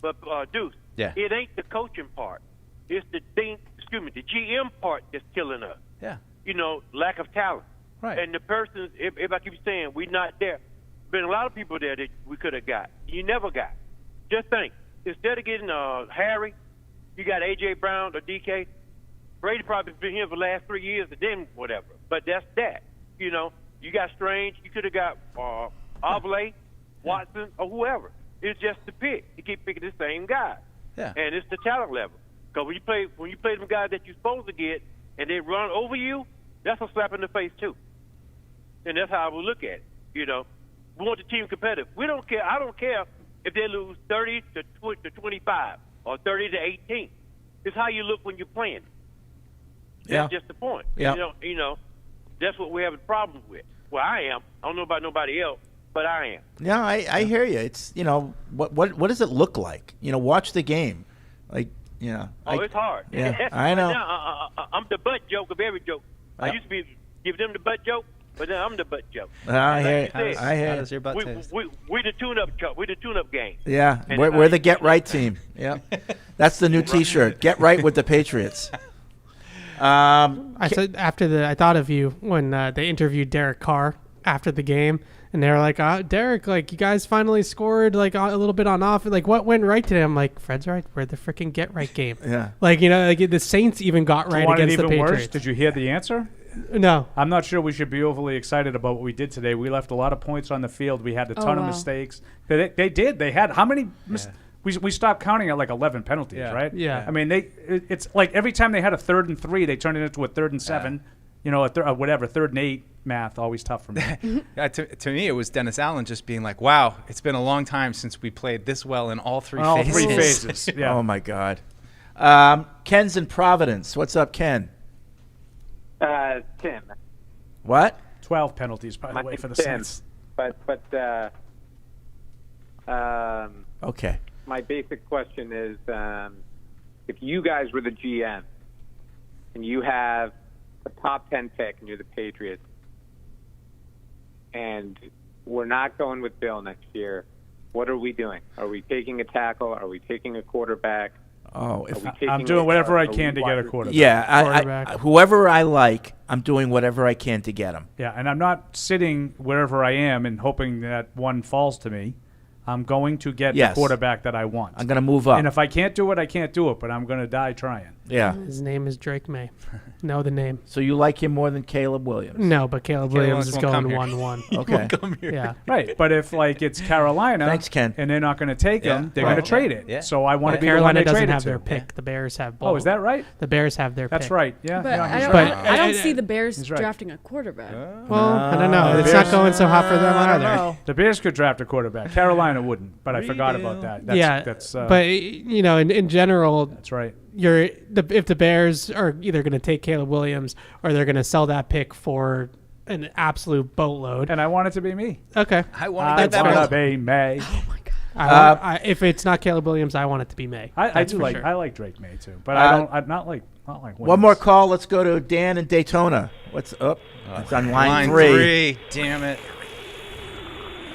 But Deuce. Yeah. It ain't the coaching part. It's the the GM part that's killing us. Yeah. Lack of talent. Right. And the person, if I keep saying we're not there, been a lot of people there that we could have got. You never got. Just think. Instead of getting Harry, you got A.J. Brown or DK. Brady probably been here for the last 3 years and then whatever. But that's that. You got Strange. You could have got Oblate, Watson, or whoever. It's just the pick. You keep picking the same guy. Yeah. And it's the talent level. Because when you play them guys that you're supposed to get and they run over you, that's a slap in the face too. And that's how I would look at it. We want the team competitive. We don't care. I don't care if they lose 30 to 25 or 30 to 18. It's how you look when you're playing. That's just the point. Yeah. That's what we're having problems with. Well, I am. I don't know about nobody else, but I am. No, I hear you. It's what does it look like? Watch the game, it's hard. Yeah, I know. Now, I'm the butt joke of every joke. I used to give them the butt joke. but then I'm the butt joke. I hear. Like you said, I hear. How does your butt we taste? the tune-up joke. We the tune-up game. Yeah, And we're the Get Right team. Yeah, that's the new T-shirt. Get Right with the Patriots. I said I thought of you when they interviewed Derek Carr after the game, and they were like, Derek, like, you guys finally scored, like, a little bit on off. Like, what went right today? I'm like, Fred's right. We're the freaking Get Right game. Yeah. Like, like the Saints even got right Want it against the even Patriots. worse? Did you hear the answer? No. I'm not sure we should be overly excited about what we did today. We left a lot of points on the field. We had a ton of mistakes. They did. They had how many? We stopped counting at like 11 penalties, right? Yeah. I mean, it's like every time they had a 3rd and 3, they turned it into a 3rd and 7. You know, whatever, 3rd and 8. Math always tough for me. To me, it was Dennis Allen just being like, "Wow, it's been a long time since we played this well in all three phases." All 3 phases. Yeah. Oh my God. Ken's in Providence. What's up, Ken? Tim. What? 12 penalties, by the way, for the Saints. But Okay. my basic question is, if you guys were the GM and you have a top 10 pick and you're the Patriots, and we're not going with Bill next year, what are we doing? Are we taking a tackle? Are we taking a quarterback? Oh, I'm doing whatever I can to get a quarterback. Yeah, I whoever I like, I'm doing whatever I can to get him. Yeah, and I'm not sitting wherever I am and hoping that one falls to me. I'm going to get the quarterback that I want. I'm going to move up. And if I can't do it, I can't do it, but I'm going to die trying. Yeah. His name is Drake May. Know the name. So you like him more than Caleb Williams? No, but Caleb Williams is going 1-1. Okay. Yeah. Right, but if like it's Carolina, Thanks, Ken. and they're not going to take him, they're going to trade it. Yeah. So I want to be Carolina the one they doesn't trade have it their to. pick. The Bears have both. Oh, is that right? The Bears have their That's pick. right. Yeah. But yeah, he's I don't right. see the Bears He's right. drafting a quarterback. Well, I don't know. the It's Bears- not going so hot for them either. The Bears could draft a quarterback. Carolina wouldn't, but I forgot about that. That's, but you know, in general, that's right. If the Bears are either going to take Caleb Williams or they're going to sell that pick for an absolute boatload. And I want it to be me. Okay. I want to get that. want to be May. Oh my God. If it's not Caleb Williams, I want it to be May. I do for like sure. I like Drake May too, but I don't. I'm not like One Williams. more call. Let's go to Dan in Daytona. What's up? It's on line 3. Damn it.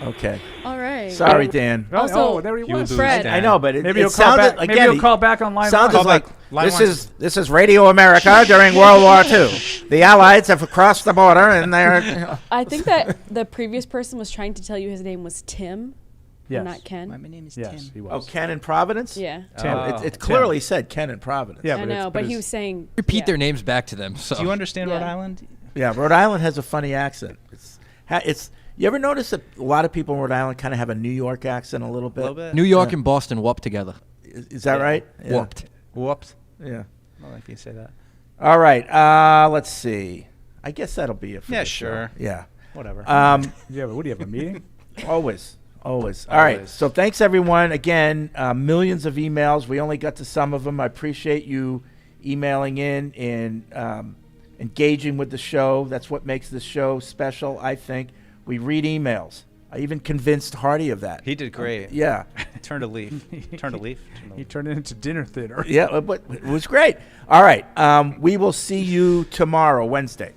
Okay. All right. Sorry, Dan. Also, there he You was. lose, Fred. Dan. I know, but Maybe it he'll call sounded back. again. Maybe he'll call back on line Sounded one. like Line this is Radio America during World War II. The Allies have crossed the border and they're. I think that the previous person was trying to tell you his name was Tim, Yes. not Ken. My name is Yes, Tim. he Oh, was. Ken in Providence. Yeah. Tim. It clearly said Ken in Providence. Yeah, I but know, but he it's- was saying. Repeat yeah. their names back to them. So. Do you understand Rhode Yeah. Island? Yeah, Rhode Island has a funny accent. It's. You ever notice that a lot of people in Rhode Island kind of have a New York accent a little bit? A little bit. New York and Boston whoop together. Is that right? Yeah. Whooped. Whoops. Yeah. I like you say that. All right. Let's see. I guess that'll be it for Yeah, this show. sure. Yeah. Whatever. Yeah, but what do you have, a meeting? Always. All right. So thanks, everyone. Again, millions of emails. We only got to some of them. I appreciate you emailing in and engaging with the show. That's what makes this show special, I think. We read emails. I even convinced Hardy of that. He did great. Yeah. Turn to leaf. Turn to leaf. He turned it into dinner theater. Yeah, but it was great. All right. We will see you tomorrow, Wednesday.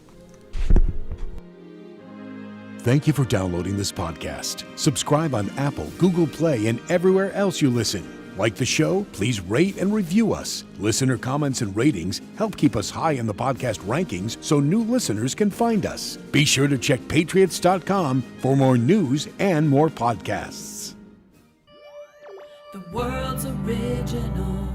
Thank you for downloading this podcast. Subscribe on Apple, Google Play, and everywhere else you listen. Like the show? Please rate and review us. Listener comments and ratings help keep us high in the podcast rankings so new listeners can find us. Be sure to check Patriots.com for more news and more podcasts. The world's original.